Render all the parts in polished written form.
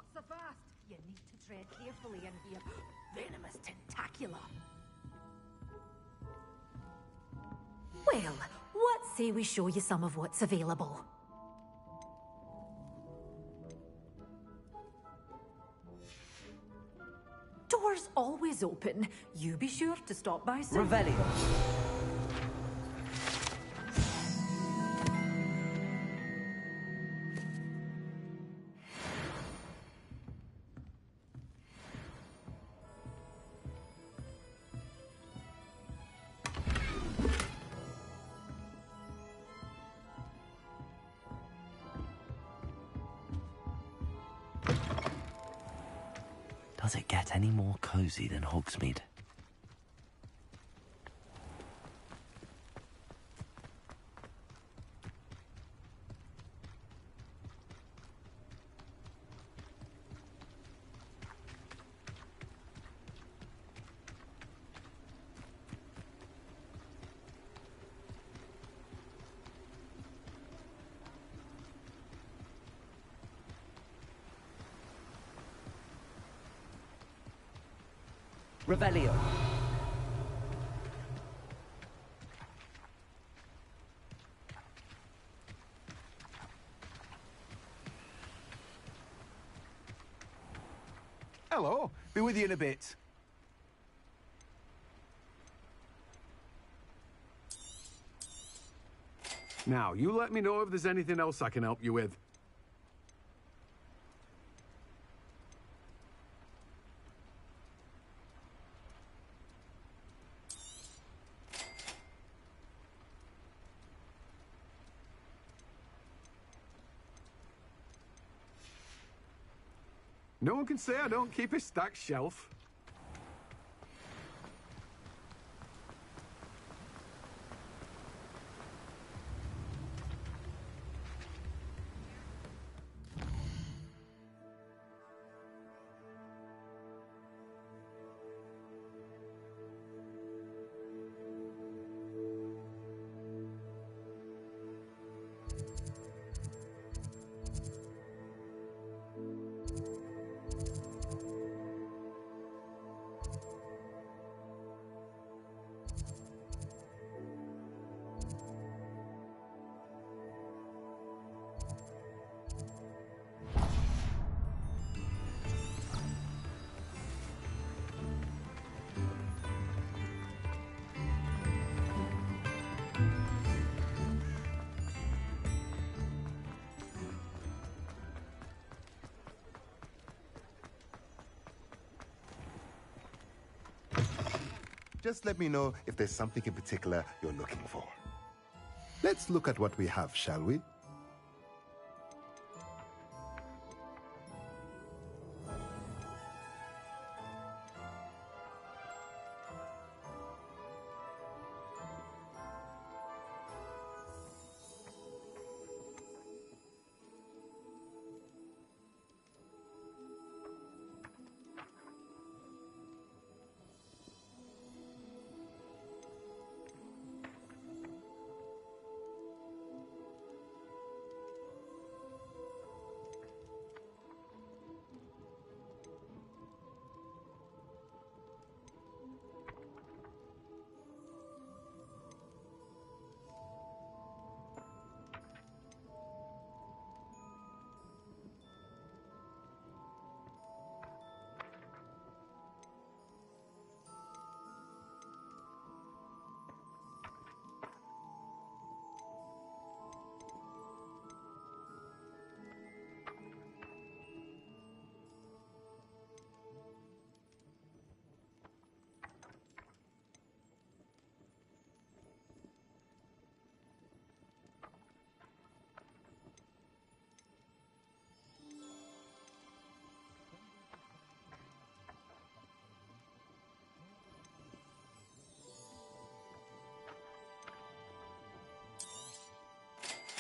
Not so fast. You need to tread carefully in here. Venomous tentacula. Well, what say we show you some of what's available? Doors always open. You be sure to stop by soon. Revelio. Does it get any more cozy than Hogsmeade? Revelio. Hello. Be with you in a bit. Now, you let me know if there's anything else I can help you with. No one can say I don't keep a stacked shelf. Just let me know if there's something in particular you're looking for. Let's look at what we have, shall we?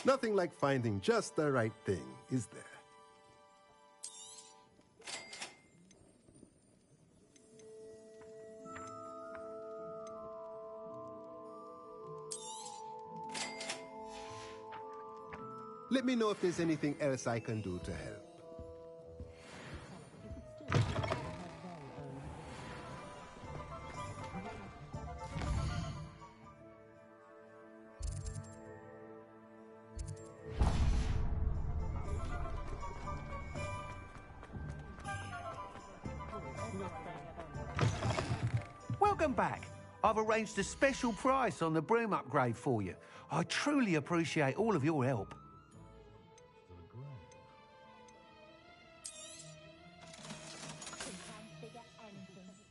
Nothing like finding just the right thing, is there? Let me know if there's anything else I can do to help. Welcome back. I've arranged a special price on the broom upgrade for you. I truly appreciate all of your help.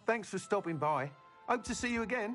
Thanks for stopping by. Hope to see you again.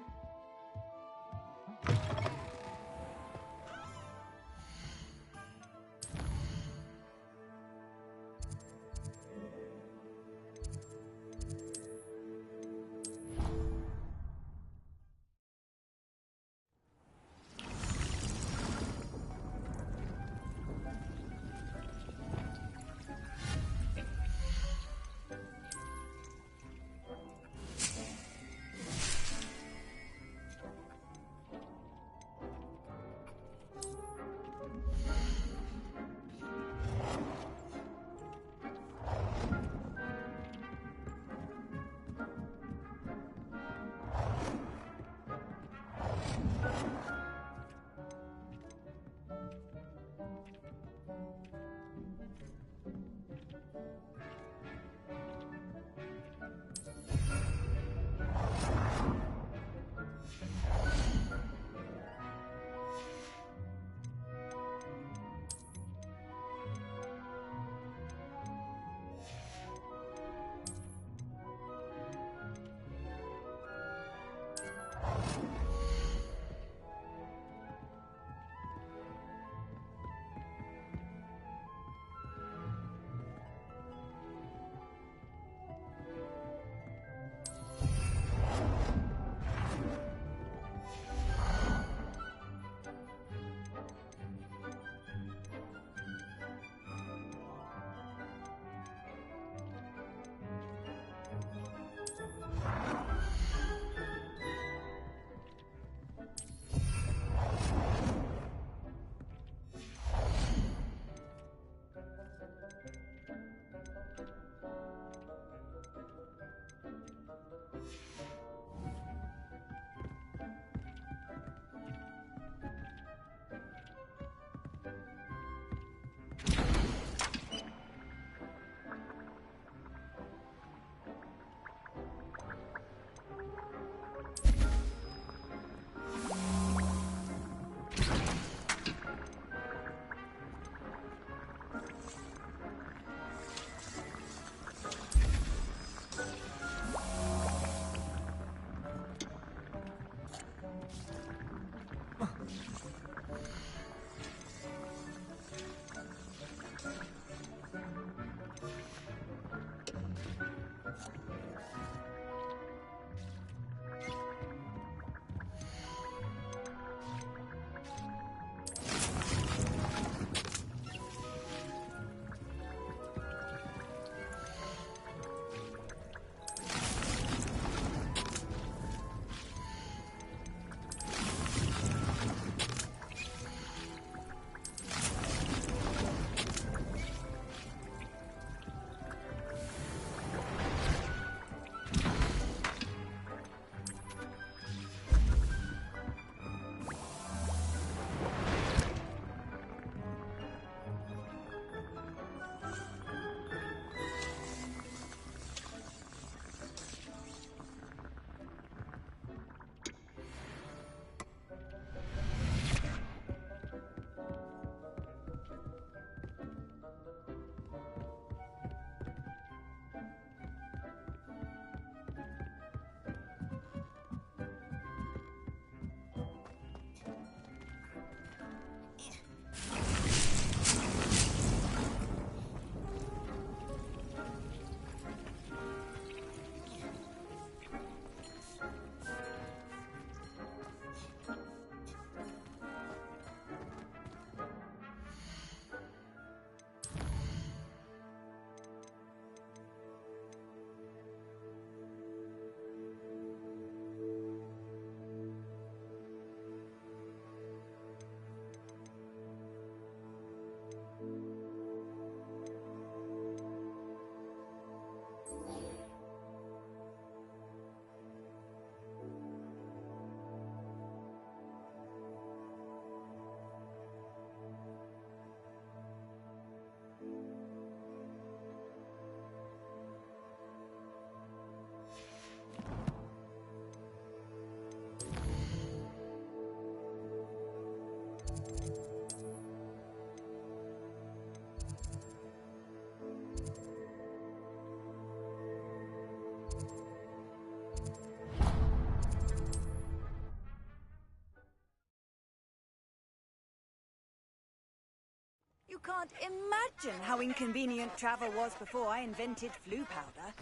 You can't imagine how inconvenient travel was before I invented flu powder.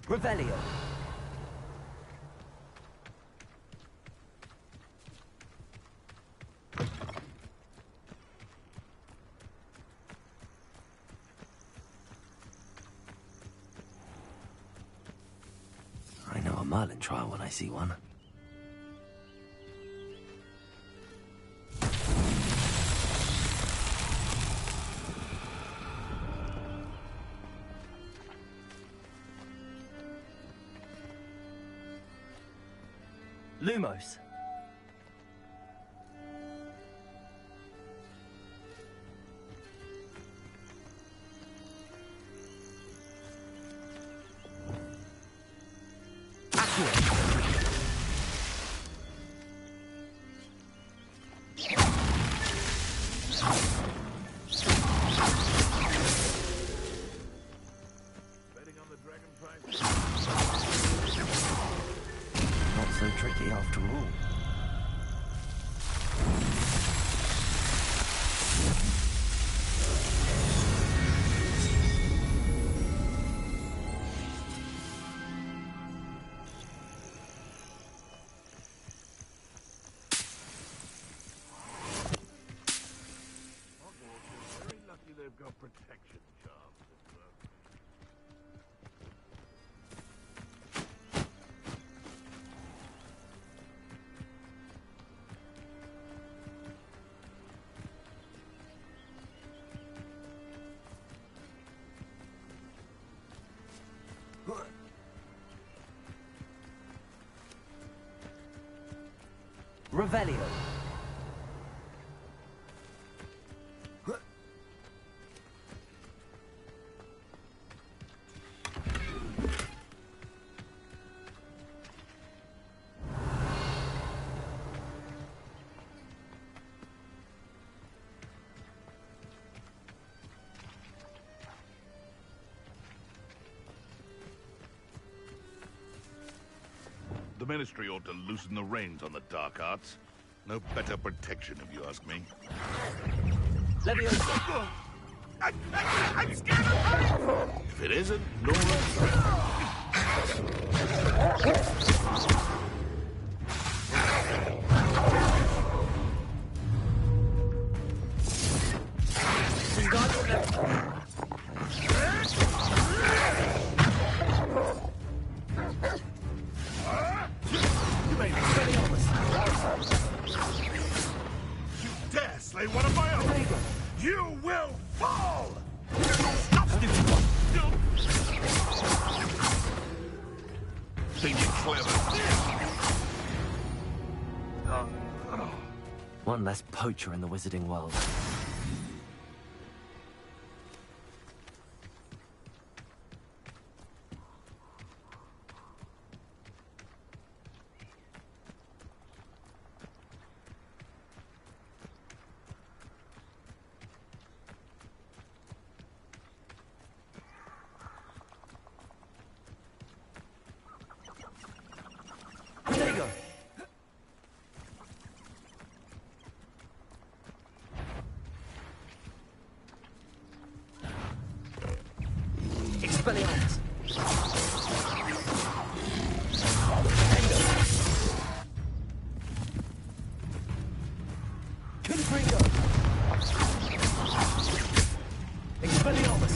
Revelio. I know a Merlin trial when I see one. Lumos. Not so tricky after all. Hogwarts is very lucky they've got protection charms at work. Revelio. The Ministry ought to loosen the reins on the dark arts. No better protection, if you ask me. Leviosa. I'm scared of her! If it isn't, Laura... You dare slay one of my own! You will fall! Stop, stupid one! Think you're clever? One less poacher in the wizarding world. There you go. Expelliarmus. Confringo. Expelliarmus.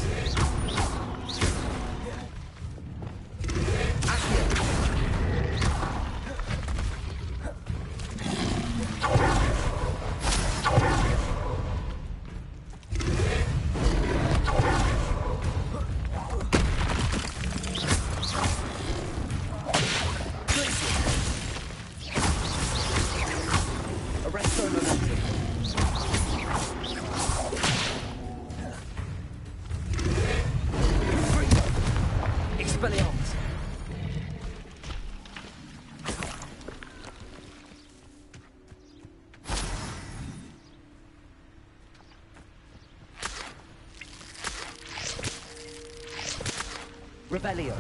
Arresto momentum. Revelio.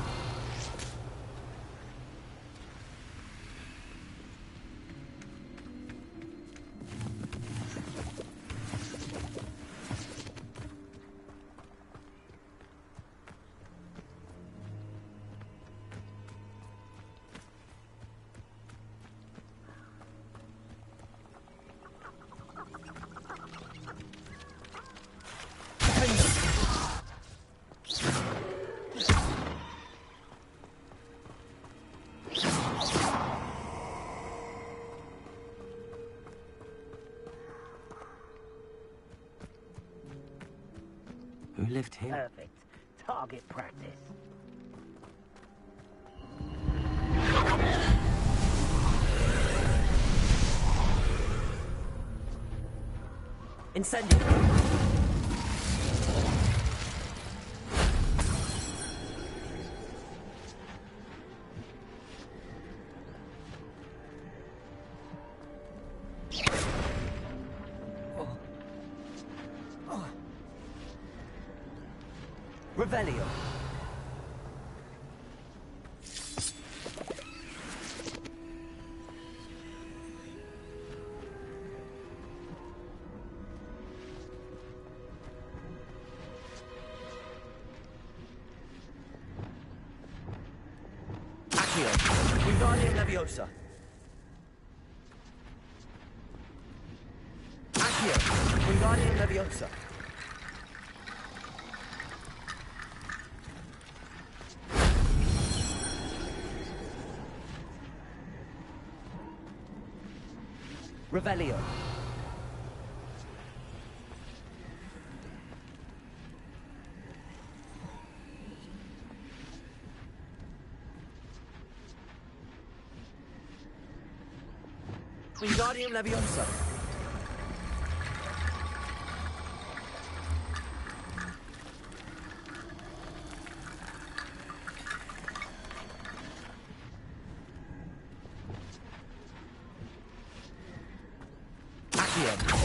Who lived here? Perfect. Target practice. Incendio. Revelio. Accio. Wingardium Leviosa. Accio. Wingardium Leviosa. Revelio. Wingardium Leviosa. Accio.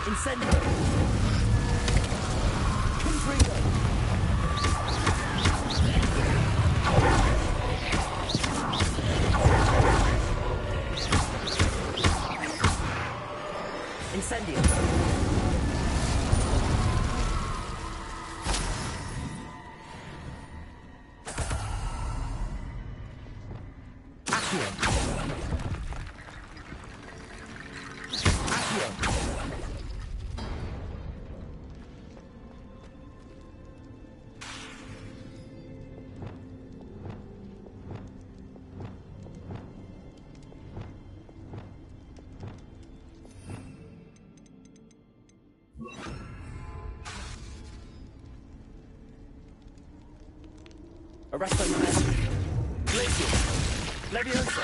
Incendio. Confringo. Incendio. Accio. Accio. Arresto Maestro. Glacius. Leviosa.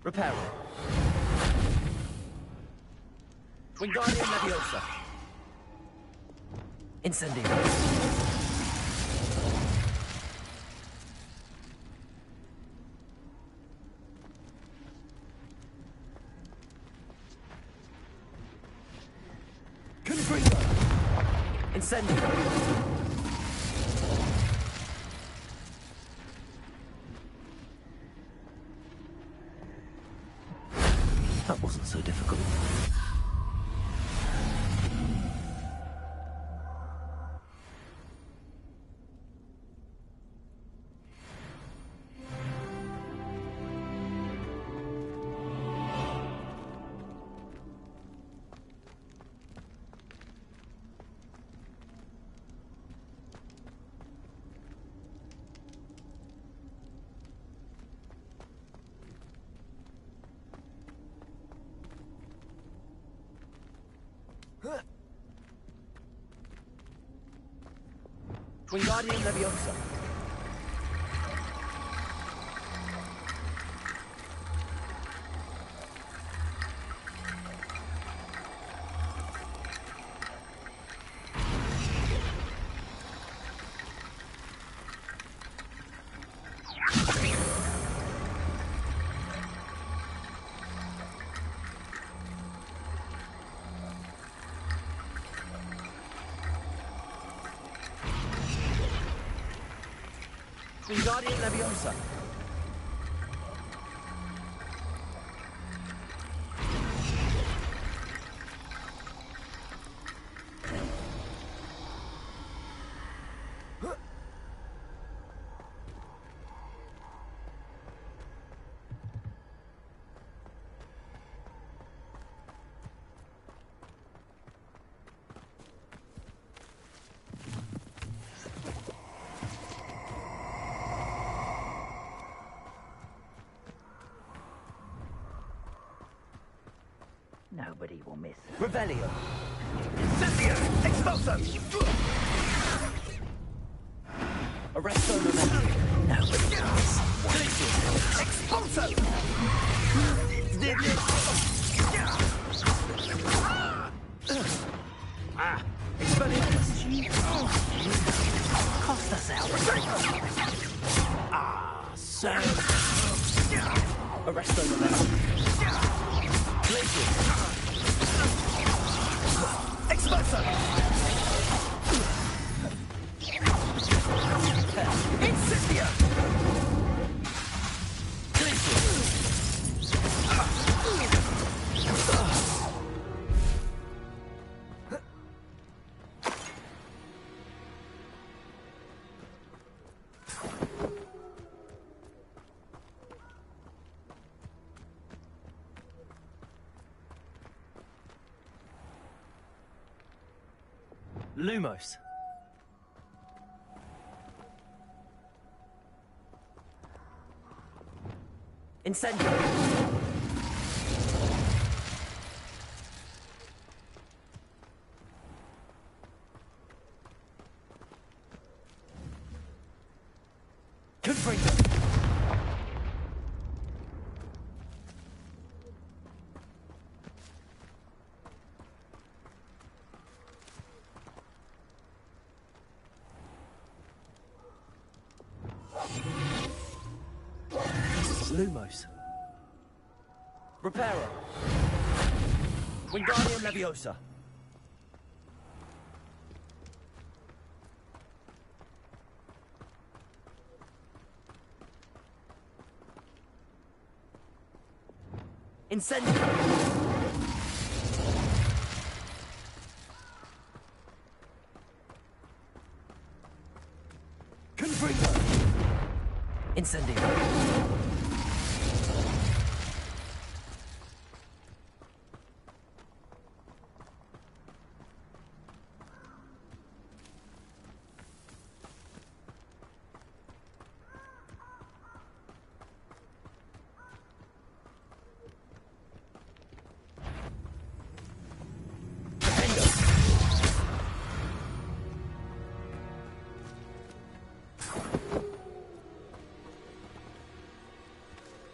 Reparo. Wingardium Leviosa. Incendio. Confringo. Incendio. That wasn't so difficult. Wingardium Leviosa. Wingardium Leviosa. Nobody will miss. Revelio. Incendio. Expulso. Arresto Memento. Nobody will miss. Glacius. Expulso. Expelliarmus. Cost us out. So. Arresto Memento. Glacius. Expulso. Incendio. Lumos. Incendio. Confringo. Lumos. Reparo. Wingardium Leviosa. Incendio. Confringo. Incendio.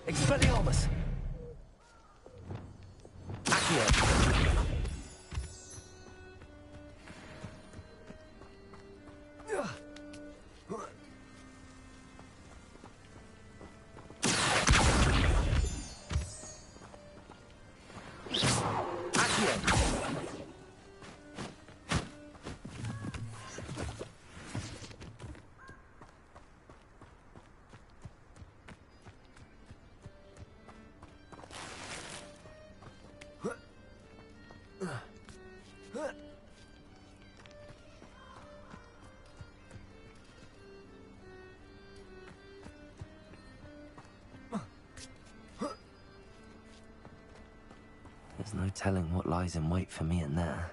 Expelliarmus. Accio. There's no telling what lies in wait for me in there.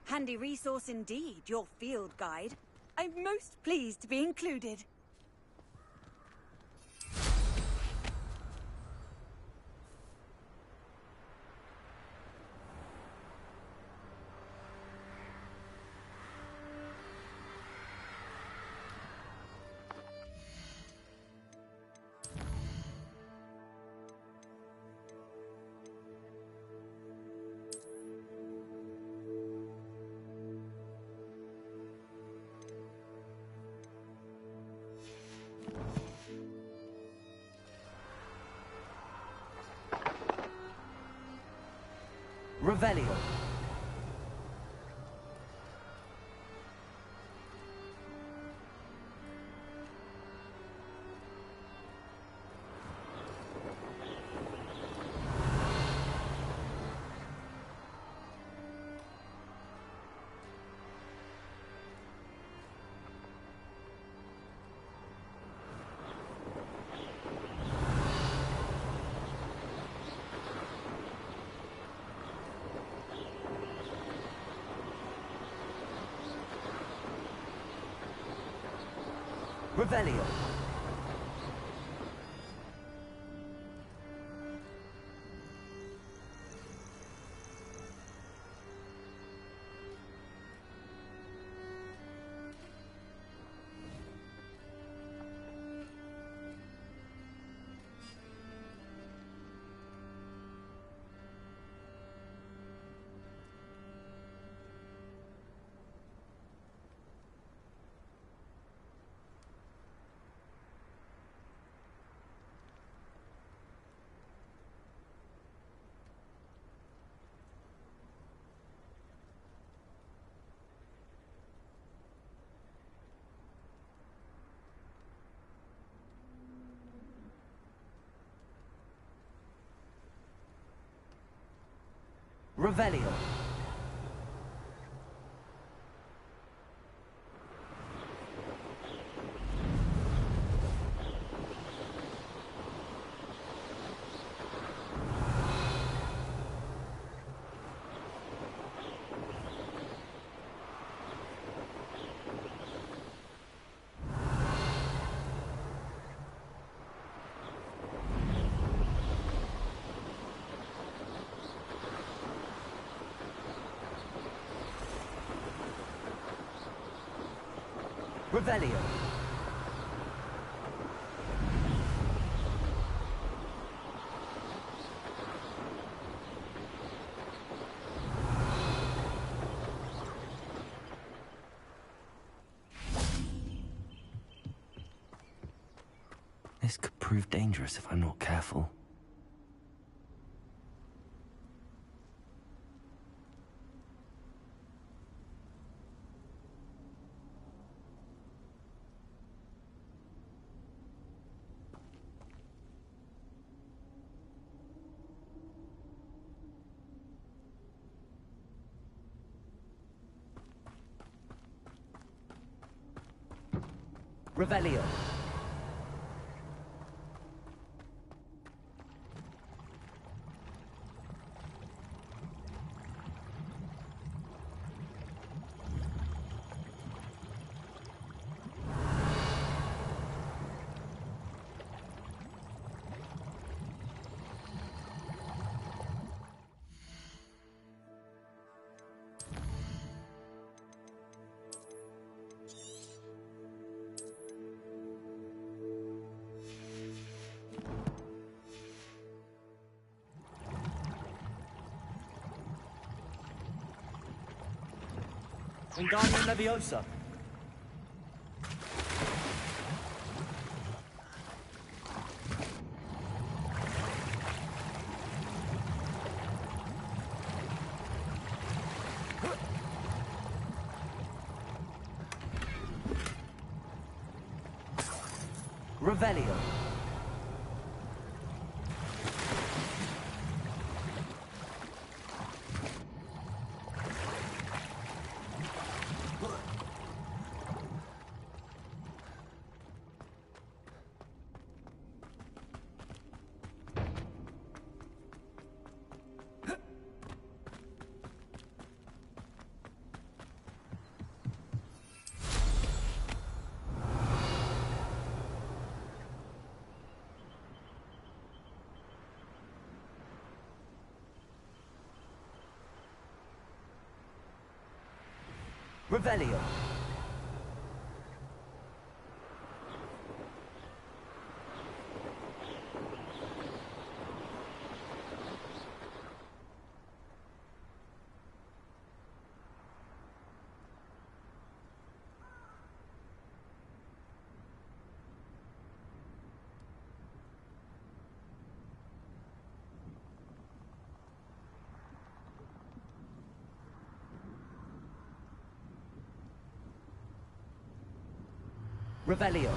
Handy resource indeed, your field guide. I'm most pleased to be included. Revelio. Revelio. Revelio. Revelio. This could prove dangerous if I'm not careful. Revelio. Wingardium Leviosa. Revelio. Revelio. Revelio.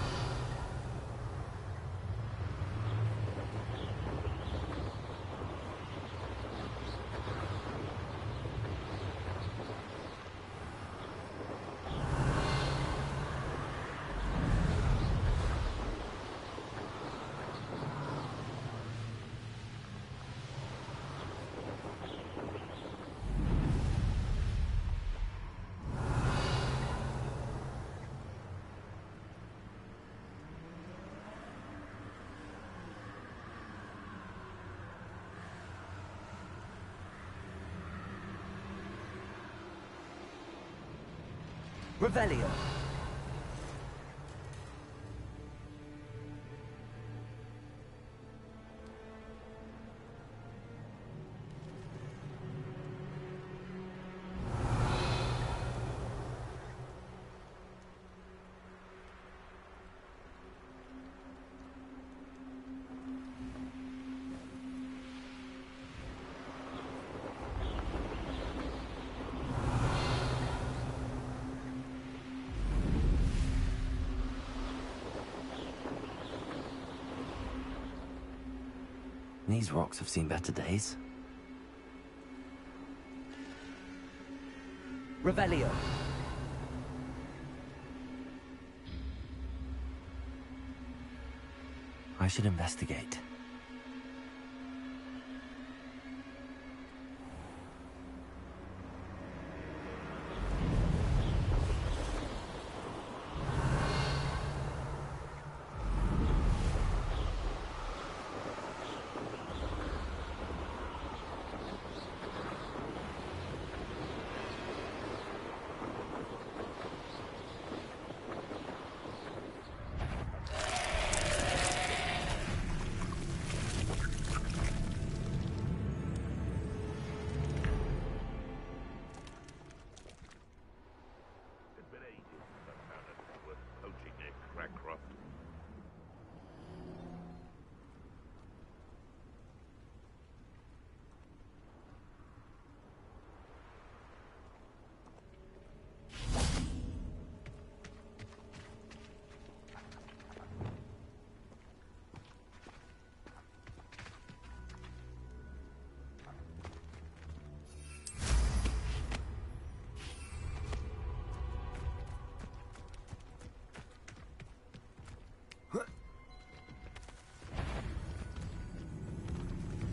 Revelio. These rocks have seen better days. Revelio. I should investigate.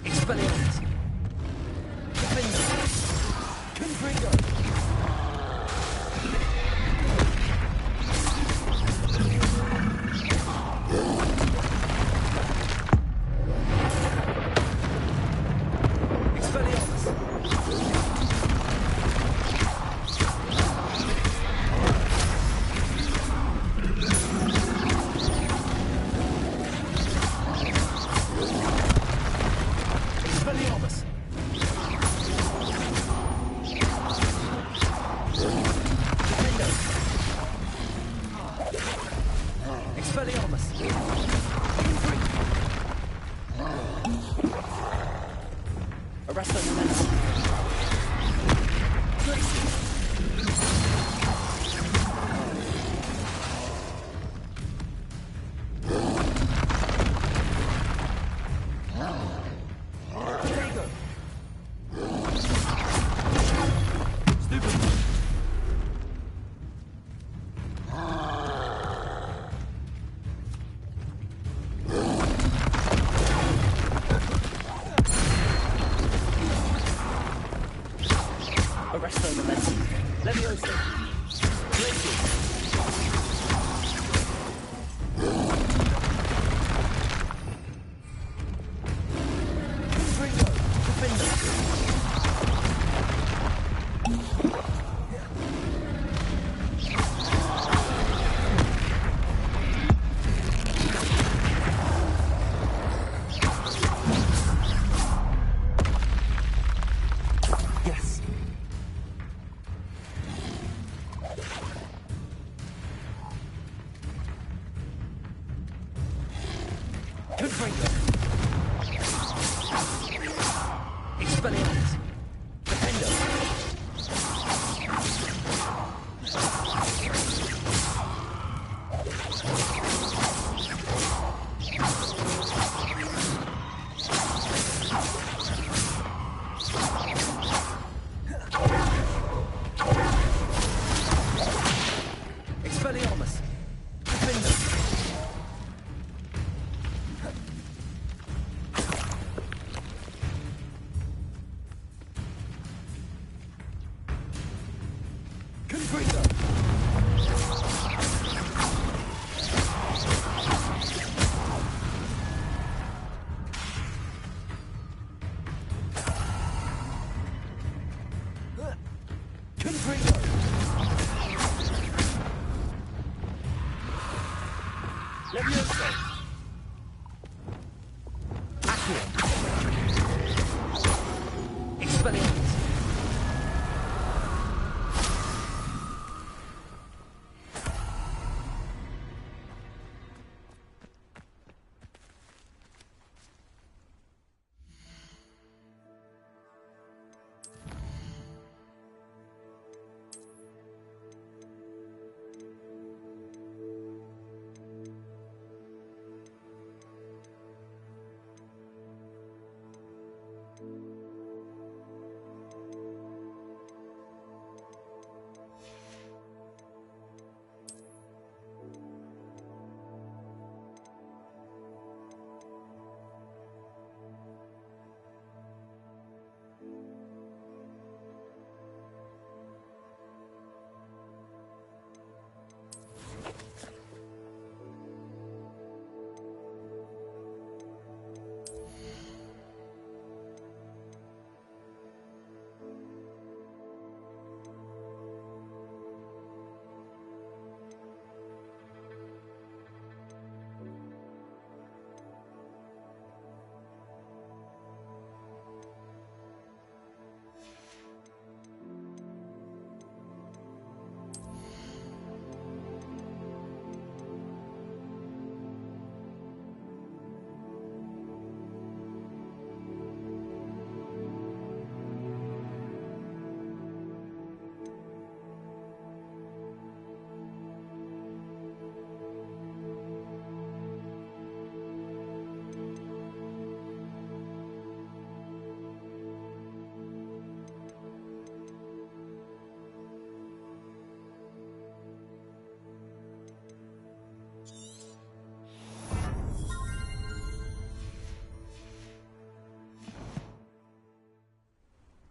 Expelliarmus. Defender. Confringo. Expelliarmus. Defender. Expelliarmus! Defender! Confringo! Confringo! Levioso! Accio! Expelliarmus!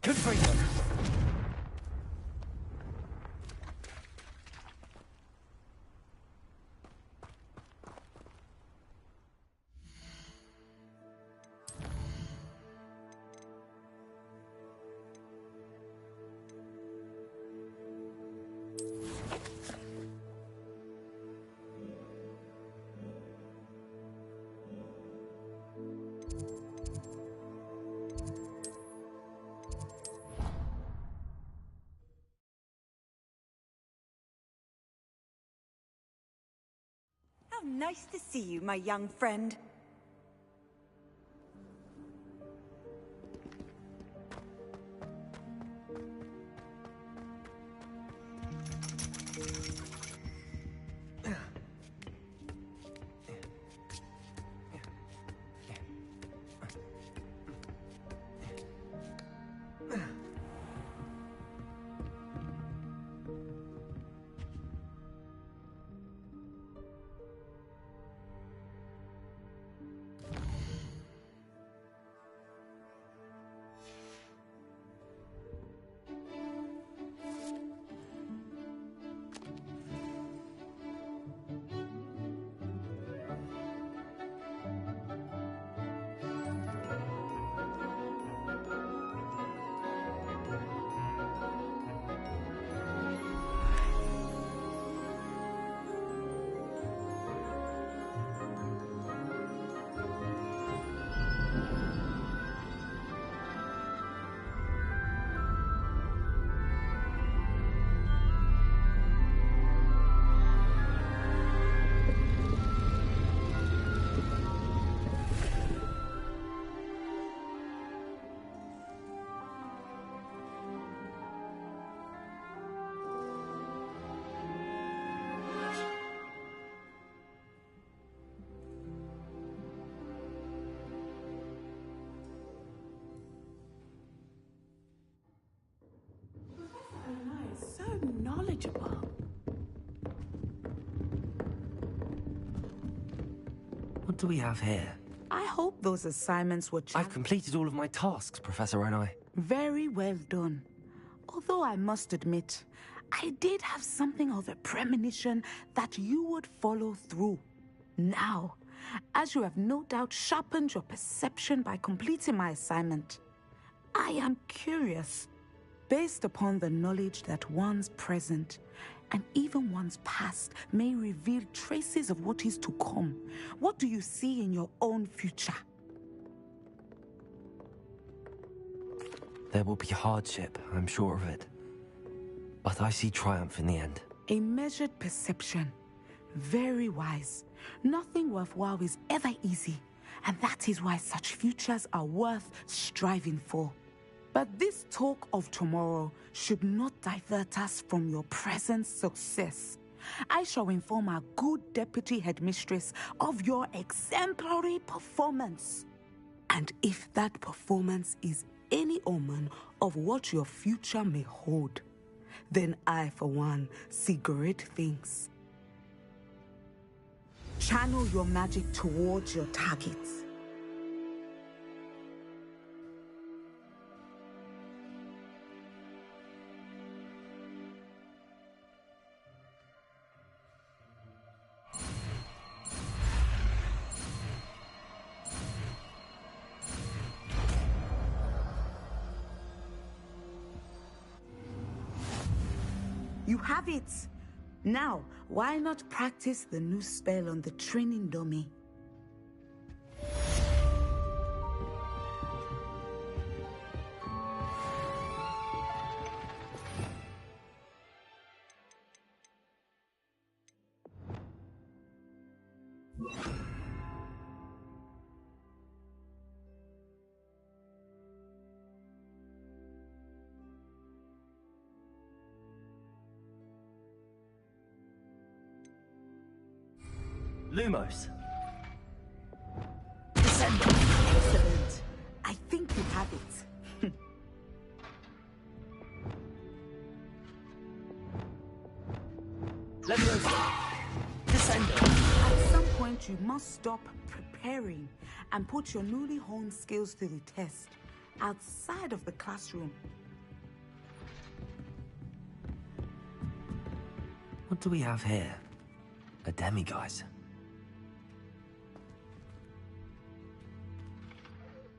Confringo! How nice to see you, my young friend. What do we have here? I hope those assignments were I've completed all of my tasks, Professor Onai. Very well done. Although I must admit, I did have something of a premonition that you would follow through. Now, as you have no doubt sharpened your perception by completing my assignment, I am curious, based upon the knowledge that one's present and even one's past may reveal traces of what is to come. What do you see in your own future? There will be hardship, I'm sure of it. But I see triumph in the end. A measured perception. Very wise. Nothing worthwhile is ever easy, and that is why such futures are worth striving for. But this talk of tomorrow should not divert us from your present success. I shall inform our good deputy headmistress of your exemplary performance. And if that performance is any omen of what your future may hold, then I, for one, see great things. Channel your magic towards your targets. You have it! Now, why not practice the new spell on the training dummy? Lumos. Excellent. I think you have it. Leviosa. Descendo. At some point, you must stop preparing and put your newly honed skills to the test outside of the classroom. What do we have here? A demiguise.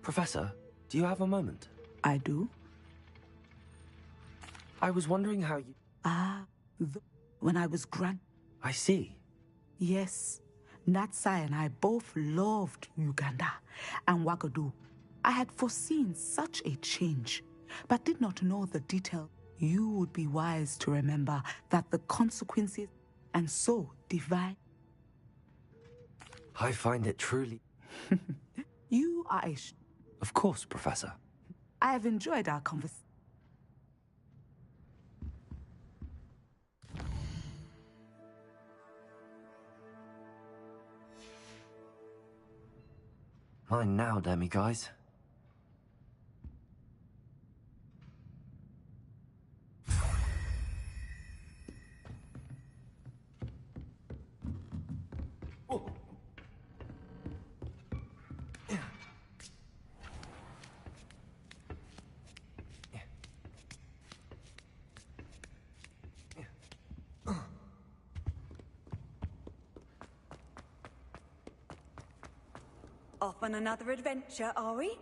Professor, do you have a moment? I do. I was wondering how you... When I was I see. Yes. Natsai and I both loved Uganda and Wagadu. I had foreseen such a change, but did not know the detail. You would be wise to remember that the consequences and so divine. I find it truly... You are a... Of course, Professor. I have enjoyed our conversation. Mine now, demiguise. Off on another adventure, are we?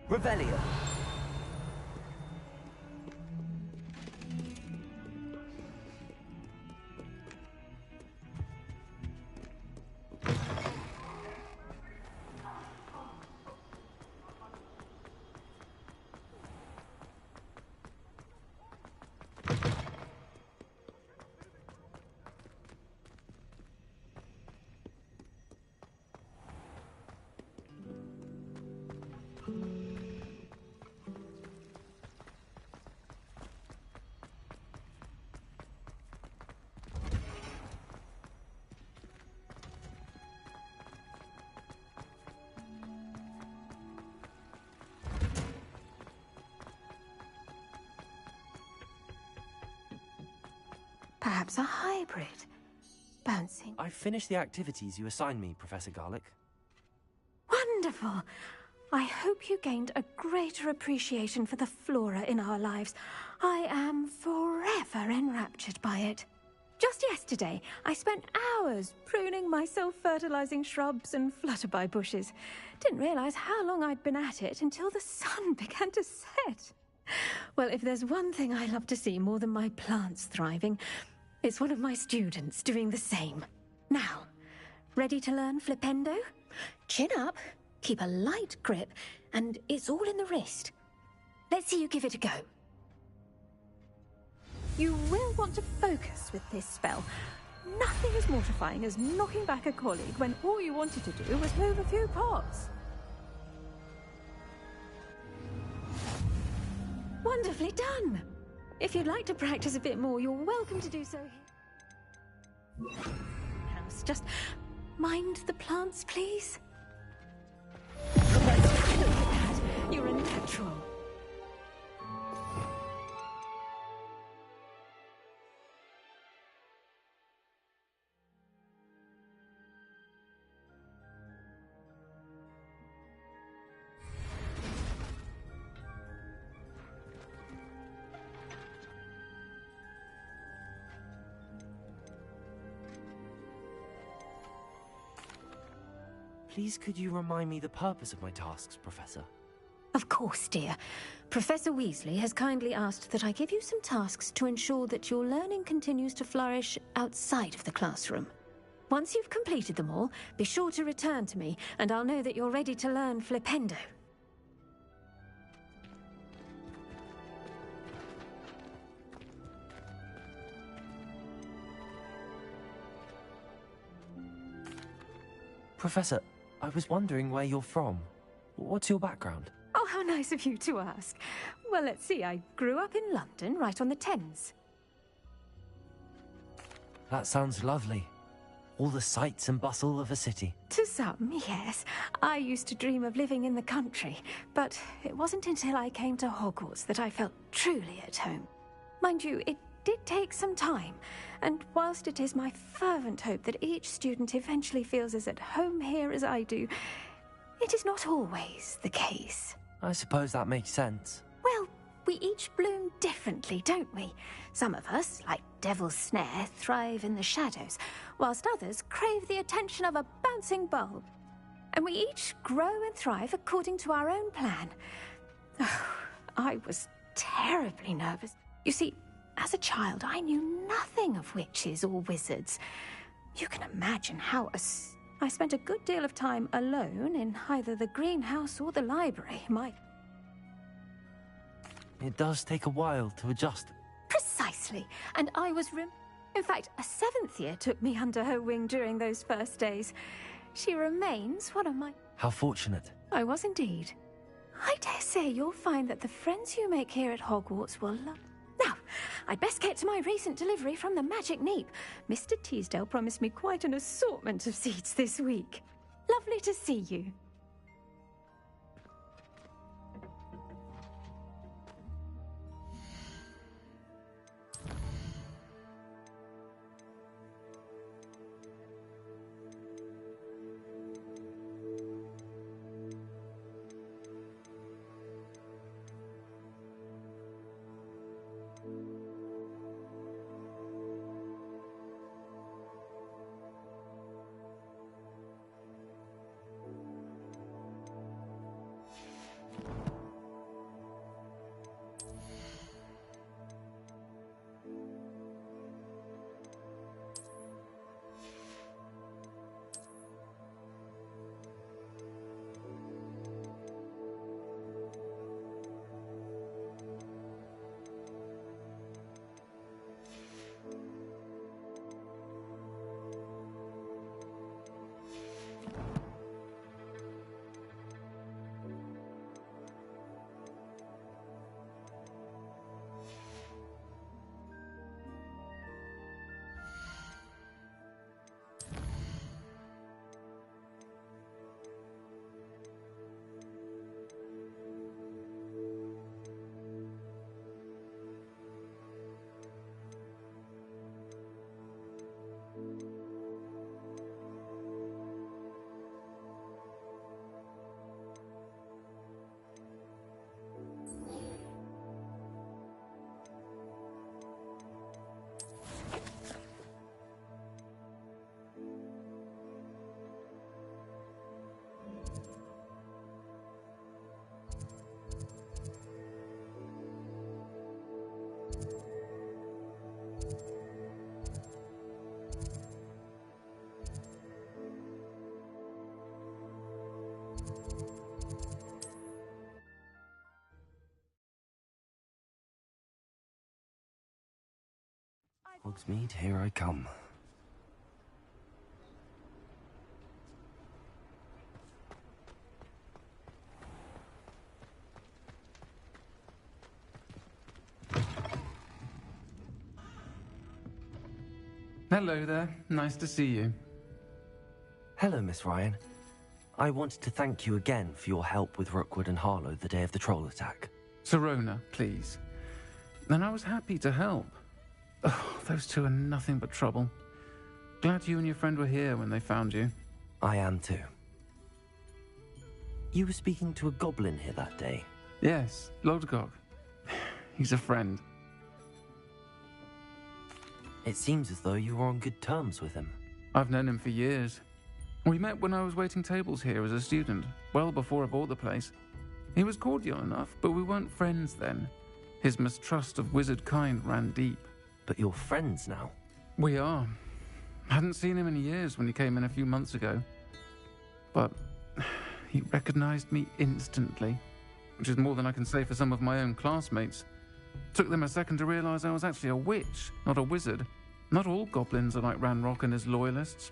Revelio. Perhaps a hybrid. Bouncing. I've finished the activities you assigned me, Professor Garlick. Wonderful! I hope you gained a greater appreciation for the flora in our lives. I am forever enraptured by it. Just yesterday, I spent hours pruning my self-fertilizing shrubs and flutterby bushes. Didn't realize how long I'd been at it until the sun began to set. Well, if there's one thing I love to see more than my plants thriving, it's one of my students doing the same. Now, ready to learn Flipendo? Chin up, keep a light grip, and it's all in the wrist. Let's see you give it a go. You will want to focus with this spell. Nothing as mortifying as knocking back a colleague when all you wanted to do was move a few pots. Wonderfully done! If you'd like to practice a bit more, you're welcome to do so here. House, just mind the plants, please. Look at that! You're a natural. Please could you remind me the purpose of my tasks, Professor? Of course, dear. Professor Weasley has kindly asked that I give you some tasks to ensure that your learning continues to flourish outside of the classroom. Once you've completed them all, be sure to return to me, and I'll know that you're ready to learn Flipendo. Professor, I was wondering where you're from. What's your background? Oh, how nice of you to ask. Well, let's see. I grew up in London, right on the Thames. That sounds lovely. All the sights and bustle of a city. To some, yes. I used to dream of living in the country, but it wasn't until I came to Hogwarts that I felt truly at home. Mind you, it did take some time, and whilst it is my fervent hope that each student eventually feels as at home here as I do, it is not always the case. I suppose that makes sense. Well, we each bloom differently, don't we? Some of us, like Devil's Snare, thrive in the shadows, whilst others crave the attention of a bouncing bulb. And we each grow and thrive according to our own plan. Oh, I was terribly nervous. You see, as a child, I knew nothing of witches or wizards. You can imagine how I spent a good deal of time alone in either the greenhouse or the library. It does take a while to adjust. Precisely. And I was in fact, a 7th year took me under her wing during those first days. She remains one of my... How fortunate. I was indeed. I dare say you'll find that the friends you make here at Hogwarts will love... Now, I'd best get to my recent delivery from the Magic Neep. Mr. Teasdale promised me quite an assortment of seeds this week. Lovely to see you. Hogsmeade, here I come. Hello there. Nice to see you. Hello, Miss Ryan. I wanted to thank you again for your help with Rookwood and Harlow the day of the troll attack. Sirona, please. And I was happy to help. Oh, those two are nothing but trouble. Glad you and your friend were here when they found you. I am too. You were speaking to a goblin here that day. Yes, Lodgok. He's a friend. It seems as though you were on good terms with him. I've known him for years. We met when I was waiting tables here as a student, well before I bought the place. He was cordial enough, but we weren't friends then. His mistrust of wizard kind ran deep. But you're friends now? We are. Hadn't seen him in years when he came in a few months ago. But he recognized me instantly, which is more than I can say for some of my own classmates. Took them a second to realize I was actually a witch, not a wizard. Not all goblins are like Ranrock and his loyalists.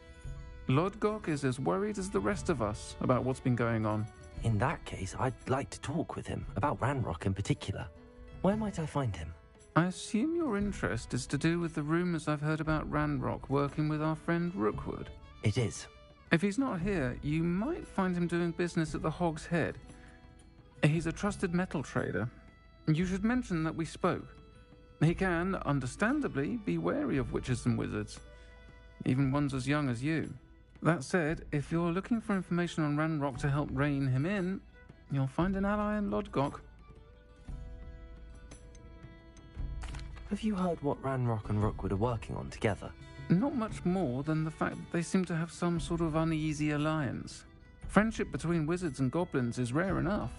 Lodgok is as worried as the rest of us about what's been going on. In that case, I'd like to talk with him, about Ranrock in particular. Where might I find him? I assume your interest is to do with the rumors I've heard about Ranrock working with our friend Rookwood. It is. If he's not here, you might find him doing business at the Hog's Head. He's a trusted metal trader. You should mention that we spoke. He can, understandably, be wary of witches and wizards, even ones as young as you. That said, if you're looking for information on Ranrock to help rein him in, you'll find an ally in Lodgok. Have you heard what Ranrock and Rookwood are working on together? Not much more than the fact that they seem to have some sort of uneasy alliance. Friendship between wizards and goblins is rare enough,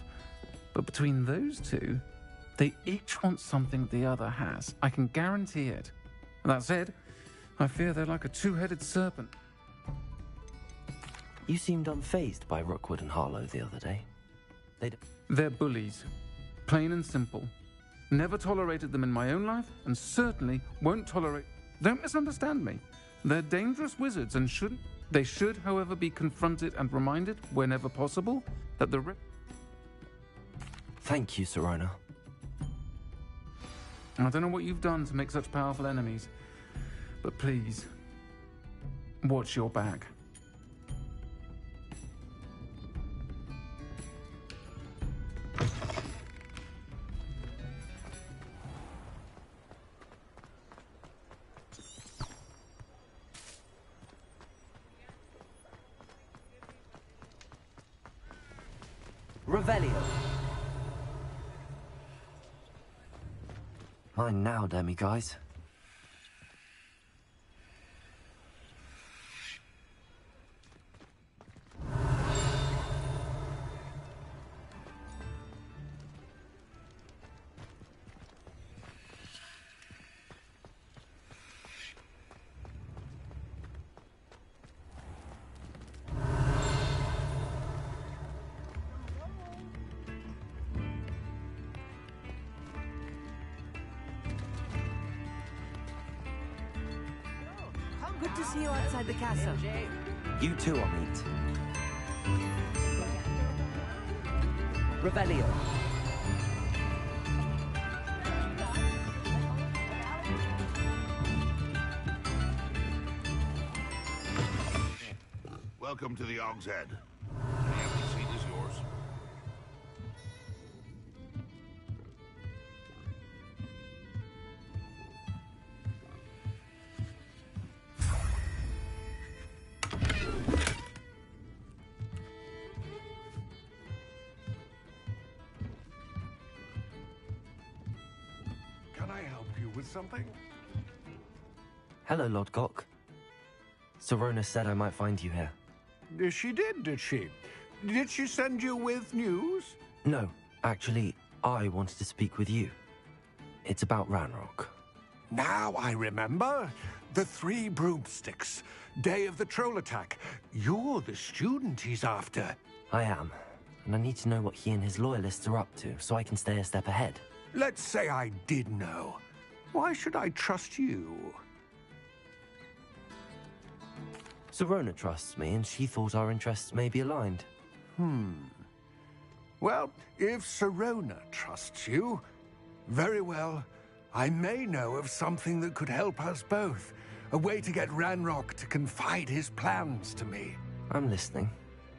but between those two, they each want something the other has. I can guarantee it. That said, I fear they're like a two-headed serpent. You seemed unfazed by Rookwood and Harlow the other day. They're bullies. Plain and simple. Never tolerated them in my own life, and certainly won't tolerate... Don't misunderstand me. They're dangerous wizards and shouldn't... They should, however, be confronted and reminded, whenever possible, that the... Thank you, Sirona. I don't know what you've done to make such powerful enemies, but please, watch your back. Revelio. Mine now, demiguise. Good to see you outside the castle. You too, Amit. Revelio. Welcome to the Hog's Head. The empty seat is yours. Can I help you with something? Hello, Lodgok. Sirona said I might find you here. She did she? Did she send you with news? No, actually, I wanted to speak with you. It's about Ranrock. Now I remember. The 3 broomsticks. Day of the troll attack. You're the student he's after. I am. And I need to know what he and his loyalists are up to, so I can stay a step ahead. Let's say I did know. Why should I trust you? Sirona trusts me, and she thought our interests may be aligned. Well, if Sirona trusts you, very well. I may know of something that could help us both. A way to get Ranrock to confide his plans to me. I'm listening.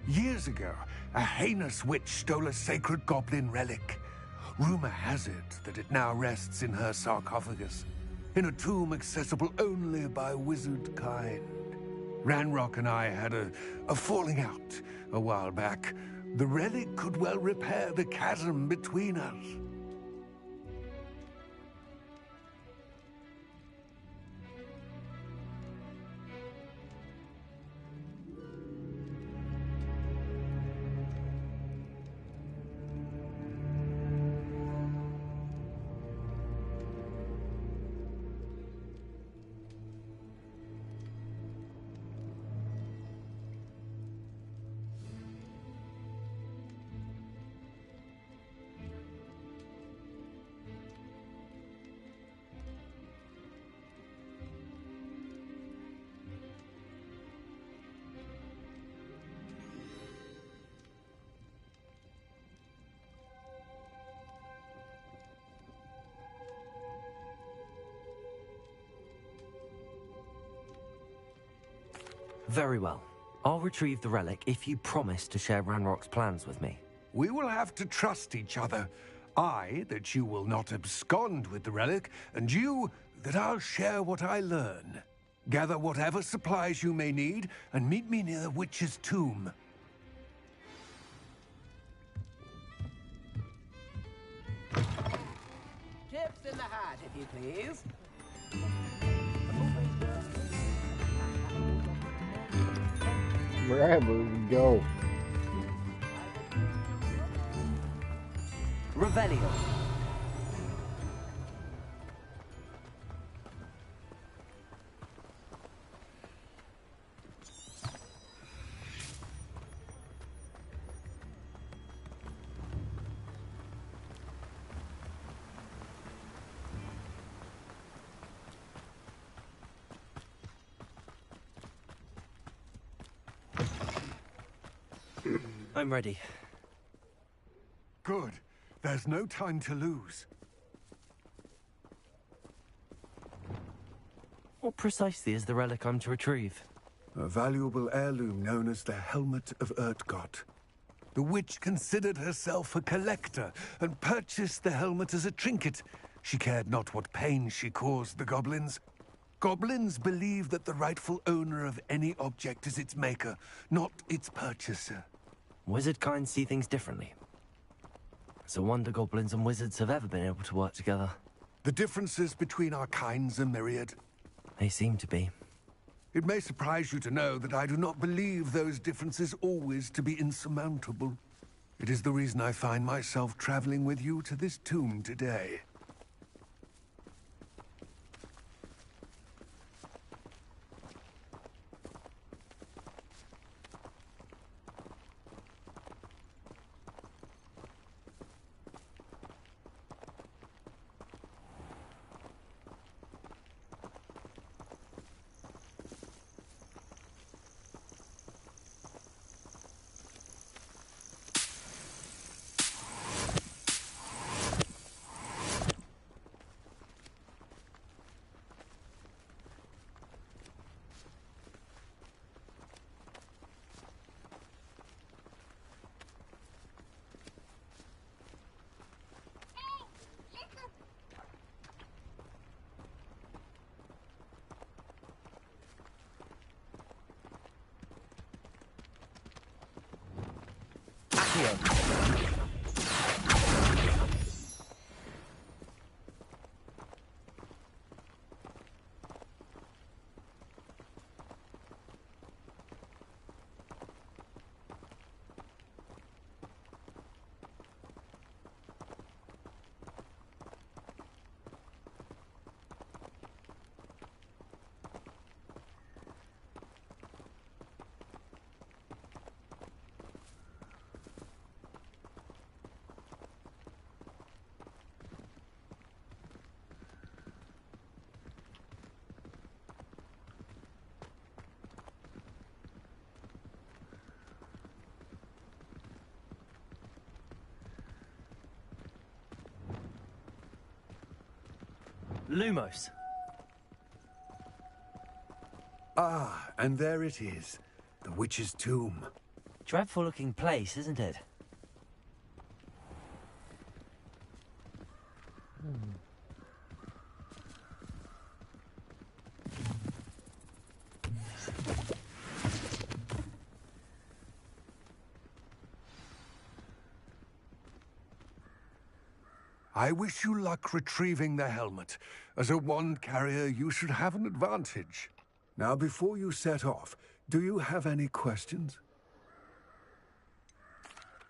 Years ago, a heinous witch stole a sacred goblin relic. Rumor has it that it now rests in her sarcophagus, in a tomb accessible only by wizard kind. Ranrock and I had a falling out a while back. The relic could well repair the chasm between us. Very well. I'll retrieve the relic if you promise to share Ranrock's plans with me. We will have to trust each other. I, that you will not abscond with the relic, and you, that I'll share what I learn. Gather whatever supplies you may need, and meet me near the witch's tomb. Tips in the hat, if you please. Wherever we go. Revelio. I'm ready. Good. There's no time to lose. What precisely is the relic I'm to retrieve? A valuable heirloom known as the Helmet of Urtgott. The witch considered herself a collector and purchased the helmet as a trinket. She cared not what pain she caused the goblins. Goblins believe that the rightful owner of any object is its maker, not its purchaser. Wizard kind see things differently. It's a wonder goblins and wizards have ever been able to work together. The differences between our kinds are myriad. They seem to be. It may surprise you to know that I do not believe those differences always to be insurmountable. It is the reason I find myself traveling with you to this tomb today. Lumos. Ah, and there it is. The witch's tomb. Dreadful-looking place, isn't it? I wish you luck retrieving the helmet. As a wand carrier, you should have an advantage. Now, before you set off, do you have any questions?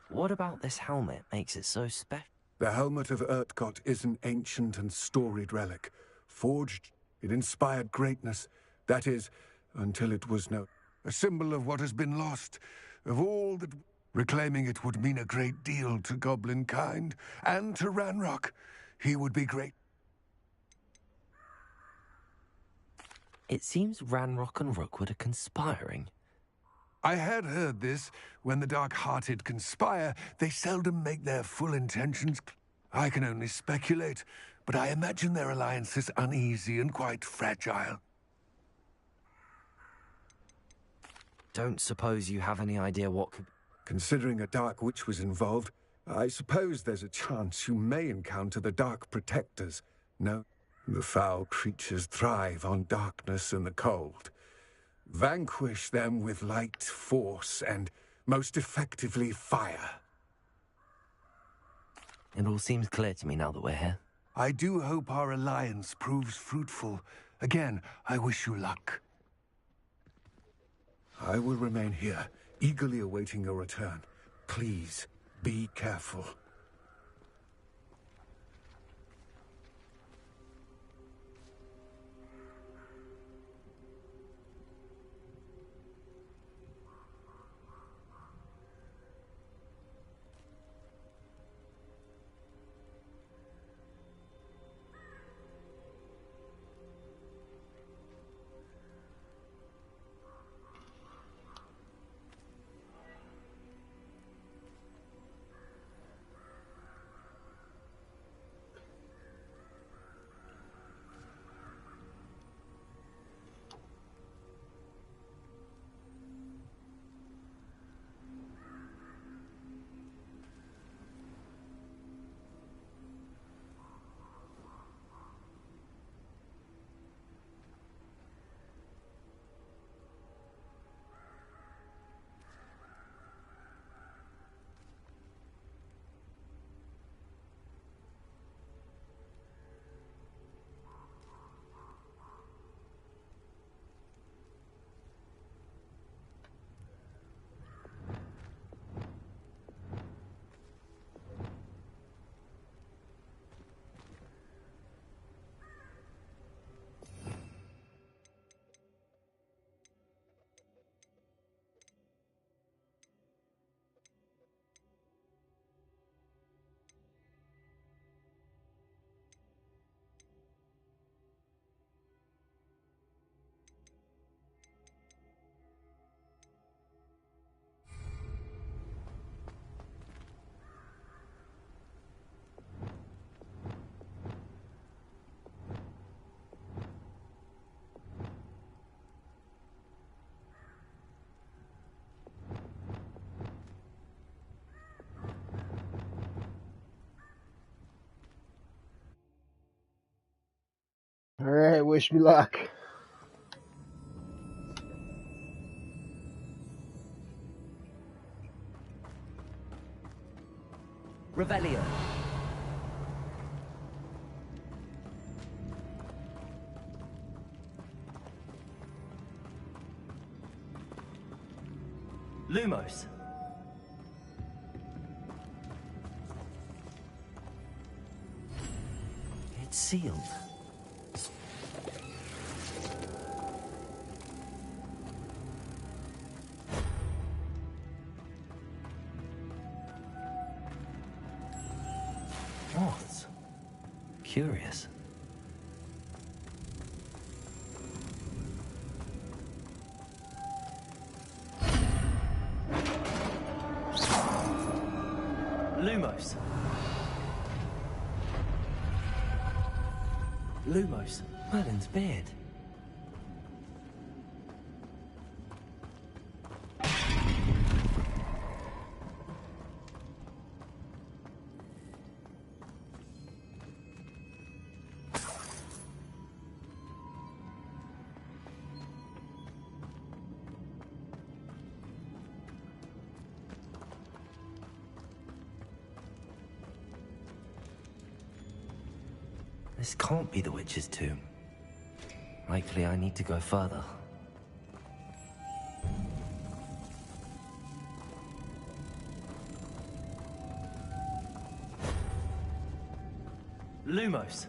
What about this helmet makes it so special? The helmet of Urtkot is an ancient and storied relic. Forged, it inspired greatness. That is, until it was no. A symbol of what has been lost, of all that. Reclaiming it would mean a great deal to goblin kind, and to Ranrock. He would be great. It seems Ranrock and Rookwood are conspiring. I had heard this. When the dark-hearted conspire, they seldom make their full intentions. I can only speculate, but I imagine their alliance is uneasy and quite fragile. Don't suppose you have any idea what could... Considering a Dark Witch was involved, I suppose there's a chance you may encounter the Dark Protectors. No, the foul creatures thrive on darkness and the cold. Vanquish them with light, force, and, most effectively, fire. It all seems clear to me now that we're here. I do hope our alliance proves fruitful. Again, I wish you luck. I will remain here, eagerly awaiting your return. Please, be careful. Alright, wish me luck. Revelio. Lumos. It's sealed. Moths. Curious. Lumos. Lumos, Merlin's beard. This can't be the witch's tomb. Likely I need to go further. Lumos.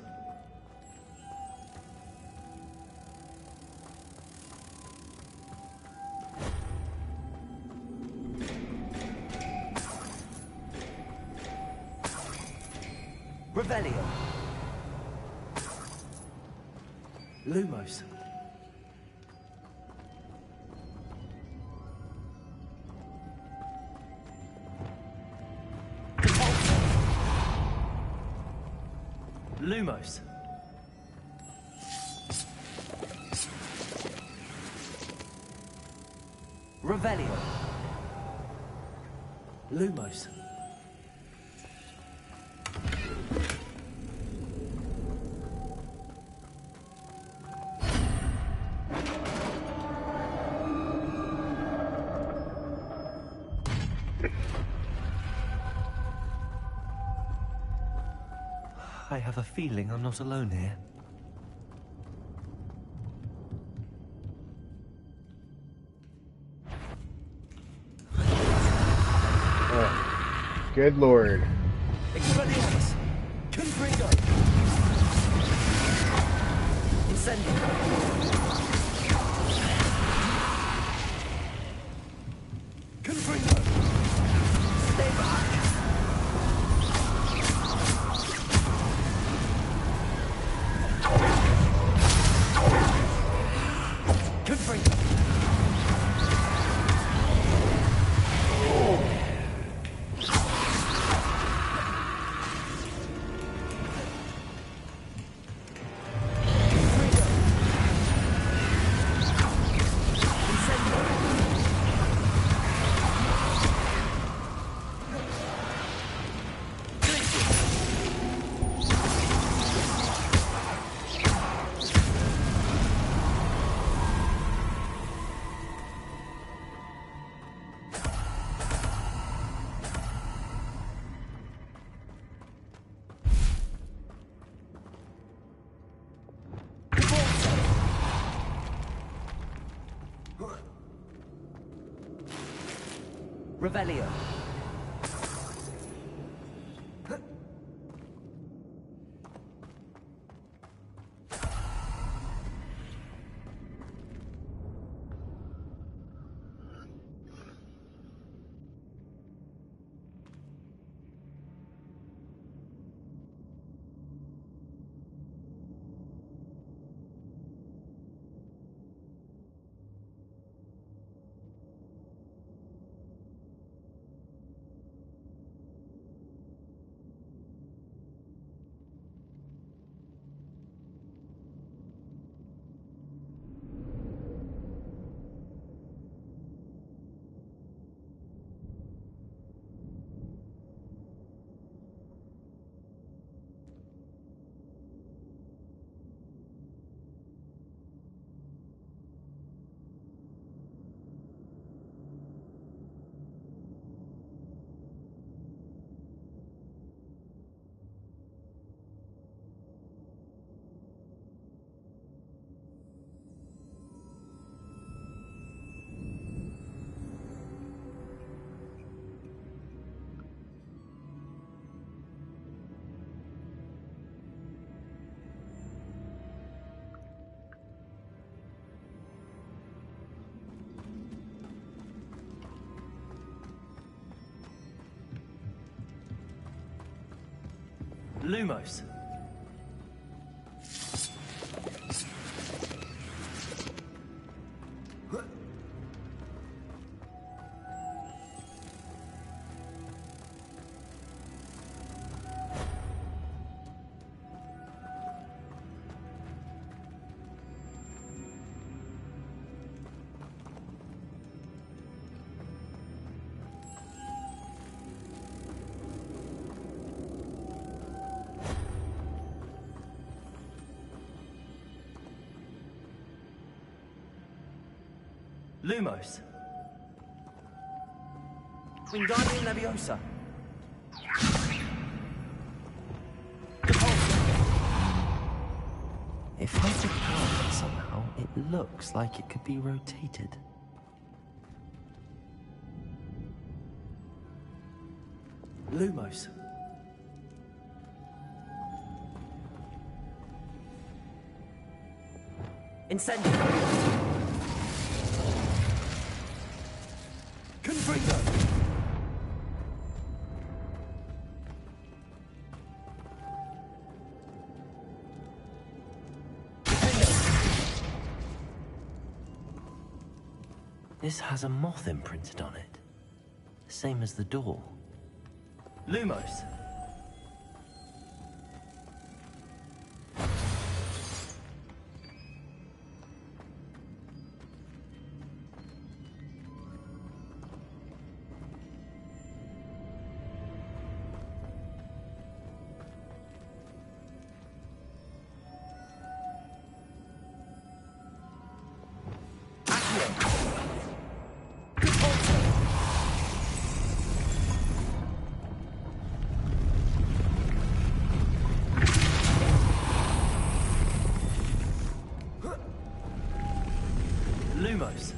Revelio. Lumos. Lumos. Revelio. Lumos. I have a feeling I'm not alone here. Oh, good lord. Expelliarmus! Confringo! Incendio! Confringo! Stay back! Confringo! Revelio. Lumos. Lumos. Wingardium Leviosa. If I could power it somehow, it looks like it could be rotated. Lumos. Incendio. Confringo. This has a moth imprinted on it. Same as the door. Lumos. Lumos.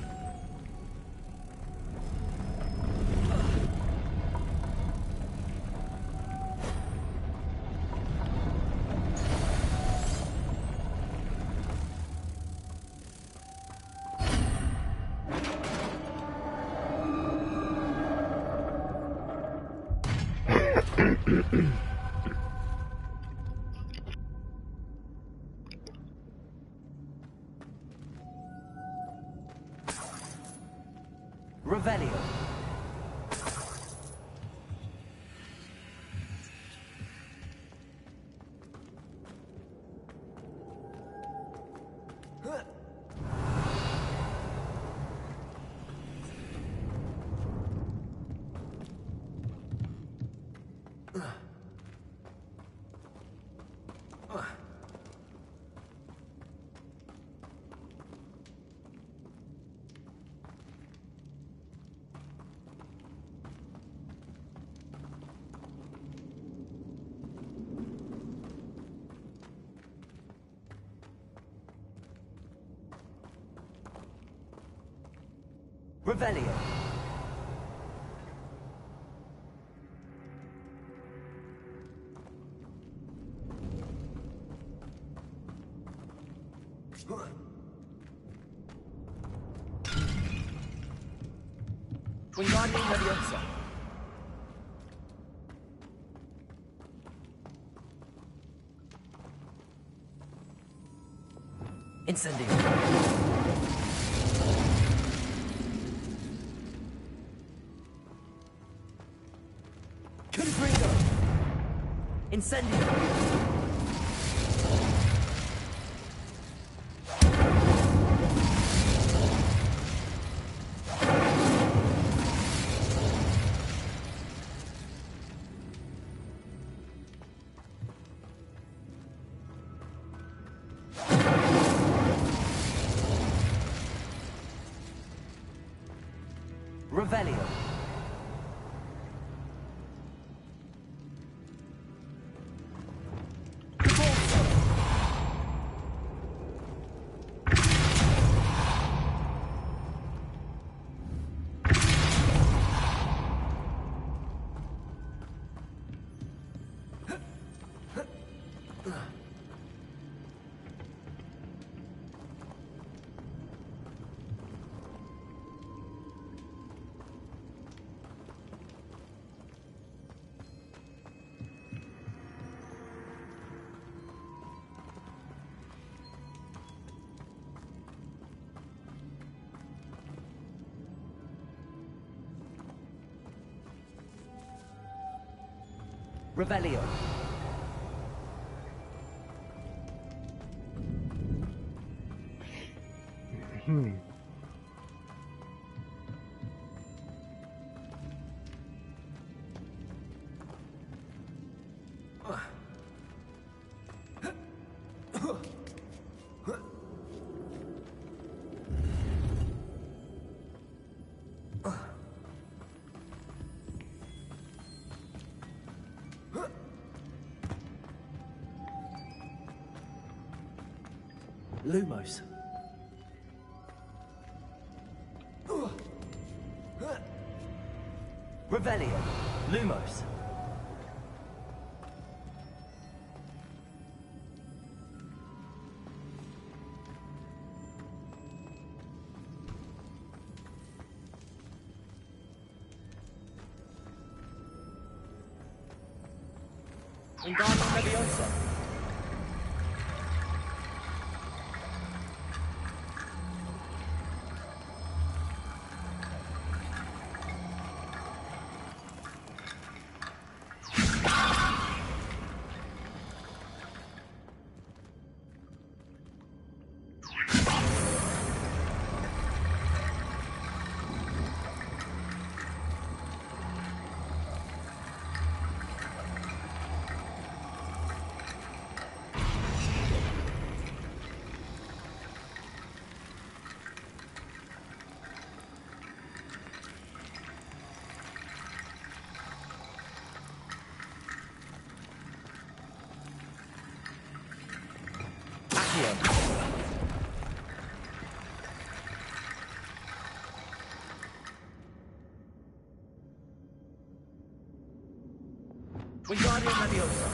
Revelio. Revelio. Wingardium Leviosa. Incendio. Confringo. Incendio. Revelio. Revelio. Lumos. Revelio. Lumos. Wingardium Leviosa. Wingardium Leviosa.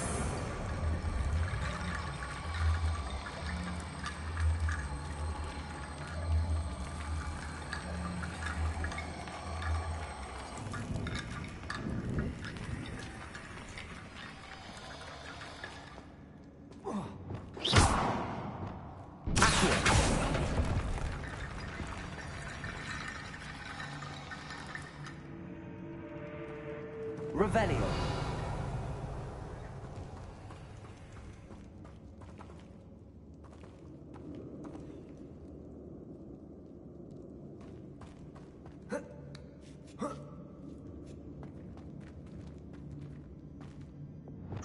Revelio.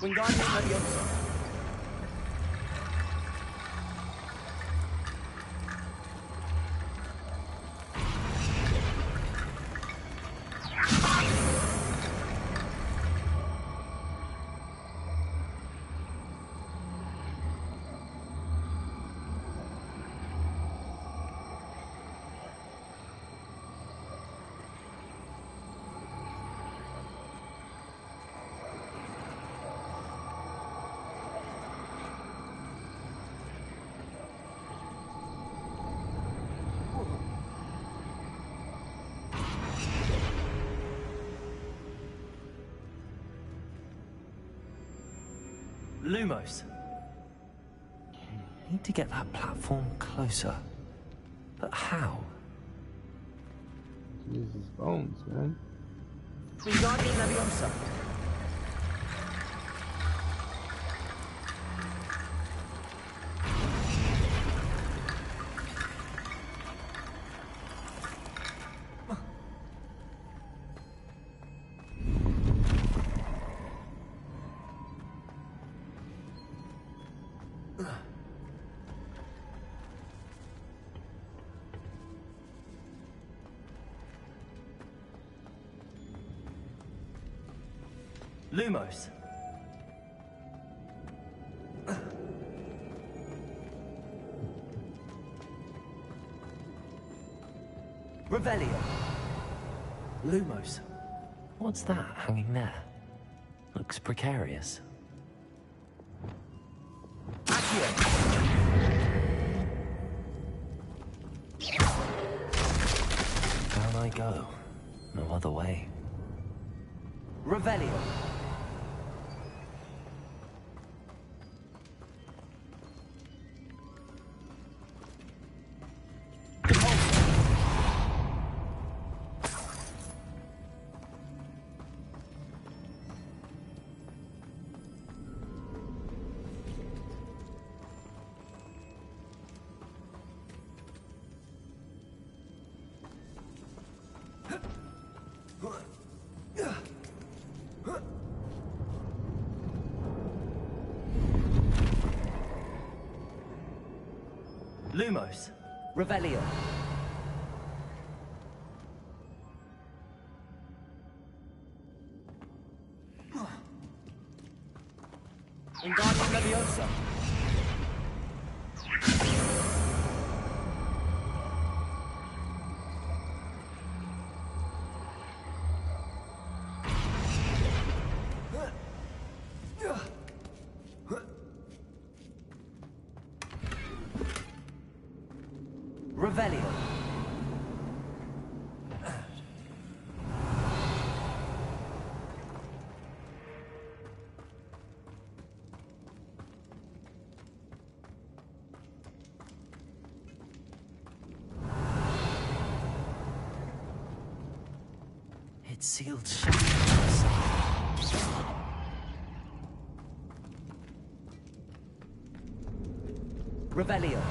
Wingardium Leviosa. Lumos. Need to get that platform closer. But how? Use his bones, man. Wingardium Leviosa. Lumos. Revelio. Lumos. What's that hanging there? Looks precarious. Accio. Down I go. No other way. Revelio. Lumos. Revelio. Wingardium Leviosa. It's sealed shut. Revelio.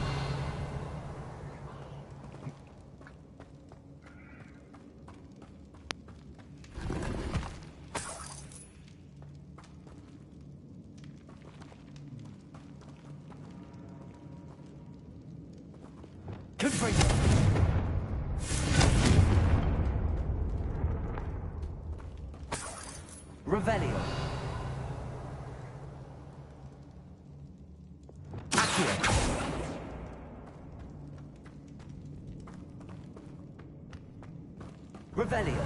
Confringo. Revelio. Accio. Revelio.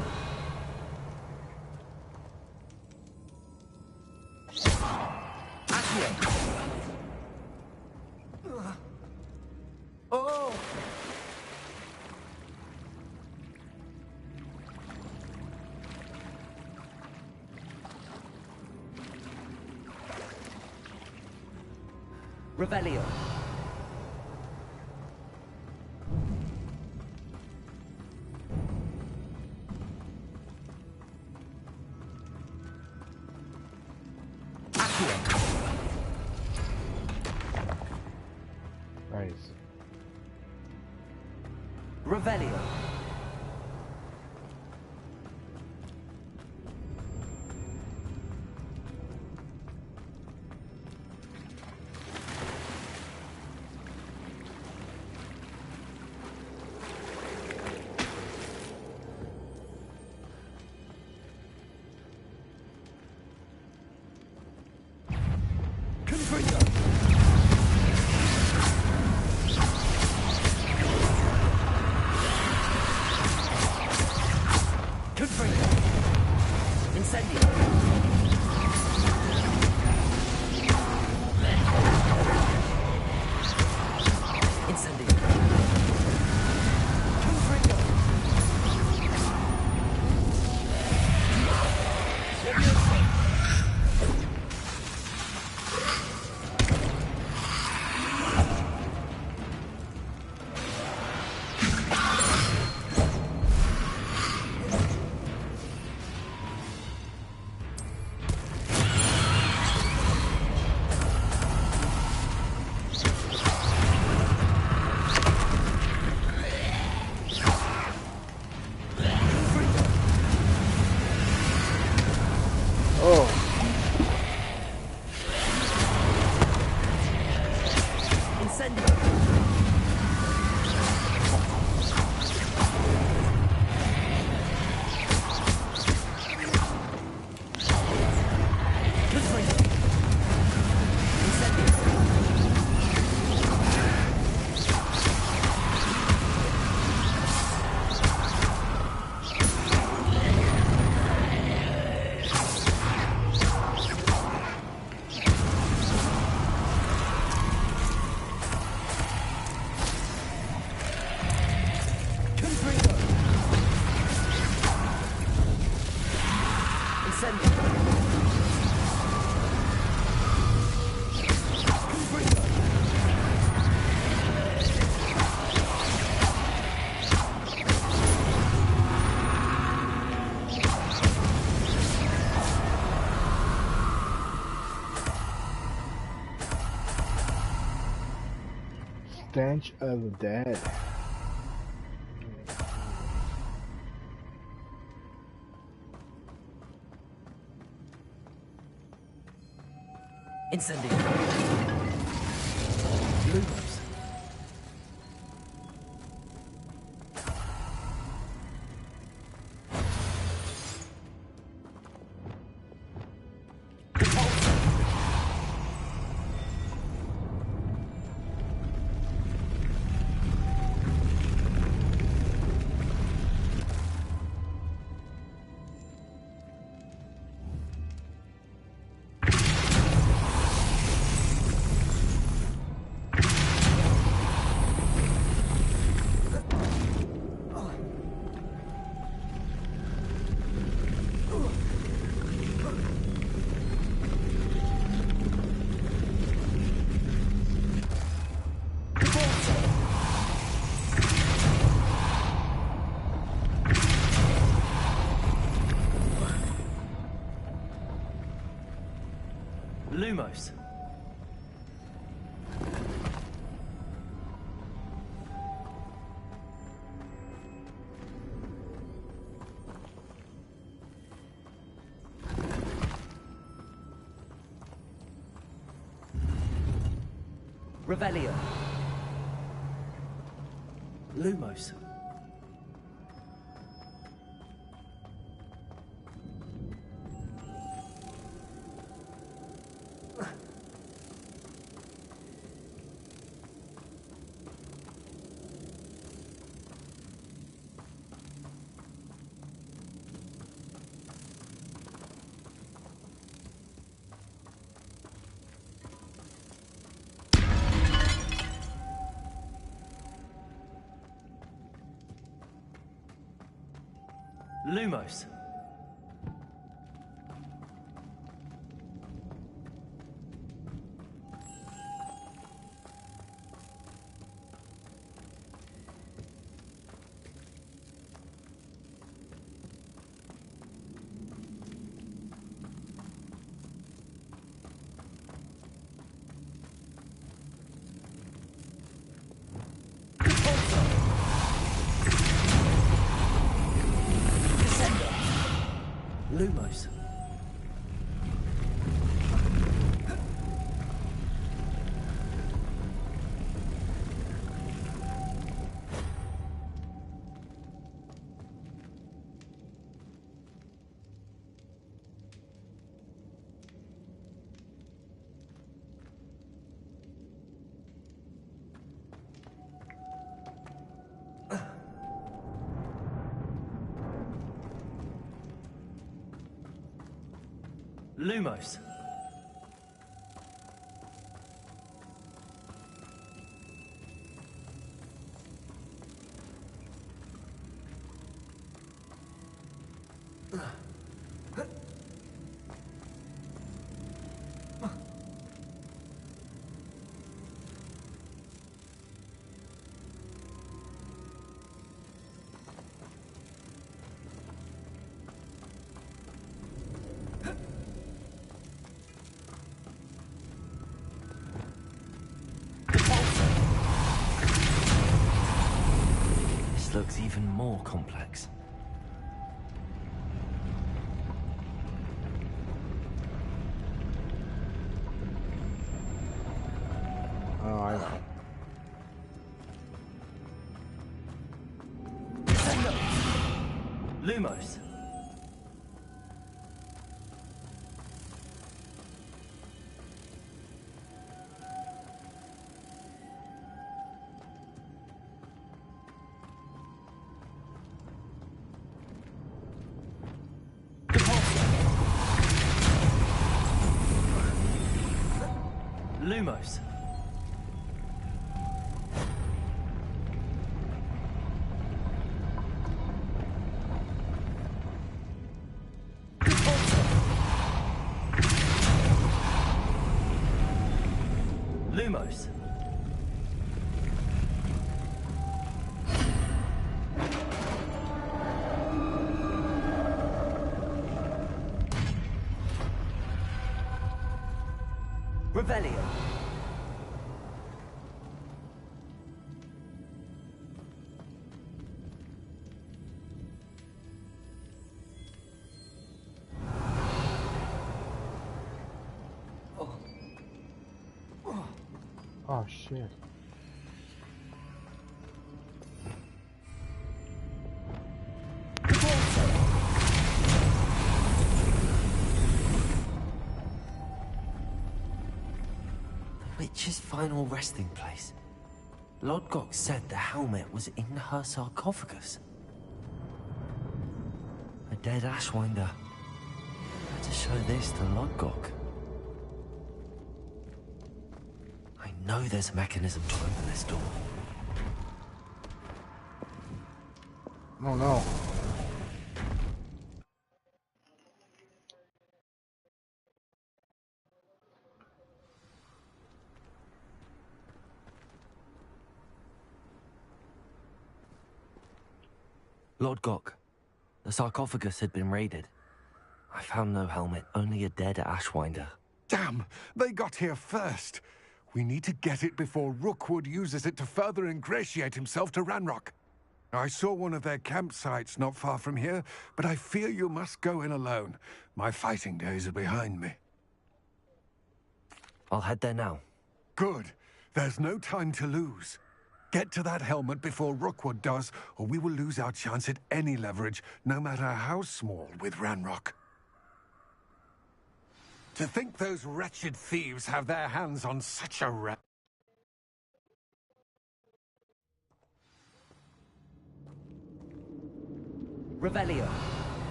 Accio. Oh! Revelio. Accio. Nice. Revelio. Confringo. Confringo. Incendio. Incendio. Confringo. Oh. Incendio. Confringo. Incendio. Confringo. Incendio. Confringo. Stench of the Dead. Incendio. Lumos. Lumos. Revelio. Lumos. Lumos. Lumos. Lumos. This looks even more complex. Oh, I know. Lumos. Lumos. Lumos. Revelio. Oh shit. The witch's final resting place. Lodgok said the helmet was in her sarcophagus. A dead Ashwinder. Better show this to Lodgok. I know there's a mechanism to open this door. Oh no. Lodgok, the sarcophagus had been raided. I found no helmet, only a dead Ashwinder. Damn! They got here first. We need to get it before Rookwood uses it to further ingratiate himself to Ranrock. I saw one of their campsites not far from here, but I fear you must go in alone. My fighting days are behind me. I'll head there now. Good. There's no time to lose. Get to that helmet before Rookwood does, or we will lose our chance at any leverage, no matter how small, with Ranrock. To think those wretched thieves have their hands on such a Revelio.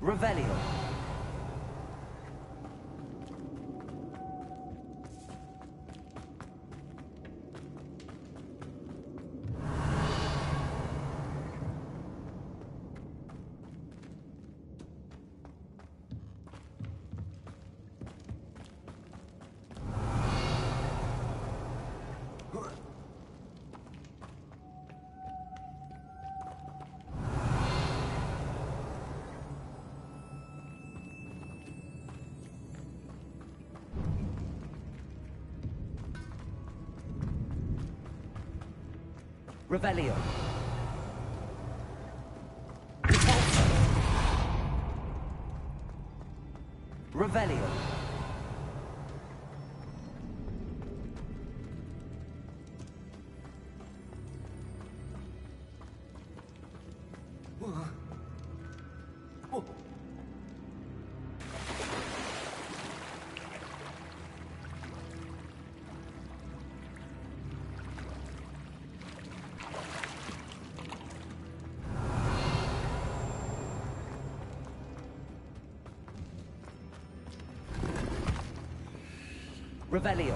Revelio. Revelio. Revelio. Revelio.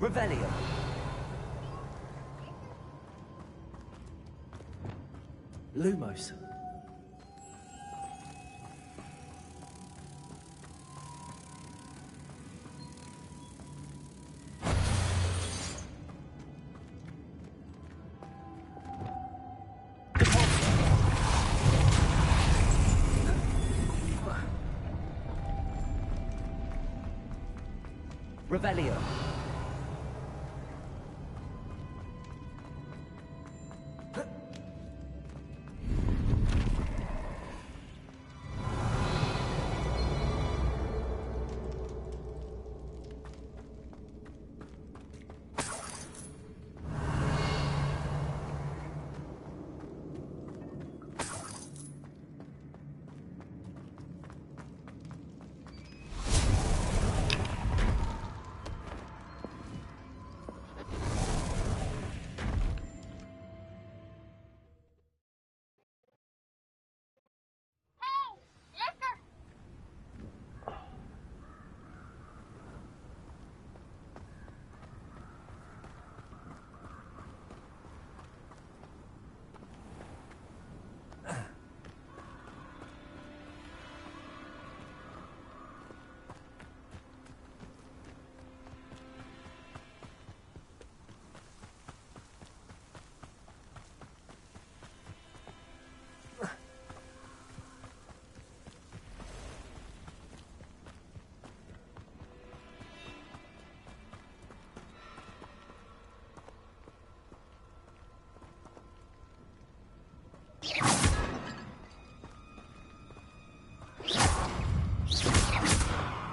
Revelio. Lumos. Revelio.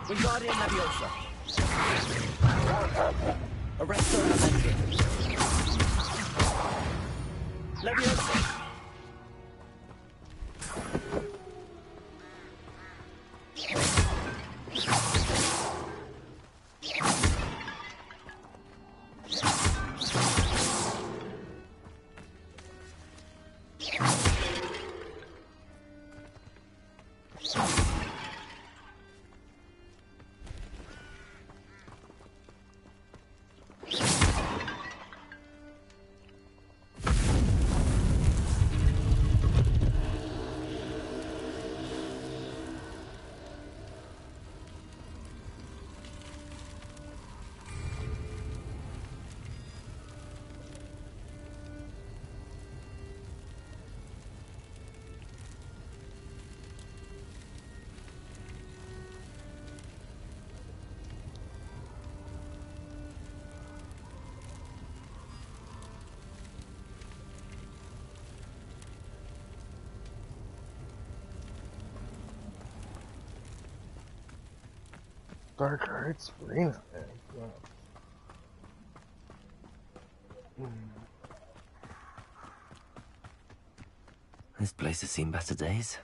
Wingardium Leviosa. Arresto Avenger. Leviosa. darker. It's Serena, man. This place has seen better days.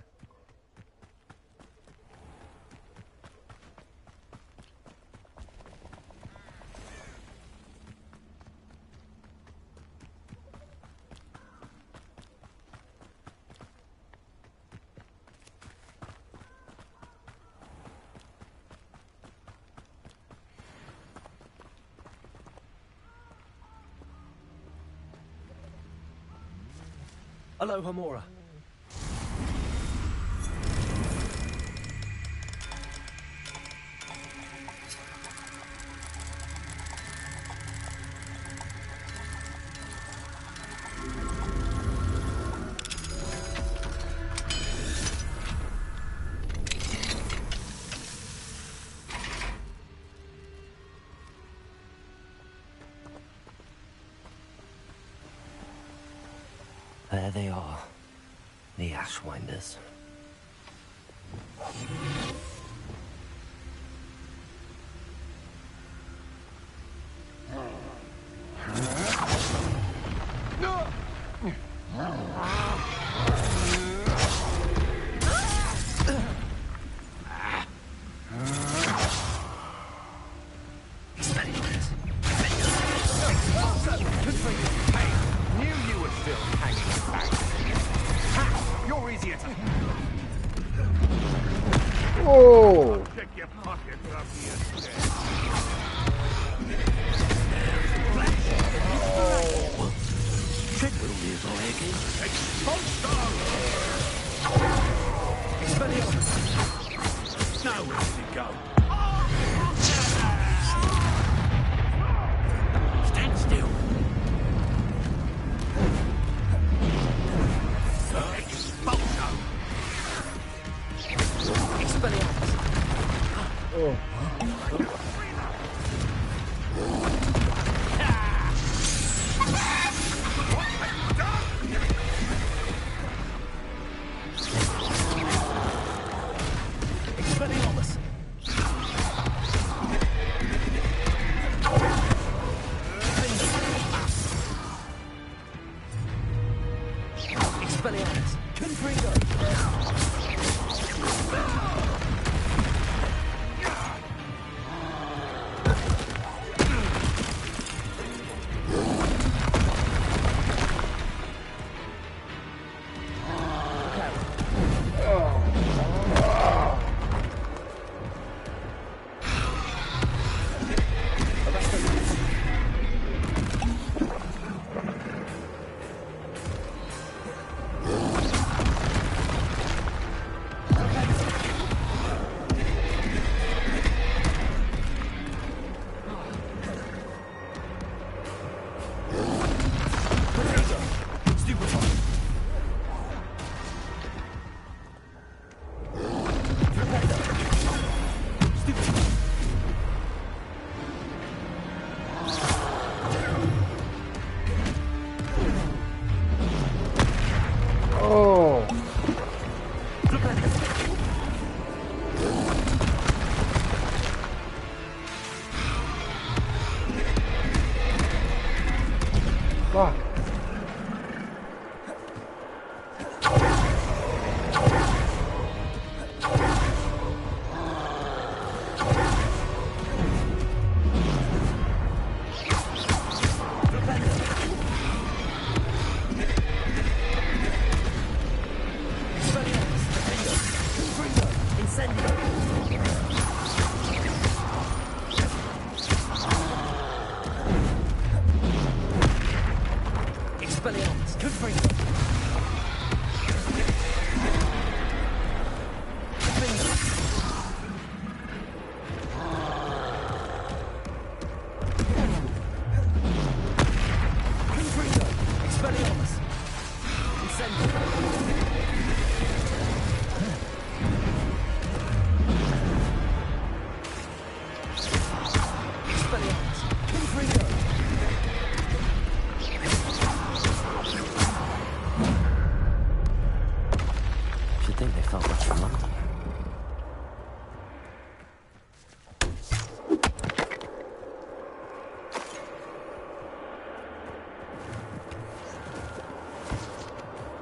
Aloha, Mora. There they are, the Ashwinders. Oh! Check your pockets up here. Trick will be as again. Now where does it go? Stand still. Oh. Fuck.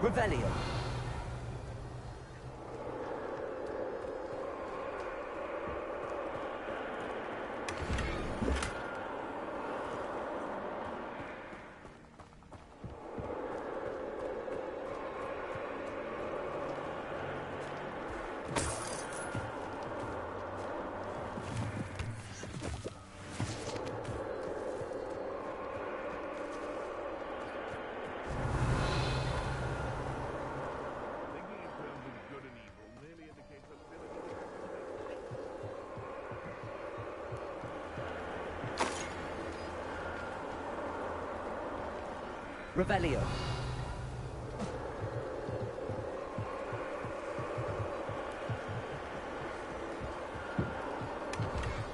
Revelio. Revelio.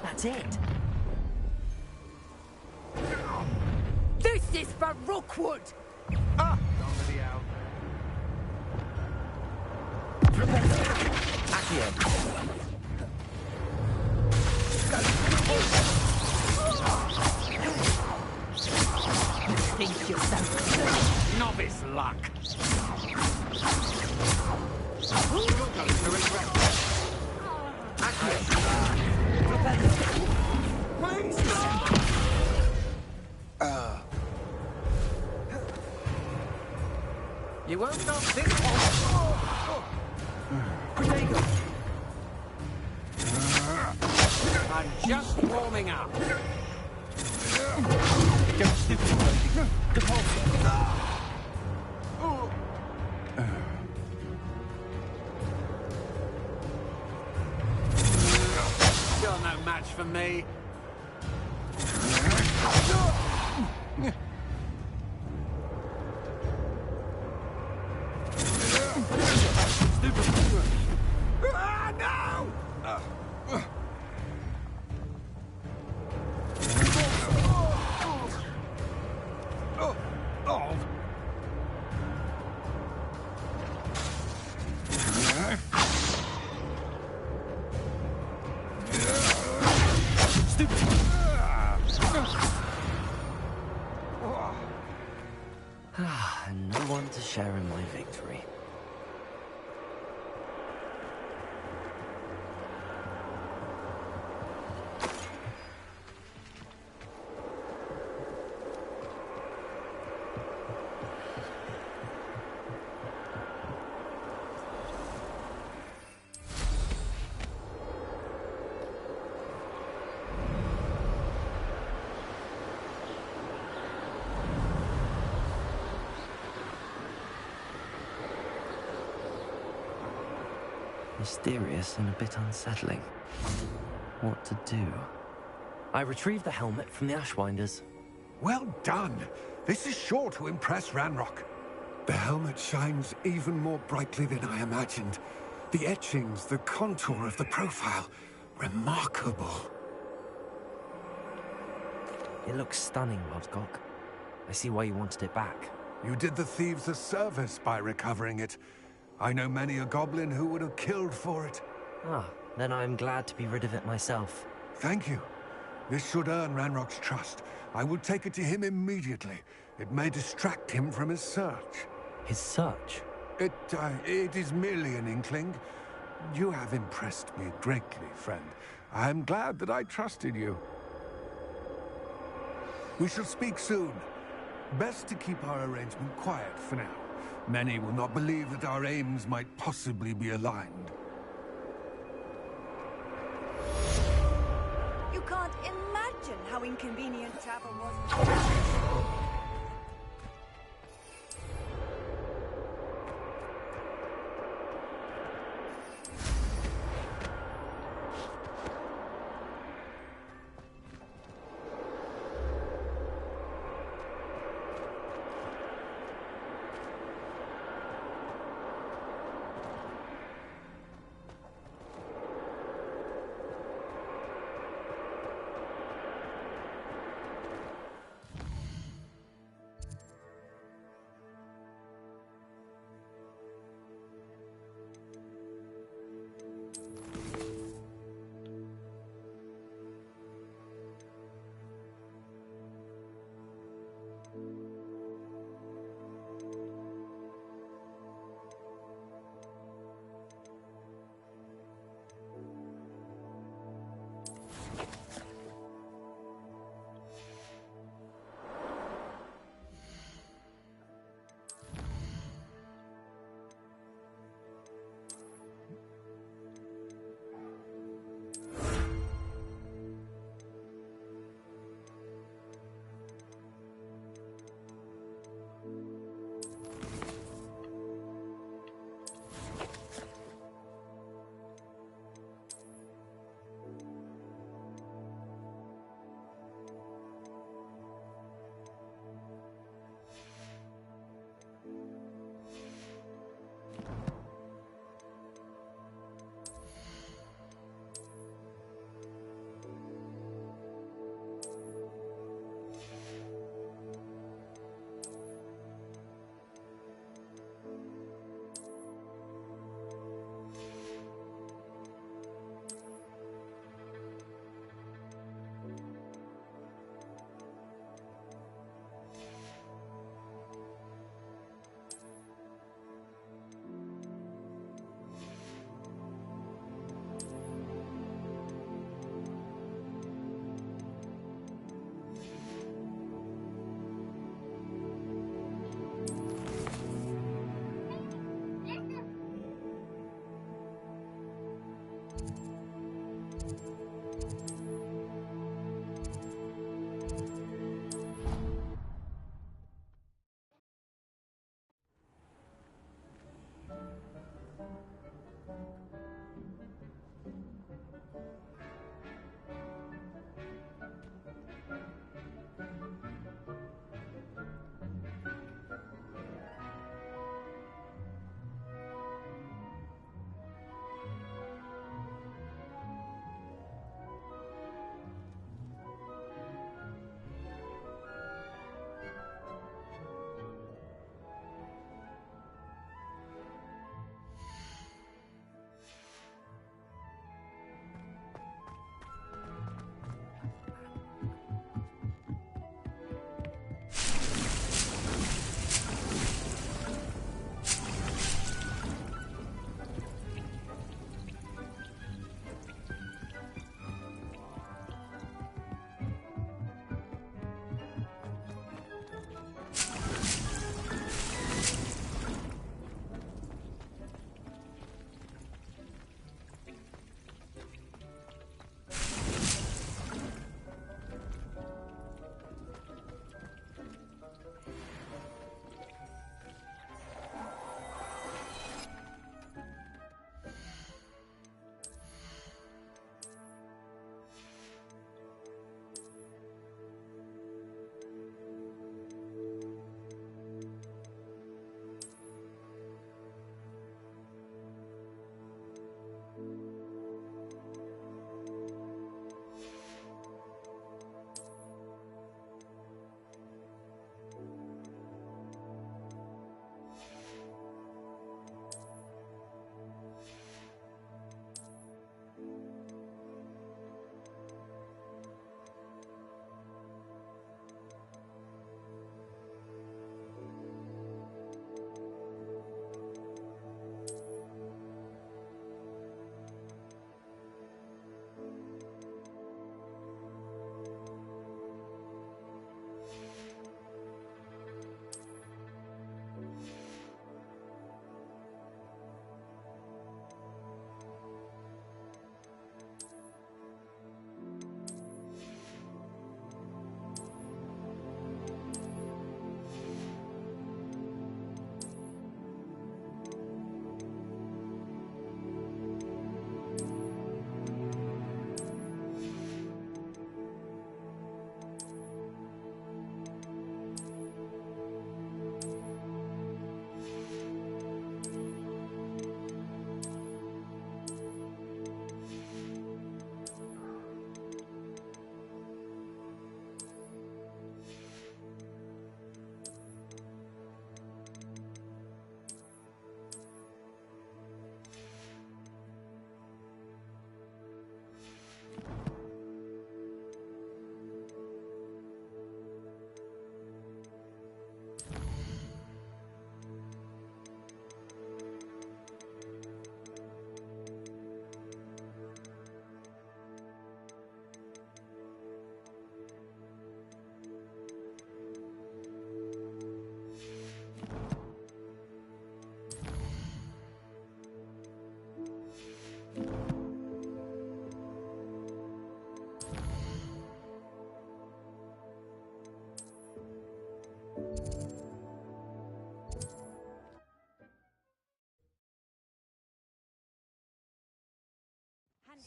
That's it. This is for Rookwood! Ah! Somebody out. Revelio. Accio. Think yourself. Novice luck. You're going to regret it. Please. You won't stop this one. Protego. I'm just warming up. Don't stupid lady. Depulso. You're no match for me. Ah, no! And no one to share in my victory. Mysterious and a bit unsettling. What to do? I retrieved the helmet from the Ashwinders. Well done. This is sure to impress Ranrock. The helmet shines even more brightly than I imagined. The etchings, the contour of the profile. Remarkable. It looks stunning, Lodgok. I see why you wanted it back. You did the thieves a service by recovering it. I know many a goblin who would have killed for it. Ah, then I'm glad to be rid of it myself. Thank you. This should earn Ranrock's trust. I will take it to him immediately. It may distract him from his search. His search? It is merely an inkling. You have impressed me greatly, friend. I am glad that I trusted you. We shall speak soon. Best to keep our arrangement quiet for now. Many will not believe that our aims might possibly be aligned. You can't imagine how inconvenient travel was.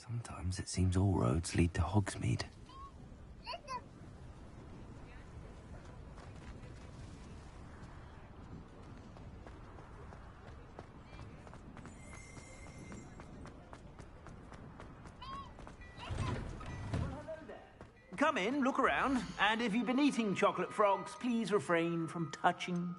Sometimes it seems all roads lead to Hogsmeade. Come in, look around, and if you've been eating chocolate frogs, please refrain from touching.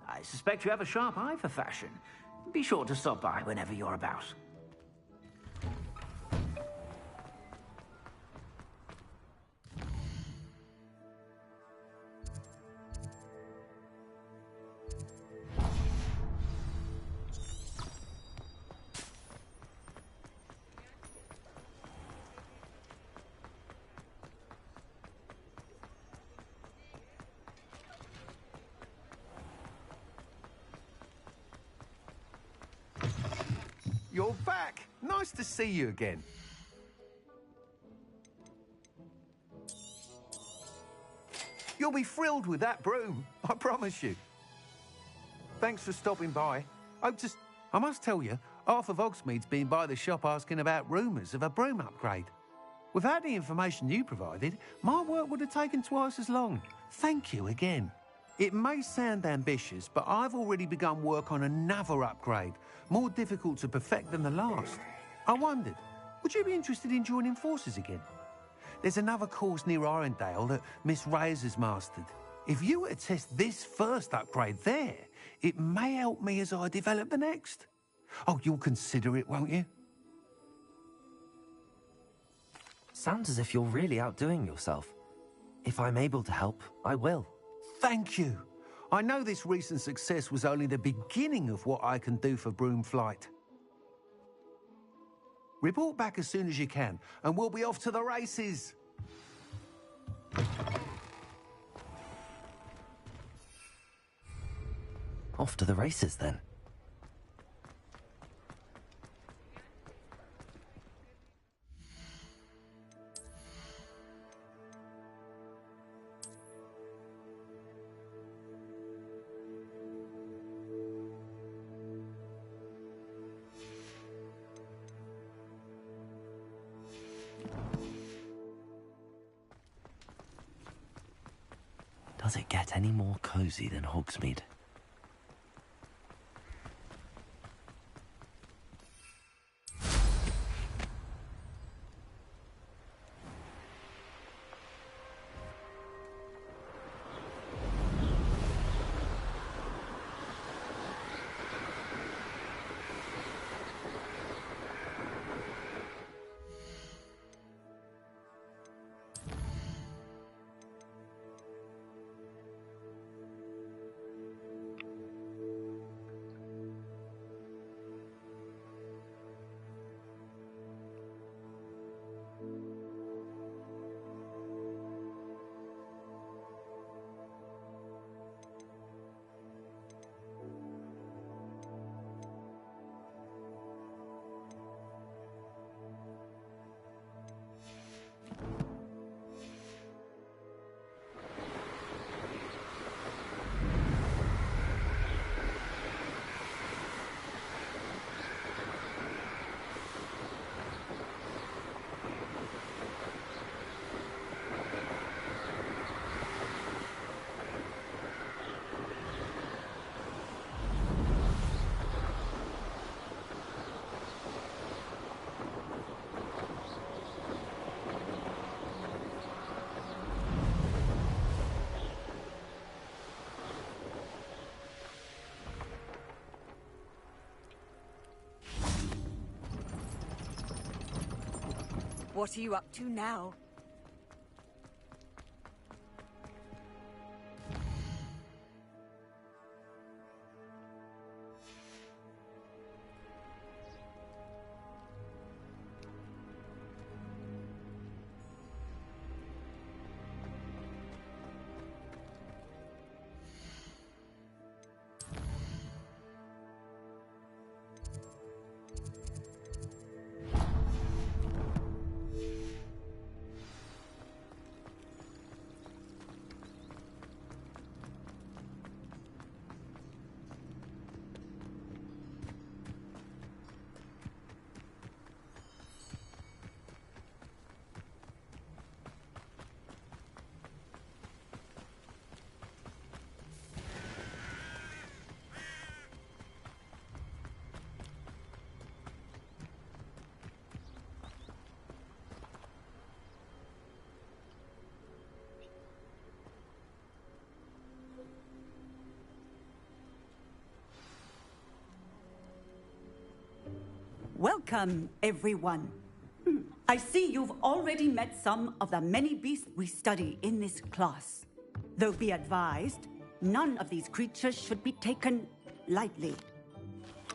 I suspect you have a sharp eye for fashion. Be sure to stop by whenever you're about. You're back. Nice to see you again. You'll be thrilled with that broom, I promise you. Thanks for stopping by. I must tell you, half of Hogsmeade's been by the shop asking about rumours of a broom upgrade. Without the information you provided, my work would have taken twice as long. Thank you again. It may sound ambitious, but I've already begun work on another upgrade, more difficult to perfect than the last. I wondered, would you be interested in joining forces again? There's another course near Irondale that Miss Reyes has mastered. If you were to test this first upgrade there, it may help me as I develop the next. Oh, you'll consider it, won't you? Sounds as if you're really outdoing yourself. If I'm able to help, I will. Thank you. I know this recent success was only the beginning of what I can do for Broomflight. Report back as soon as you can, and we'll be off to the races. Off to the races, then. Does it get any more cozy than Hogsmeade? What are you up to now? Welcome, everyone. I see you've already met some of the many beasts we study in this class. Though be advised, none of these creatures should be taken lightly.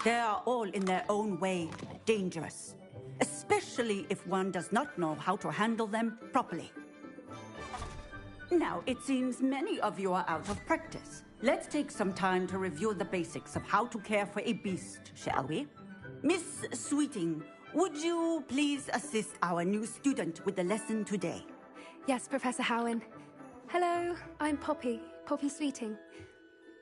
They are all in their own way dangerous, especially if one does not know how to handle them properly. Now, it seems many of you are out of practice. Let's take some time to review the basics of how to care for a beast, shall we? Miss Sweeting, would you please assist our new student with the lesson today? Yes, Professor Howen. Hello, I'm Poppy Sweeting.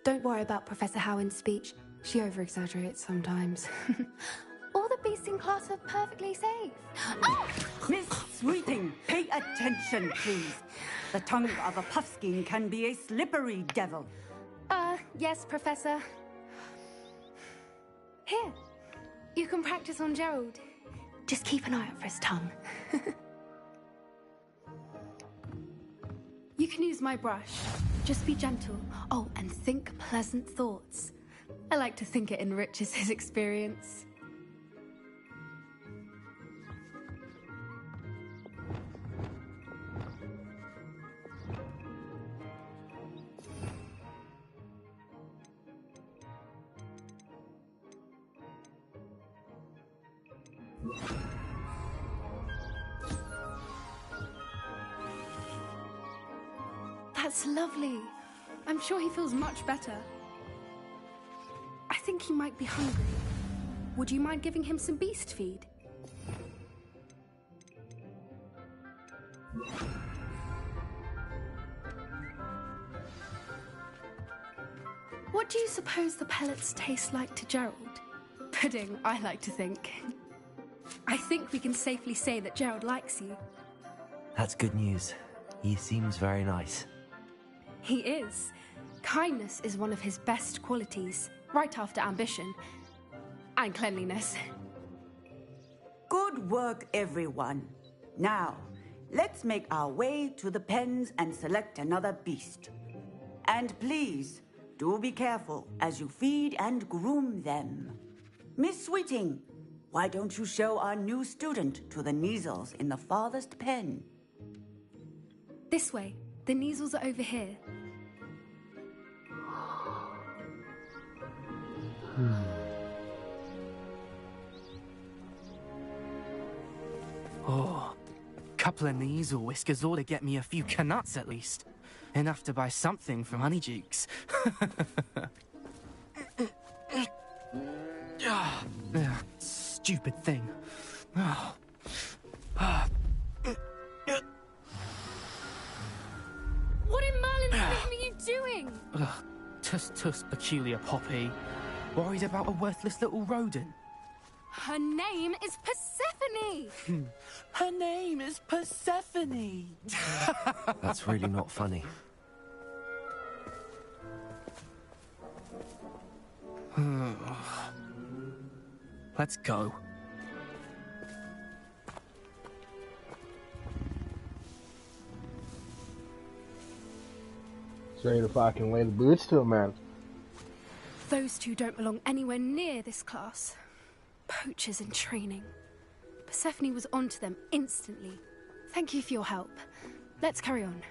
Don't worry about Professor Howen's speech. She over-exaggerates sometimes. All the beasts in class are perfectly safe. Oh! Miss Sweeting, pay attention, please. The tongue of a puffskein can be a slippery devil. Yes, Professor. Here, you can practice on Gerald. Just keep an eye out for his tongue. You can use my brush. Just be gentle. Oh, and think pleasant thoughts. I like to think it enriches his experience. That's lovely. I'm sure he feels much better. I think he might be hungry. Would you mind giving him some beast feed? What do you suppose the pellets taste like to Gerald? Pudding, I like to think. I think we can safely say that Gerald likes you. That's good news. He seems very nice. He is. Kindness is one of his best qualities, right after ambition and cleanliness. Good work, everyone. Now, let's make our way to the pens and select another beast. And please, do be careful as you feed and groom them. Miss Sweeting, why don't you show our new student to the Neasels in the farthest pen? This way. The Neasels are over here. Oh, couple of Neasel whiskers ought to get me a few canuts at least. Enough to buy something from Honeydukes. Stupid thing. What in Merlin's name are you doing? Tuss, peculiar Poppy. Worried about a worthless little rodent. Her name is Persephone! Her name is Persephone! That's really not funny. Let's go. Ready to fucking lay the boots to him, man. Those two don't belong anywhere near this class. Poachers in training. Persephone was onto them instantly. Thank you for your help. Let's carry on.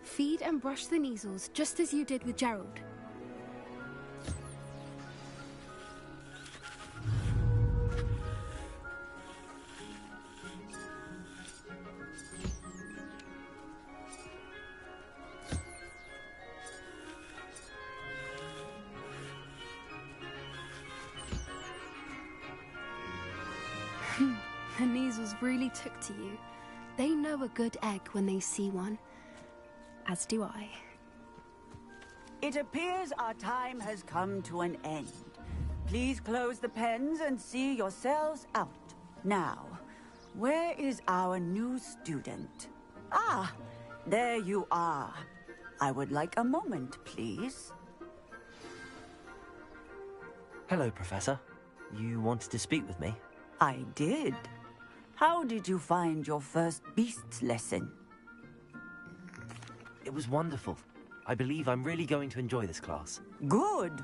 Feed and brush the Neasels just as you did with Gerald. The Neasels really took to you. They know a good egg when they see one. As do I. It appears our time has come to an end. Please close the pens and see yourselves out. Now, where is our new student? Ah, there you are. I would like a moment, please. Hello, Professor. You wanted to speak with me? I did. How did you find your first beasts lesson? It was wonderful. I believe I'm really going to enjoy this class. Good.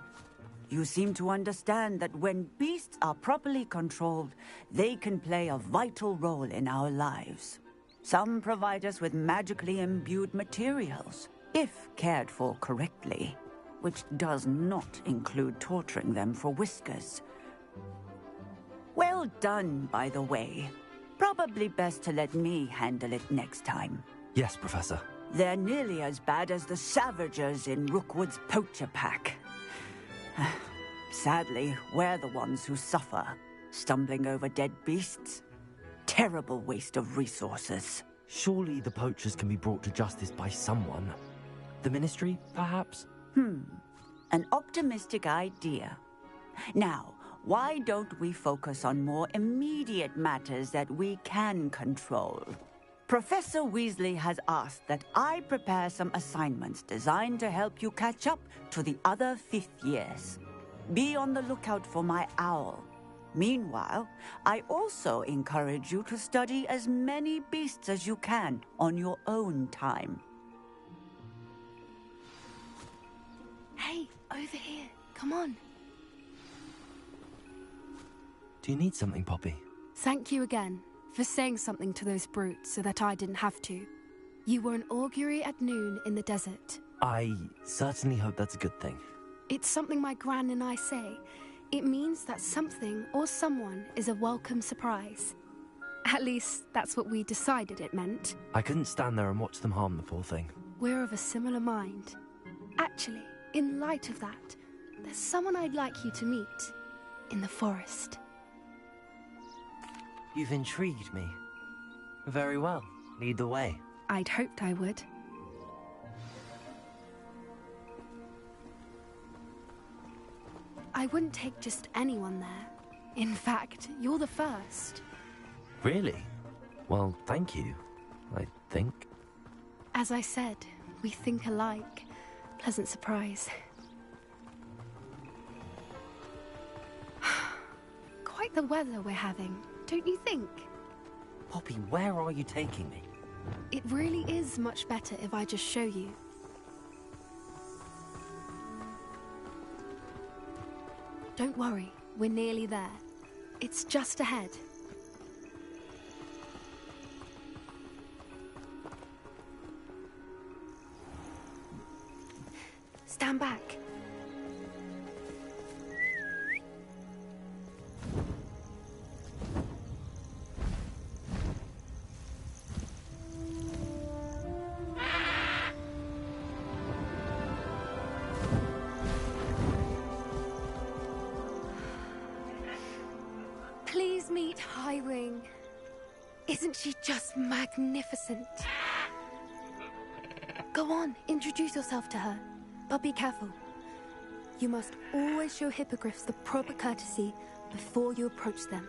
You seem to understand that when beasts are properly controlled, they can play a vital role in our lives. Some provide us with magically imbued materials, if cared for correctly, which does not include torturing them for whiskers. Well done, by the way. Probably best to let me handle it next time. Yes, Professor. They're nearly as bad as the Savagers in Rookwood's poacher pack. Sadly, we're the ones who suffer, stumbling over dead beasts. Terrible waste of resources. Surely the poachers can be brought to justice by someone. The Ministry, perhaps? An optimistic idea. Now, why don't we focus on more immediate matters that we can control? Professor Weasley has asked that I prepare some assignments designed to help you catch up to the other 5th years. Be on the lookout for my owl. Meanwhile, I also encourage you to study as many beasts as you can on your own time. Hey, over here. Come on. Do you need something, Poppy? Thank you again for saying something to those brutes so that I didn't have to. You were an augury at noon in the desert. I certainly hope that's a good thing. It's something my gran and I say. It means that something or someone is a welcome surprise. At least, that's what we decided it meant. I couldn't stand there and watch them harm the poor thing. We're of a similar mind. Actually, in light of that, there's someone I'd like you to meet in the forest. You've intrigued me. Very well. Lead the way. I'd hoped I would. I wouldn't take just anyone there. In fact, you're the first. Really? Well, thank you, I think. As I said, we think alike. Pleasant surprise. Quite the weather we're having, don't you think? Poppy, where are you taking me? It really is much better if I just show you. Don't worry, we're nearly there. It's just ahead. Stand back. Please meet Highwing. Isn't she just magnificent? Go on, introduce yourself to her. But be careful. You must always show hippogriffs the proper courtesy before you approach them.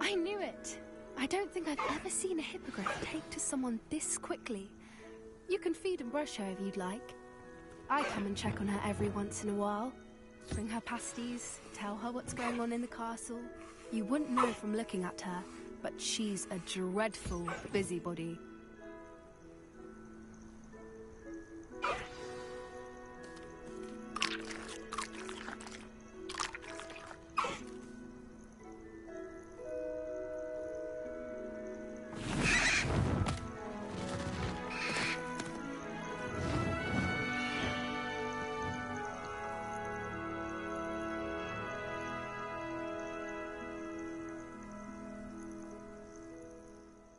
I knew it. I don't think I've ever seen a hippogriff take to someone this quickly. You can feed and brush her if you'd like. I come and check on her every once in a while. Bring her pasties, tell her what's going on in the castle. You wouldn't know from looking at her, but she's a dreadful busybody.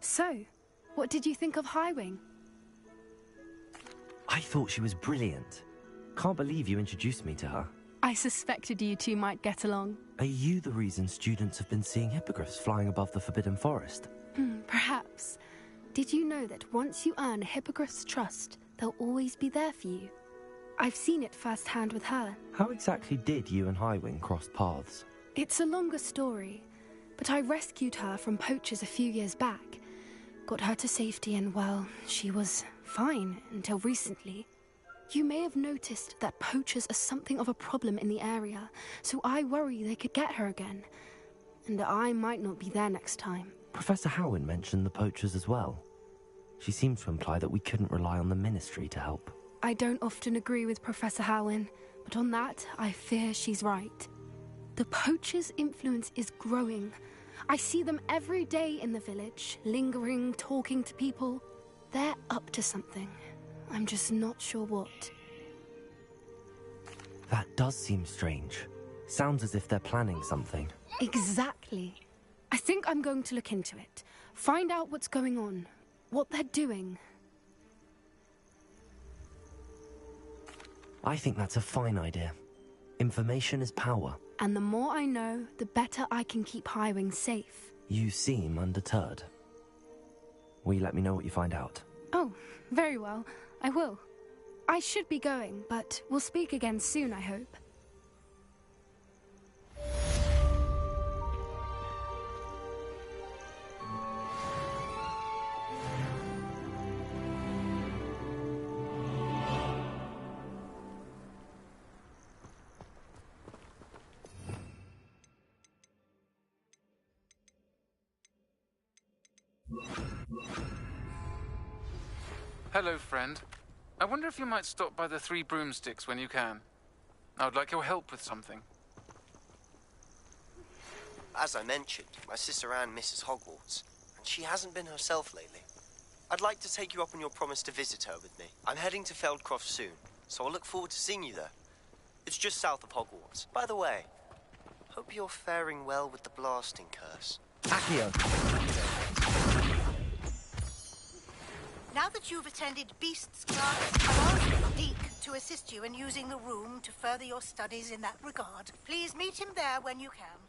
So, what did you think of Highwing? I thought she was brilliant. Can't believe you introduced me to her. I suspected you two might get along. Are you the reason students have been seeing hippogriffs flying above the Forbidden Forest? Perhaps. Did you know that once you earn a hippogriff's trust, they'll always be there for you? I've seen it firsthand with her. How exactly did you and Highwing cross paths? It's a longer story, but I rescued her from poachers a few years back, got her to safety, and well, she was fine until recently. You may have noticed that poachers are something of a problem in the area, so I worry they could get her again. And I might not be there next time. Professor Howin mentioned the poachers as well. She seemed to imply that we couldn't rely on the Ministry to help. I don't often agree with Professor Howin, but on that, I fear she's right. The poachers' influence is growing. I see them every day in the village, lingering, talking to people. They're up to something. I'm just not sure what. That does seem strange. Sounds as if they're planning something. Exactly. I think I'm going to look into it. Find out what's going on. What they're doing. I think that's a fine idea. Information is power. And the more I know, the better I can keep Highwing safe. You seem undeterred. Will you let me know what you find out? Oh, very well. I will. I should be going, but we'll speak again soon, I hope. Hello, friend. I wonder if you might stop by the Three Broomsticks when you can. I would like your help with something. As I mentioned, my sister Anne misses Hogwarts, and she hasn't been herself lately. I'd like to take you up on your promise to visit her with me. I'm heading to Feldcroft soon, so I'll look forward to seeing you there. It's just south of Hogwarts. By the way, hope you're faring well with the blasting curse. Accio! Now that you've attended Beast's class, I've asked Deke to assist you in using the room to further your studies in that regard. Please meet him there when you can.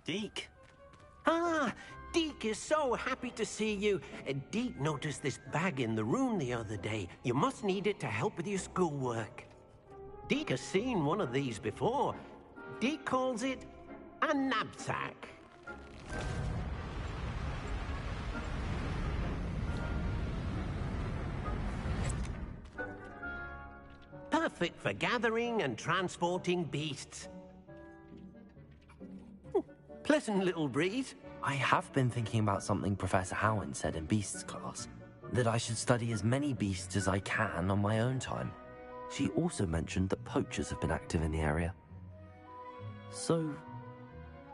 Deke. Ah, Deke is so happy to see you. Deke noticed this bag in the room the other day. You must need it to help with your schoolwork. Deke has seen one of these before. Deke calls it a knapsack. Perfect for gathering and transporting beasts. Pleasant little breeze. I have been thinking about something Professor Howin said in Beasts class. That I should study as many beasts as I can on my own time. She also mentioned that poachers have been active in the area. So,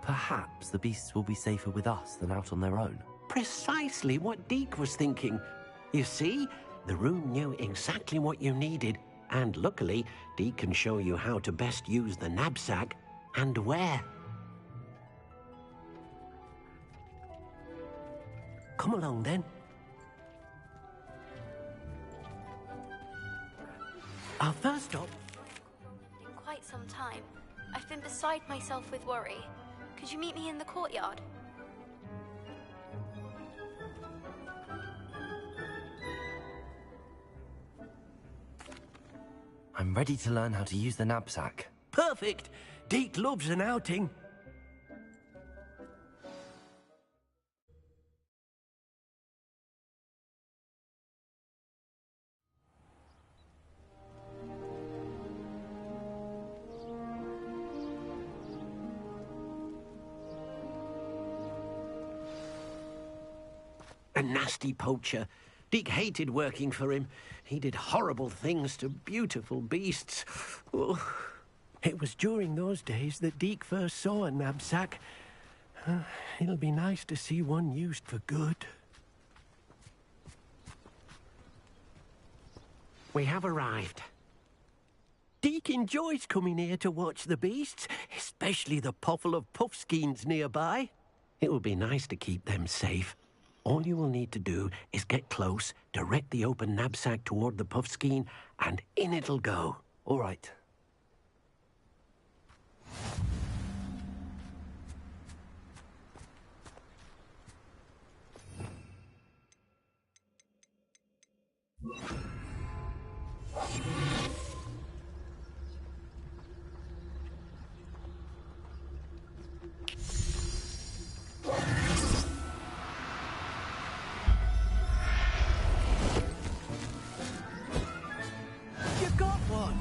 perhaps the beasts will be safer with us than out on their own. Precisely what Deke was thinking. You see, the room knew exactly what you needed, and luckily, Deke can show you how to best use the knapsack and where. Come along, then. Our first stop... In quite some time. I've been beside myself with worry. Could you meet me in the courtyard? I'm ready to learn how to use the knapsack. Perfect! Deke loves an outing. A nasty poacher. Deke hated working for him. He did horrible things to beautiful beasts. Oh. It was during those days that Deke first saw a knapsack. It'll be nice to see one used for good. We have arrived. Deke enjoys coming here to watch the beasts, especially the potful of puffskeins nearby. It will be nice to keep them safe. All you will need to do is get close, direct the open knapsack toward the puffskein, and in it'll go. All right. You got one!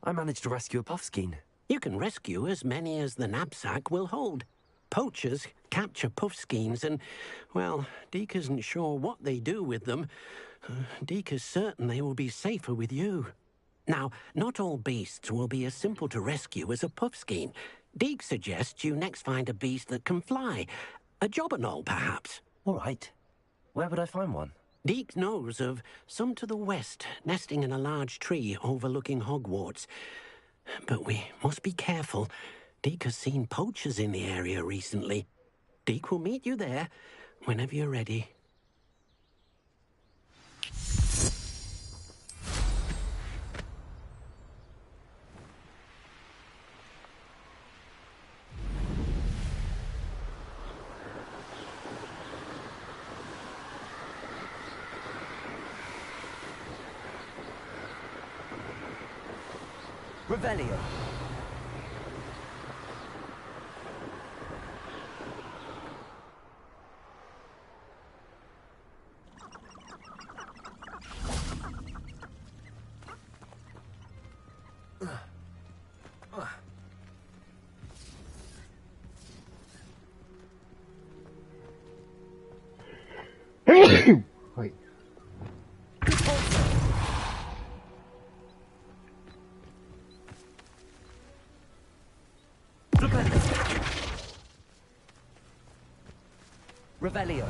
I managed to rescue a puffskein. You can rescue as many as the knapsack will hold. Poachers capture puffskeins and, well, Deke isn't sure what they do with them. Deke is certain they will be safer with you. Now, not all beasts will be as simple to rescue as a puffskein. Deke suggests you next find a beast that can fly. A jobberknoll, perhaps. All right. Where would I find one? Deke knows of some to the west, nesting in a large tree overlooking Hogwarts. But we must be careful. Deke has seen poachers in the area recently. Deke will meet you there whenever you're ready. Revelio. Wait. Revelio.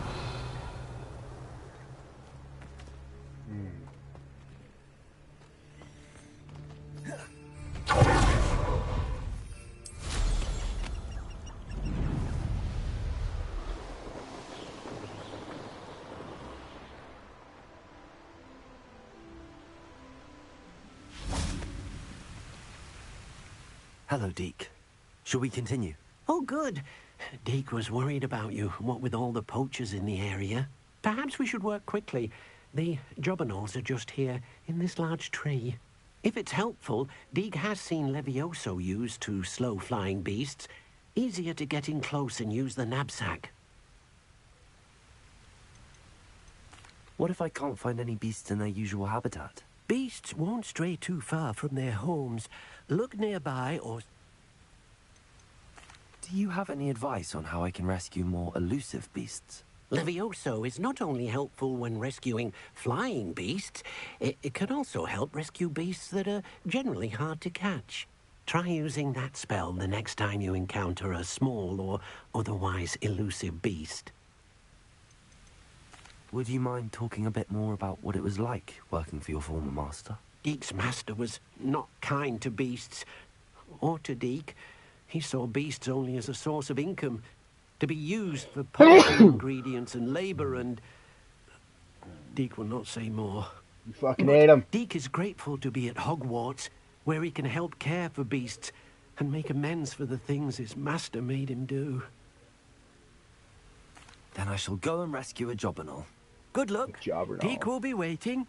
Hello, Deke. Shall we continue? Oh, good. Deke was worried about you, what with all the poachers in the area. Perhaps we should work quickly. The jobberknolls are just here, in this large tree. If it's helpful, Deke has seen Levioso used to slow flying beasts. Easier to get in close and use the knapsack. What if I can't find any beasts in their usual habitat? Beasts won't stray too far from their homes. Look nearby or... Do you have any advice on how I can rescue more elusive beasts? Levioso is not only helpful when rescuing flying beasts, it can also help rescue beasts that are generally hard to catch. Try using that spell the next time you encounter a small or otherwise elusive beast. Would you mind talking a bit more about what it was like working for your former master? Deke's master was not kind to beasts, or to Deke. He saw beasts only as a source of income, to be used for potion ingredients and labor, and... Deke will not say more. You fucking hate him. Deke is grateful to be at Hogwarts, where he can help care for beasts and make amends for the things his master made him do. Then I shall go and rescue a jobberknoll. Good luck. Deke will be waiting.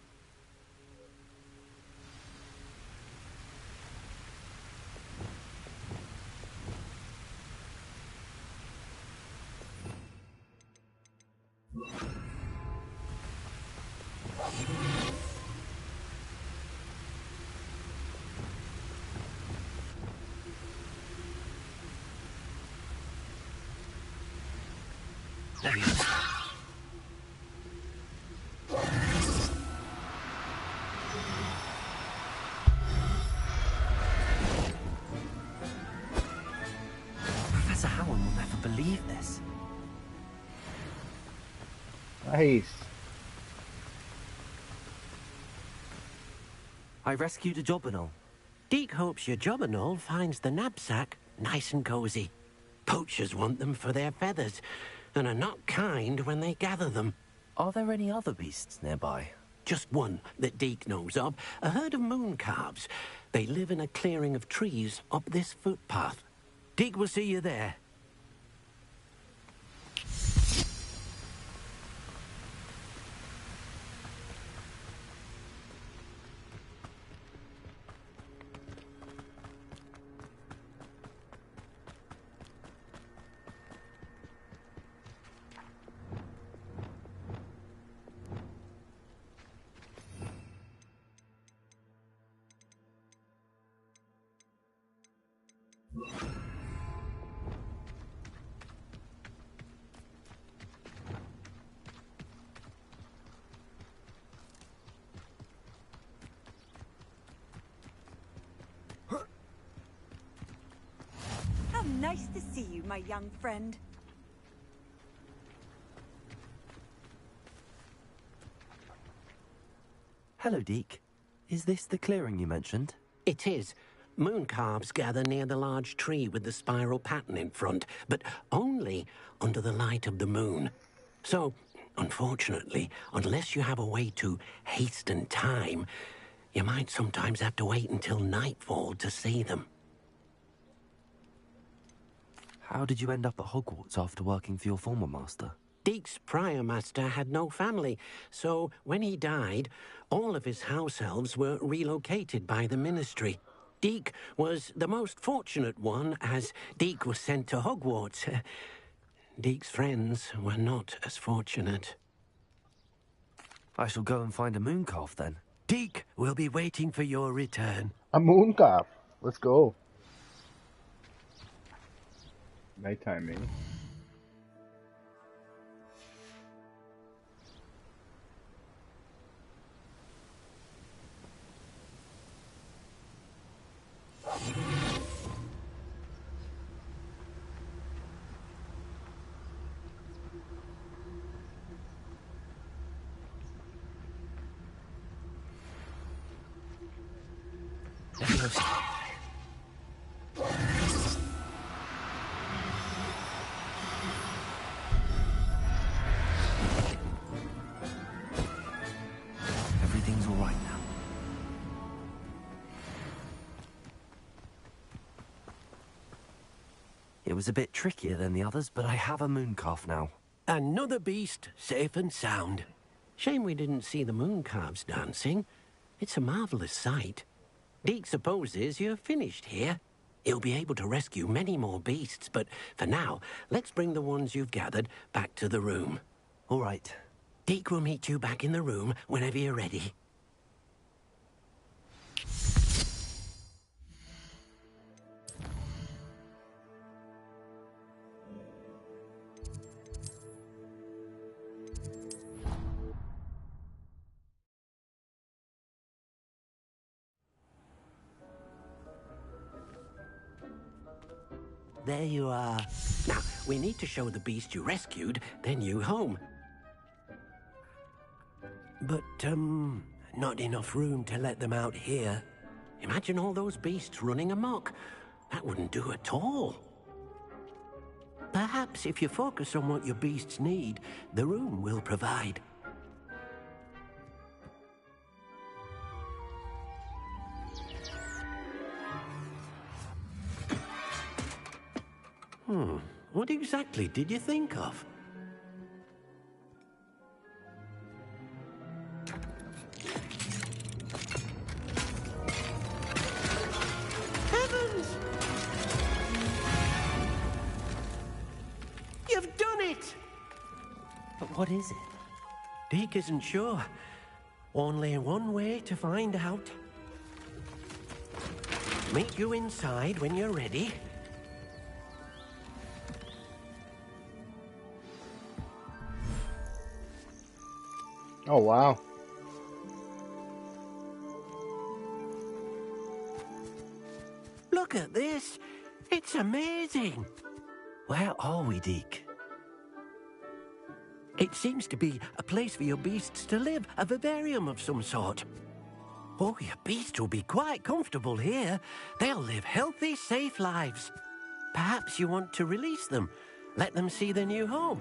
There he is. Professor Howard will never believe this. Nice. I rescued a Jobberknoll. Deke hopes your Jobberknoll finds the knapsack nice and cozy. Poachers want them for their feathers, and are not kind when they gather them. Are there any other beasts nearby? Just one that Deke knows of, a herd of moon calves. They live in a clearing of trees up this footpath. Deke will see you there. How nice to see you, my young friend. Hello, Deke. Is this the clearing you mentioned? It is. Moon calves gather near the large tree with the spiral pattern in front, but only under the light of the moon. So, unfortunately, unless you have a way to hasten time, you might sometimes have to wait until nightfall to see them. How did you end up at Hogwarts after working for your former master? Deke's prior master had no family, so when he died, all of his house elves were relocated by the ministry. Deke was the most fortunate one, as Deke was sent to Hogwarts. Deke's friends were not as fortunate. I shall go and find a mooncalf then. Deke will be waiting for your return. A moon calf. Let's go. Nighttime, maybe. Everything's all right now. It was a bit trickier than the others, but I have a mooncalf now. Another beast, safe and sound. Shame we didn't see the moon calves dancing. It's a marvelous sight. Deke supposes you're finished here. He'll be able to rescue many more beasts, but for now, let's bring the ones you've gathered back to the room. All right. Deke will meet you back in the room whenever you're ready. There you are. Now, we need to show the beast you rescued their new home. But, not enough room to let them out here. Imagine all those beasts running amok. That wouldn't do at all. Perhaps if you focus on what your beasts need, the room will provide. What exactly did you think of? Heavens! You've done it! But what is it? Deke isn't sure. Only one way to find out. Meet you inside when you're ready. Oh, wow. Look at this. It's amazing. Where are we, Deke? It seems to be a place for your beasts to live, a vivarium of some sort. Oh, your beasts will be quite comfortable here. They'll live healthy, safe lives. Perhaps you want to release them, let them see their new home.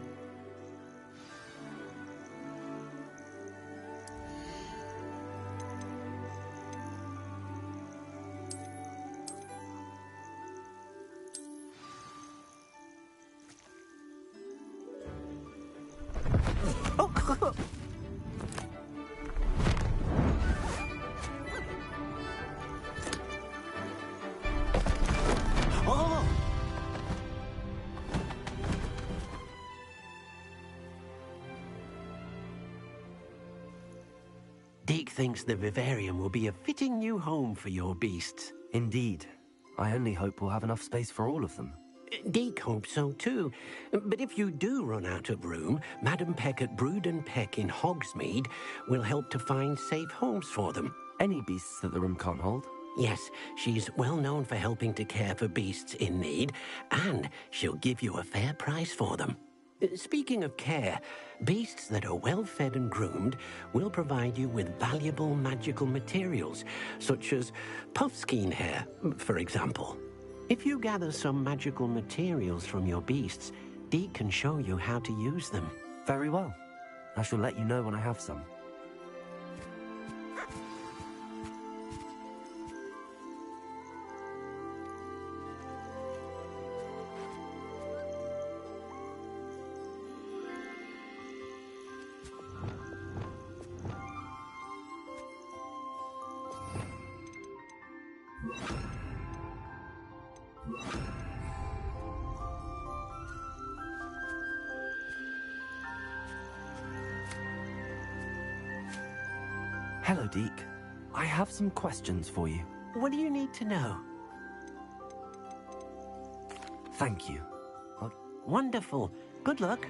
Deke thinks the vivarium will be a fitting new home for your beasts. Indeed. I only hope we'll have enough space for all of them. Deke hopes so too. But if you do run out of room, Madam Peck at Brood and Peck in Hogsmeade will help to find safe homes for them. Any beasts that the room can't hold? Yes, she's well known for helping to care for beasts in need, and she'll give you a fair price for them. Speaking of care, beasts that are well fed and groomed will provide you with valuable magical materials, such as puffskein hair, for example. If you gather some magical materials from your beasts, Deke can show you how to use them. Very well. I shall let you know when I have some. Hello, Deke. I have some questions for you. What do you need to know? Thank you. Wonderful. Good luck.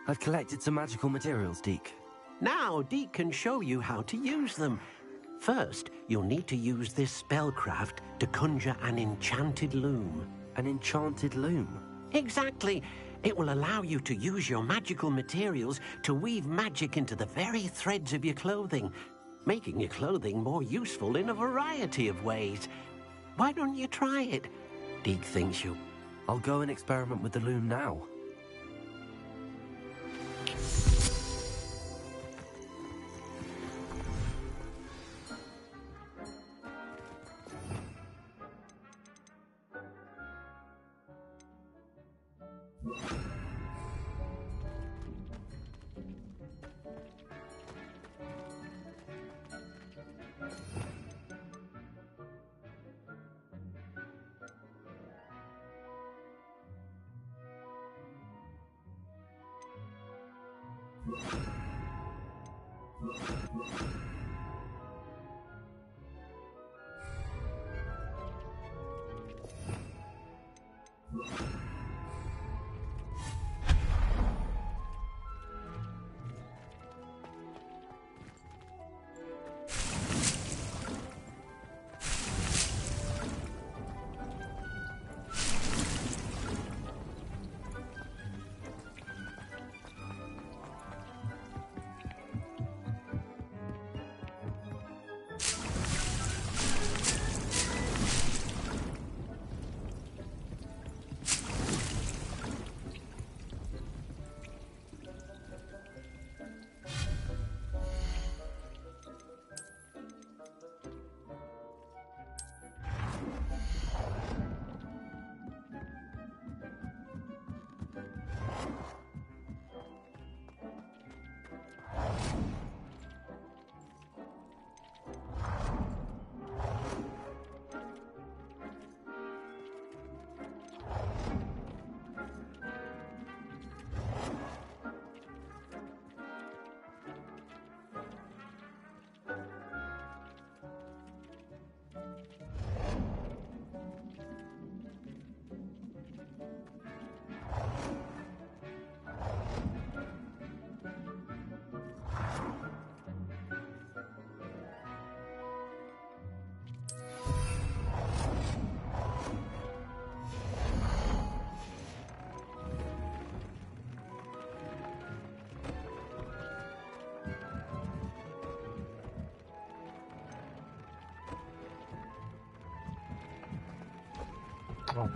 I've collected some magical materials, Deke. Now, Deke can show you how to use them. First, you'll need to use this spellcraft to conjure an enchanted loom. An enchanted loom? Exactly. It will allow you to use your magical materials to weave magic into the very threads of your clothing, making your clothing more useful in a variety of ways. Why don't you try it? Deke thinks you... I'll go and experiment with the loom now. Oh.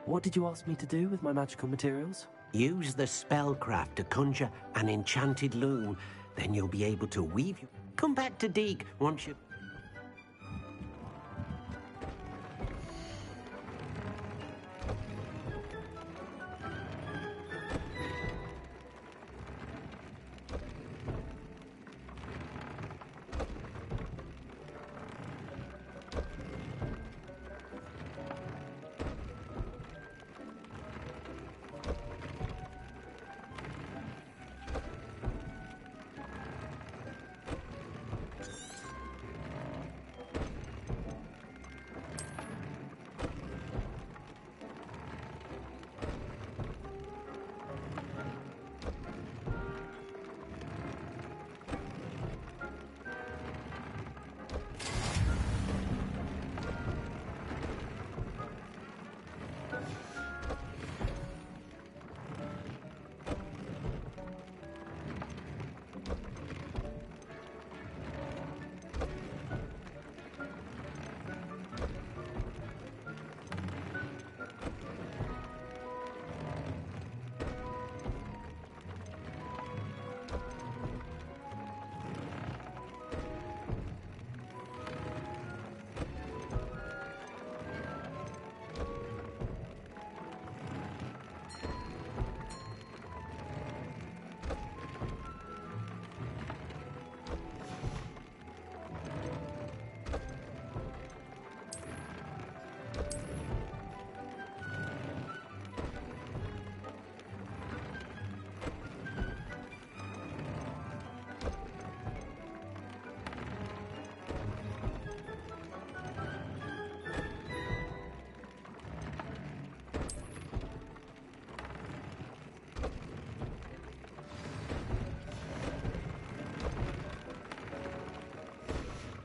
What did you ask me to do with my magical materials? Use the spellcraft to conjure an enchanted loom. Then you'll be able to weave you. Come back to Deke once you...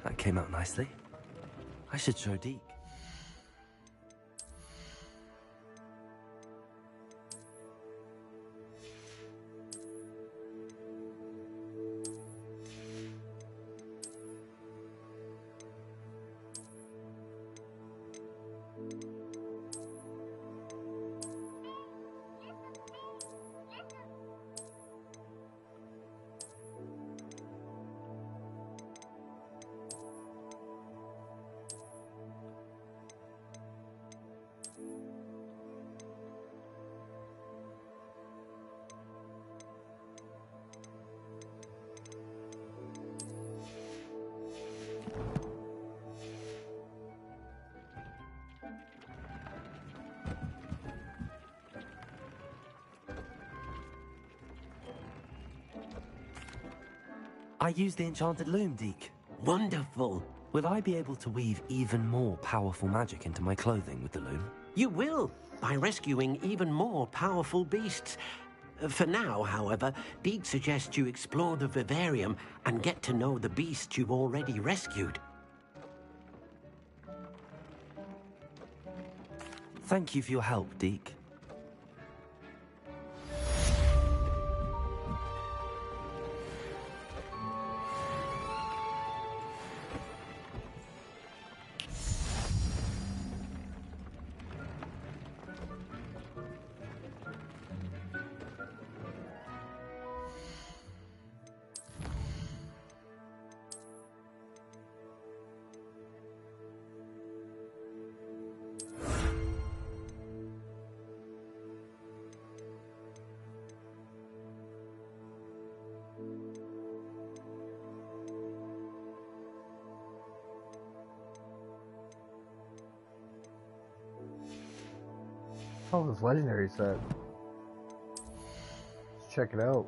That came out nicely. I should show Deke. I used the enchanted loom, Deke. Wonderful. Will I be able to weave even more powerful magic into my clothing with the loom? You will, by rescuing even more powerful beasts. For now, however, Deke suggests you explore the vivarium and get to know the beasts you've already rescued. Thank you for your help, Deke. Oh, this legendary set. Let's check it out.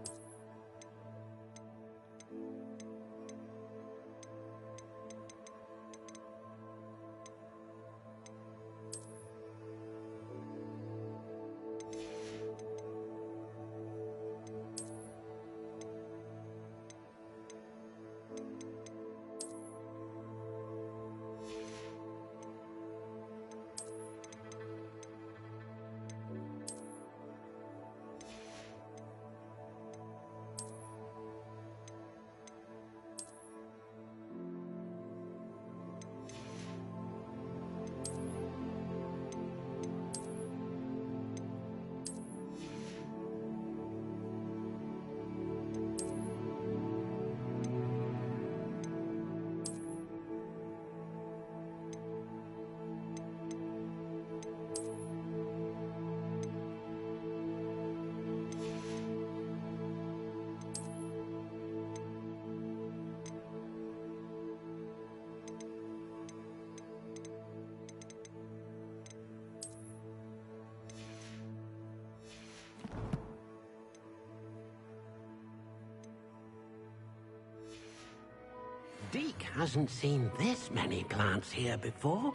Deke hasn't seen this many plants here before.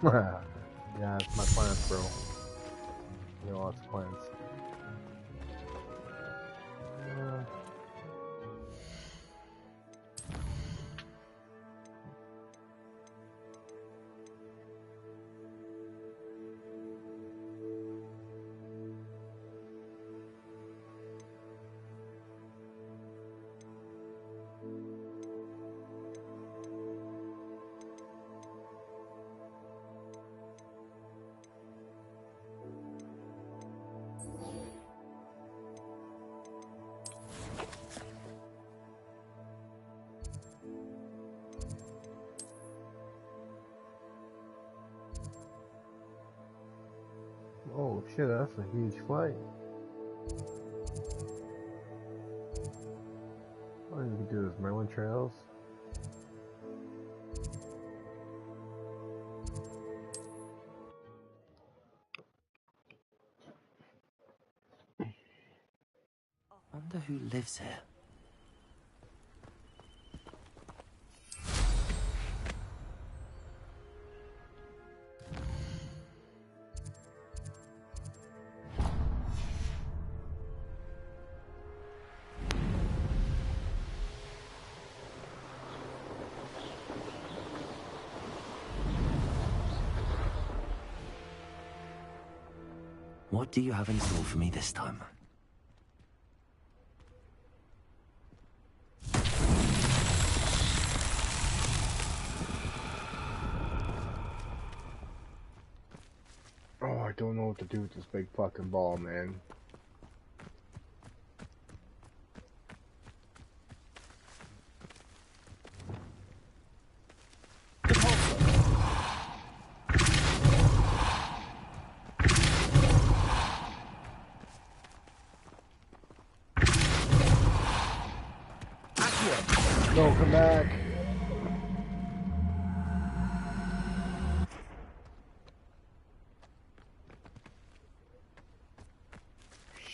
Yeah, it's my plants, bro. You know, lots of plants. Oh shit, that's a huge flight. All you can do is Merlin Trails. Wonder who lives here. What do you have in store for me this time? Oh, I don't know what to do with this big fucking ball, man. No, come back.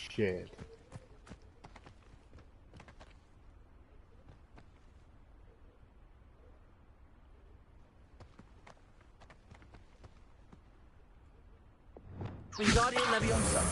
Shit. Wingardium Leviosa.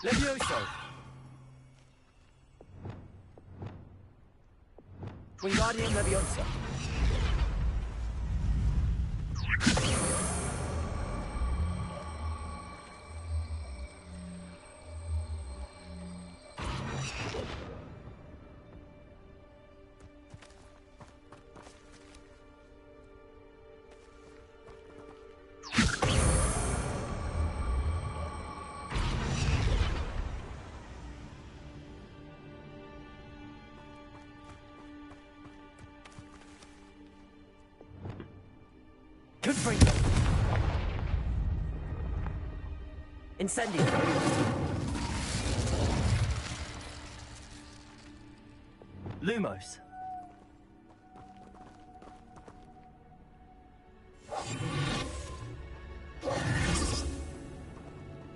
Levioso. Wingardium Leviosa. Confringo. Incendio. Lumos.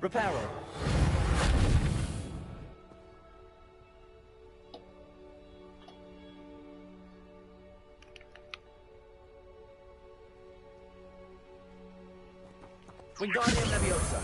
Reparo. Wingardium Leviosa.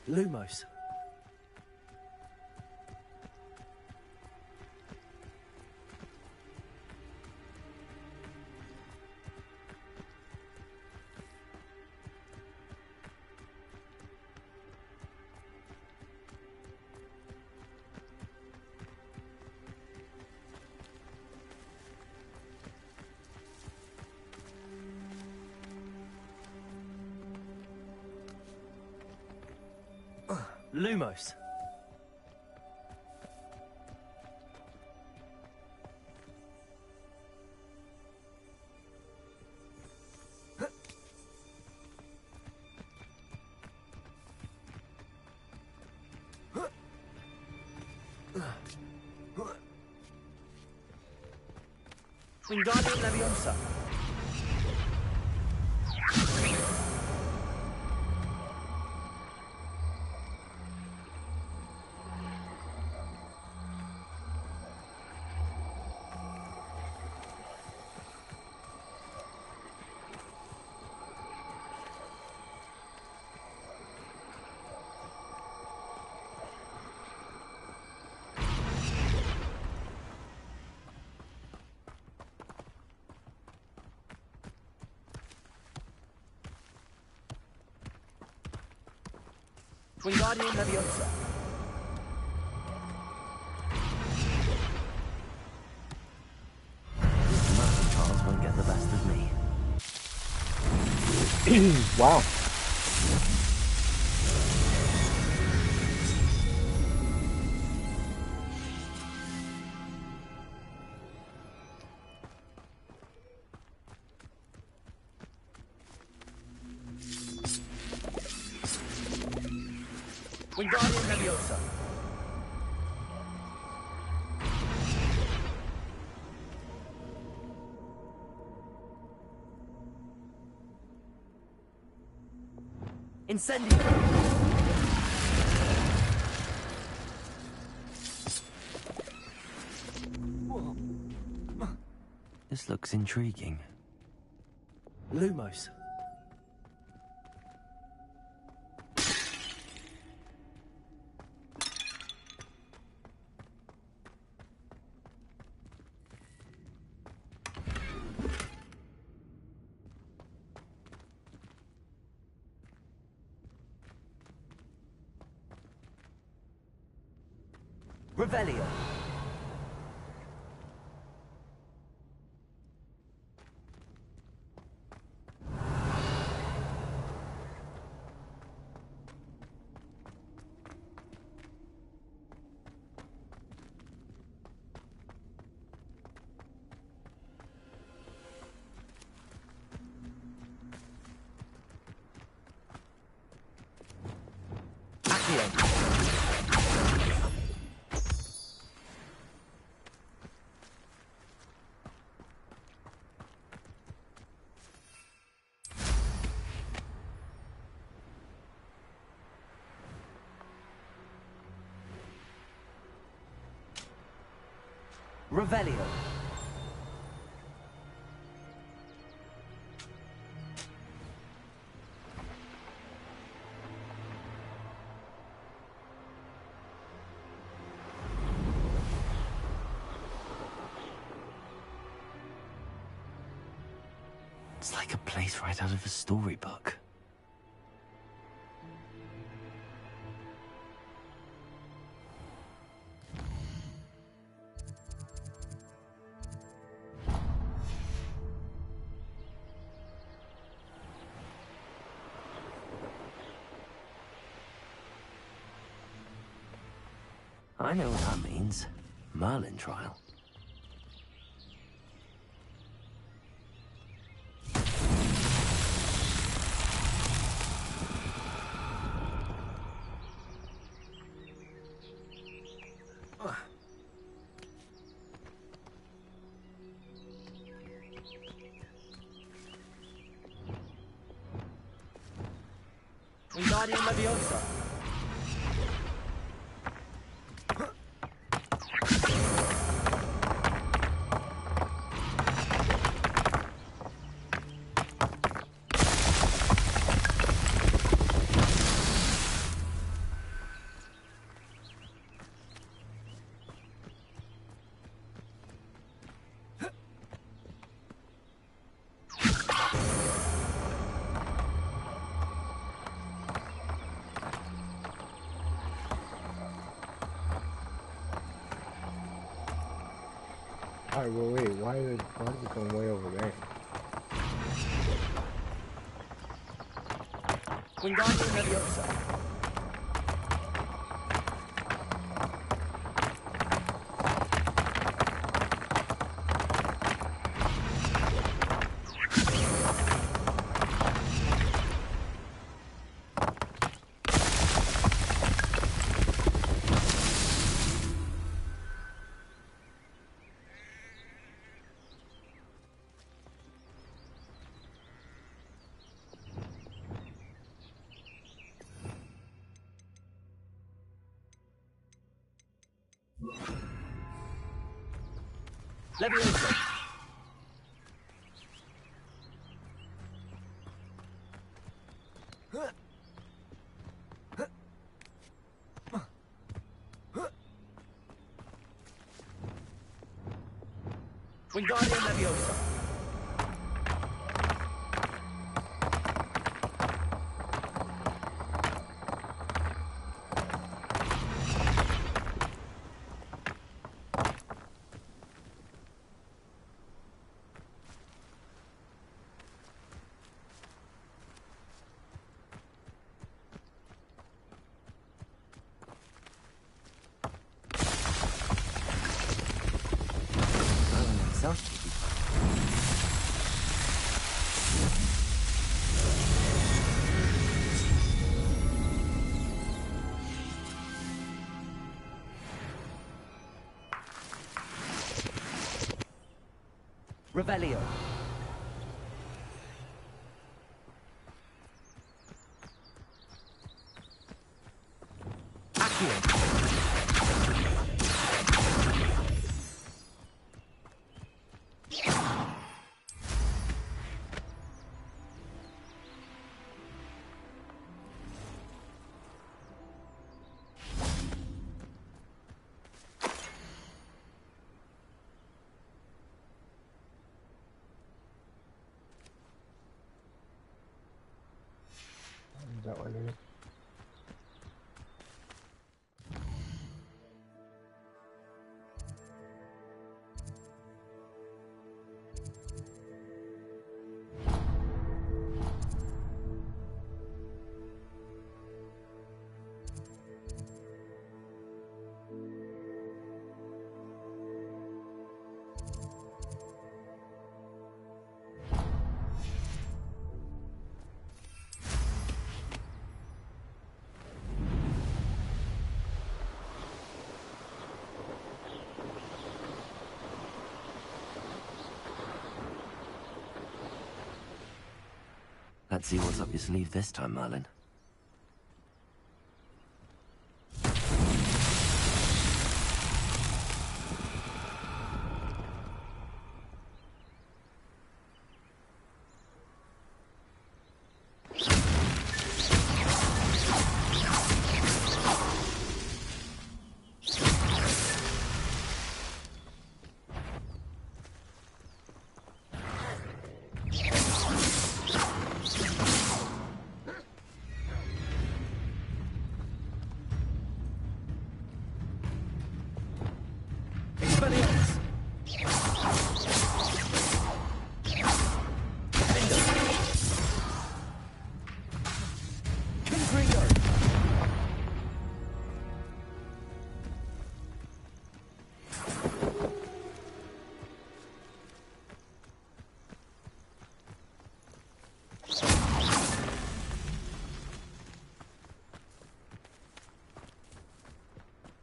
Lumos. Lumos. Wingardium Leviosa. Wingardium Leviosa. Merlin Charles won't get the best of me. Wow. Wingardium Leviosa. Incendio. This looks intriguing. Lumos. Revelio. Accio. Revelio. It's like a place right out of a storybook. I know what that means. Merlin trial. Wingardium Leviosa. Alright, well wait, why is it going way over there? Wingardium Leviosa. Leviosa. Wingardium Leviosa. Revelio. Accio. That one is. Let's see what's up your sleeve this time, Merlin.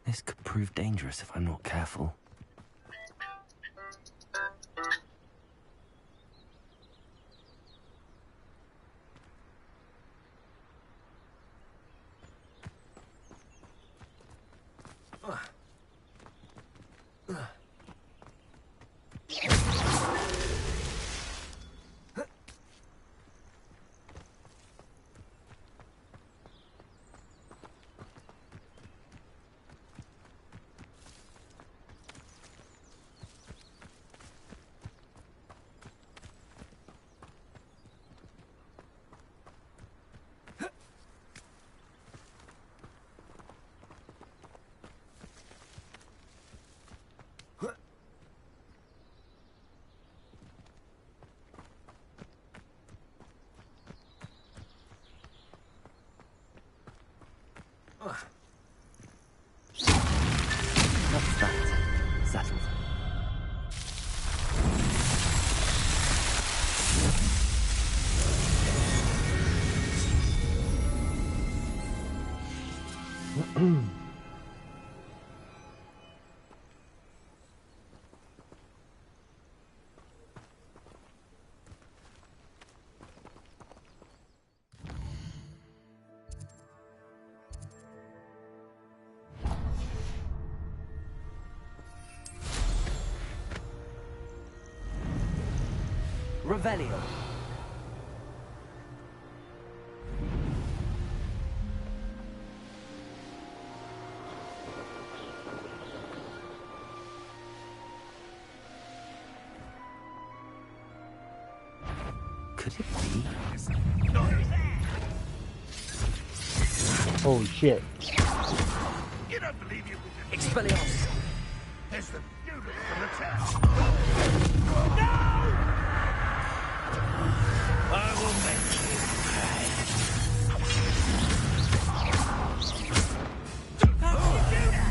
This could prove dangerous if I'm not careful. What's that? Settled. Revelio. Could it be? Holy shit. You don't believe you can Expelliarmus. There's the noodle from the town. No! I will make you pay. How do you do that?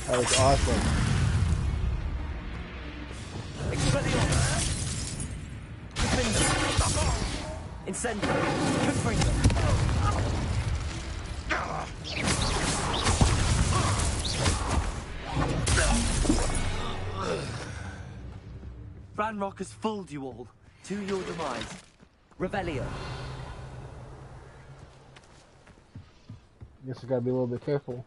That was awesome. Incendio. Confringo. Ranrock has fooled you all. To your demise. Revelio. Guess I gotta be a little bit careful.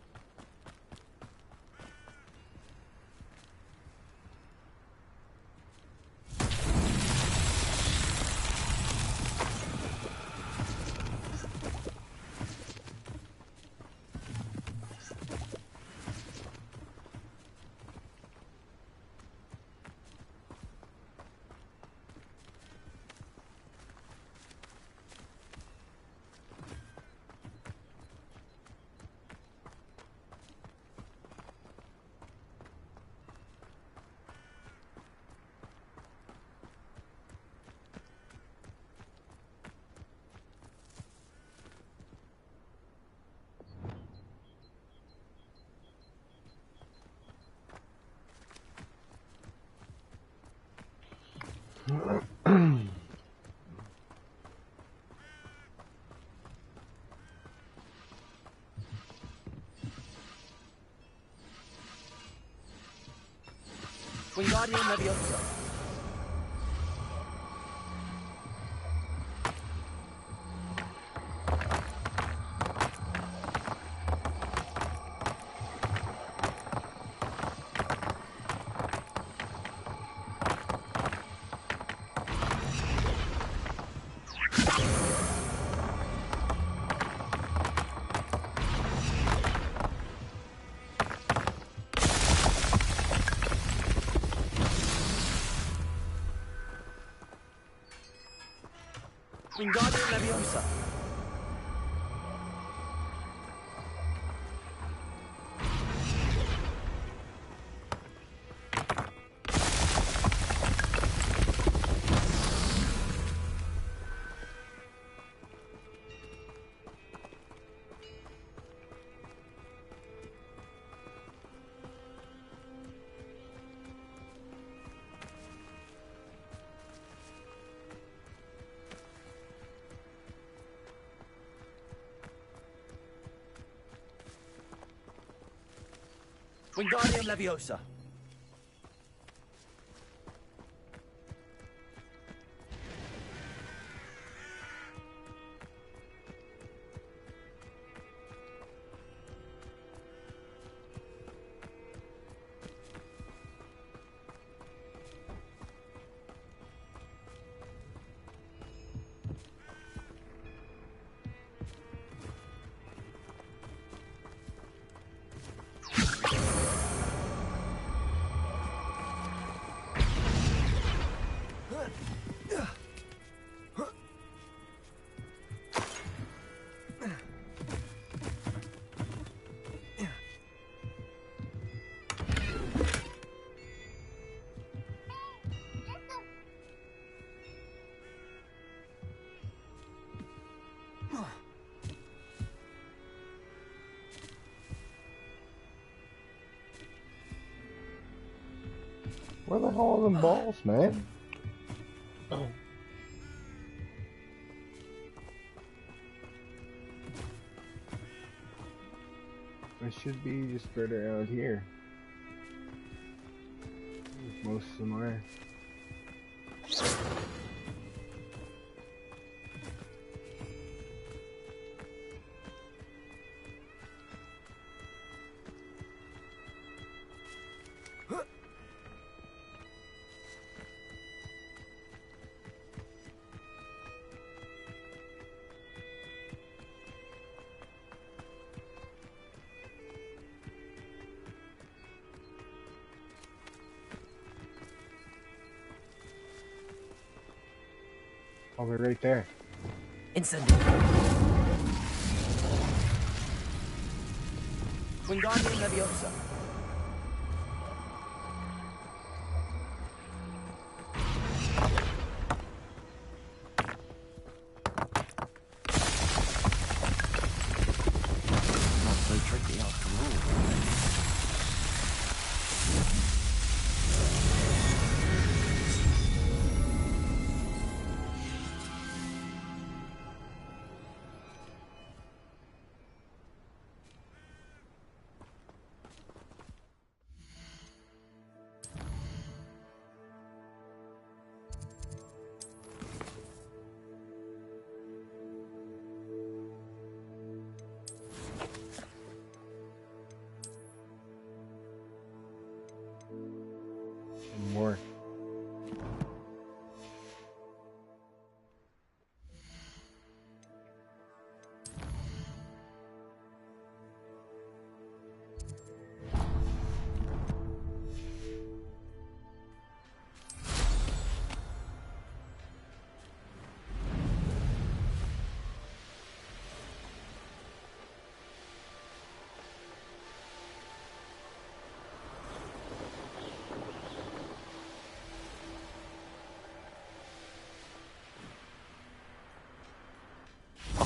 Wingardium Leviosa. Wingardium Leviosa. Wingardium Leviosa. Where the hell are them balls, man? It should be just further out here. Most of them are. Oh, they're right there. Incendio. Wingardium Leviosa. Not so tricky after all. And more.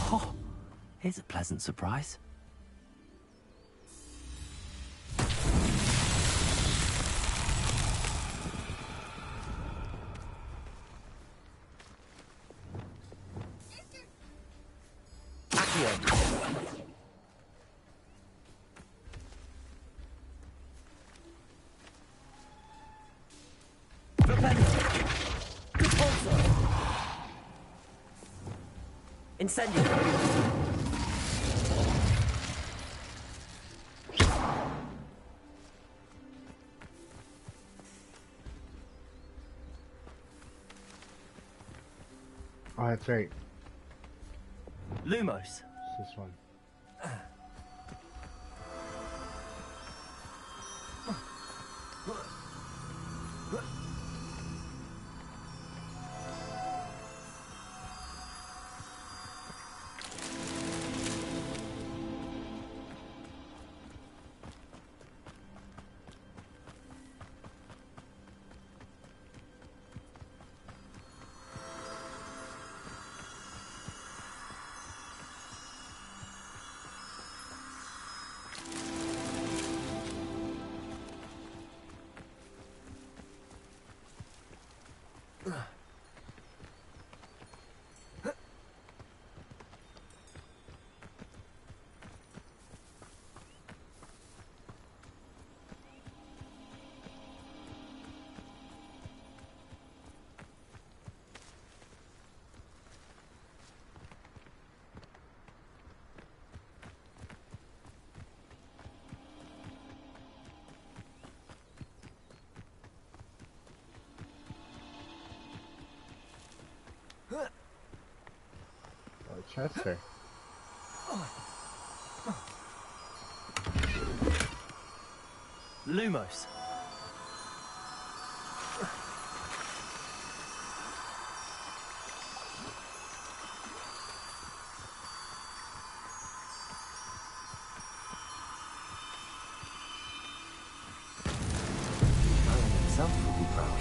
Oh, here's a pleasant surprise. Accio. Incendio. Oh, that's right. Lumos. It's this one. Chest there. Lumos. Merlin himself will be proud.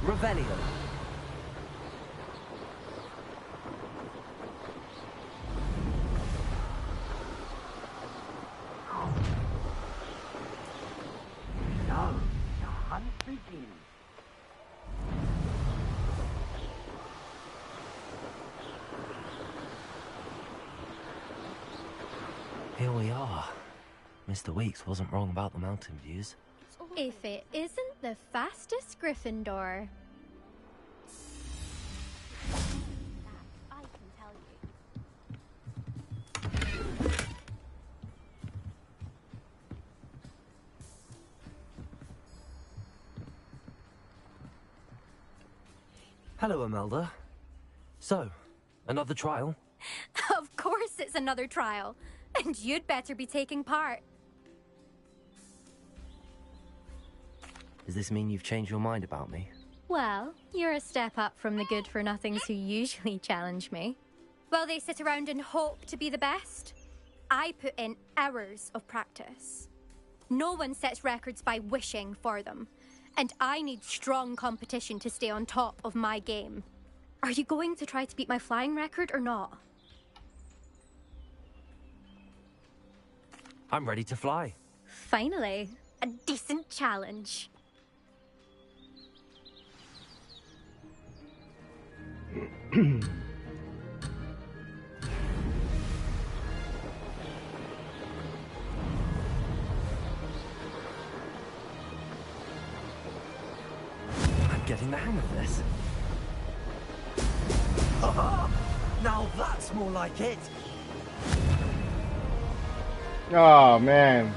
Revelio. Now, the hunt begins. Here we are. Mr. Weeks wasn't wrong about the mountain views. If it isn't the fastest Gryffindor. I can tell you. Hello, Imelda. So, another trial? Of course it's another trial. And you'd better be taking part. Does this mean you've changed your mind about me? Well, you're a step up from the good-for-nothings who usually challenge me. Well, they sit around and hope to be the best. I put in hours of practice. No one sets records by wishing for them. And I need strong competition to stay on top of my game. Are you going to try to beat my flying record or not? I'm ready to fly. Finally, a decent challenge. I'm getting the hang of this. Now that's more like it. Oh, man.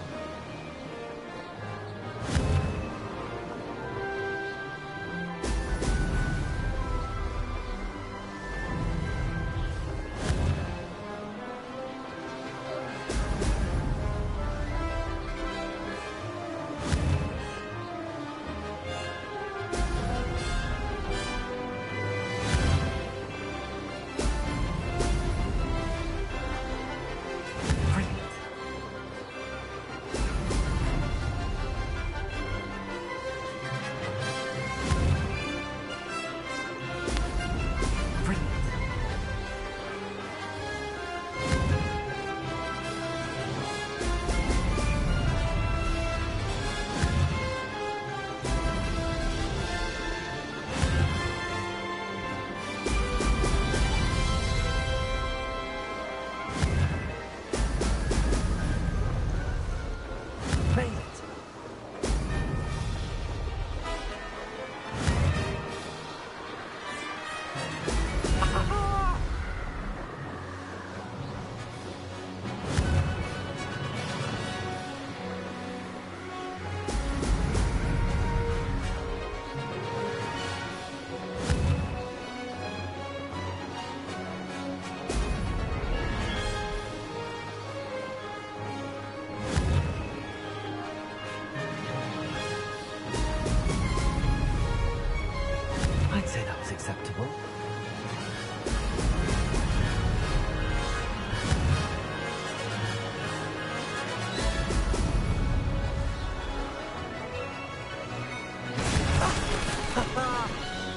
I'd say that was acceptable.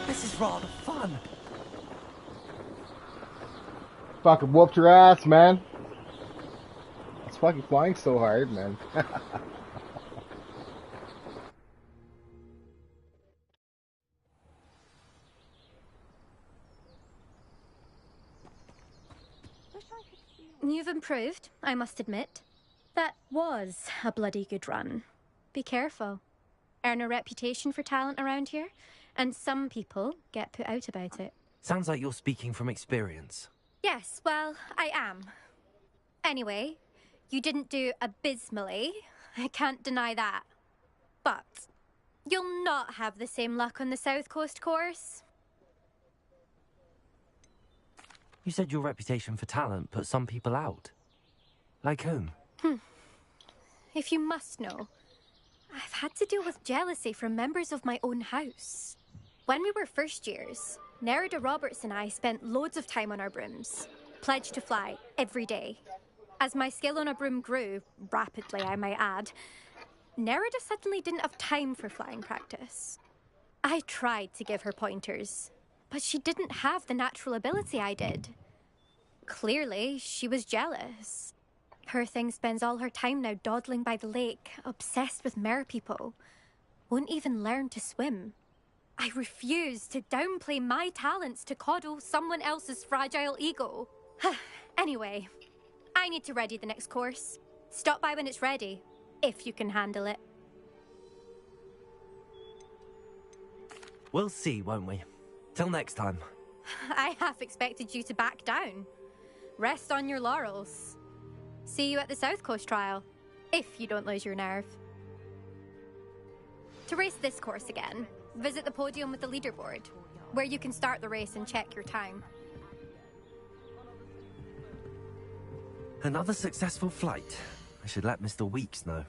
This is rather fun. Fucking whooped your ass, man. It's fucking flying so hard, man. You've improved, I must admit. That was a bloody good run. Be careful. Earn a reputation for talent around here, and some people get put out about it. Sounds like you're speaking from experience. Yes, well, I am. Anyway, you didn't do abysmally. I can't deny that. But you'll not have the same luck on the South Coast course. You said your reputation for talent put some people out. Like whom? If you must know, I've had to deal with jealousy from members of my own house. When we were first years, Nerida Roberts and I spent loads of time on our brooms, pledged to fly every day. As my skill on a broom grew, rapidly I might add, Nerida suddenly didn't have time for flying practice. I tried to give her pointers, but she didn't have the natural ability I did. Clearly, she was jealous. Poor thing spends all her time now dawdling by the lake, obsessed with merpeople. Won't even learn to swim. I refuse to downplay my talents to coddle someone else's fragile ego. Anyway, I need to ready the next course. Stop by when it's ready, if you can handle it. We'll see, won't we? Till next time. I half expected you to back down. Rest on your laurels. See you at the South Coast trial, if you don't lose your nerve. To race this course again, visit the podium with the leaderboard, where you can start the race and check your time. Another successful flight. I should let Mr. Weeks know.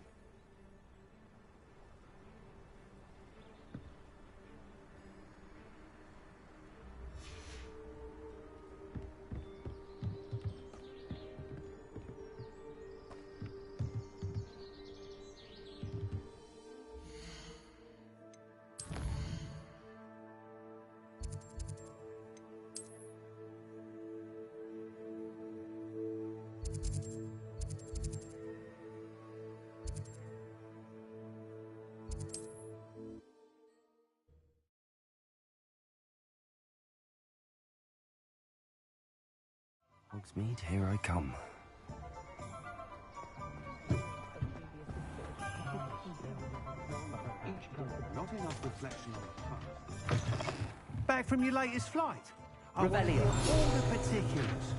Hogsmeade, here I come. Not enough reflection on the past. Back from your latest flight? I want Rebellion. all the particulars.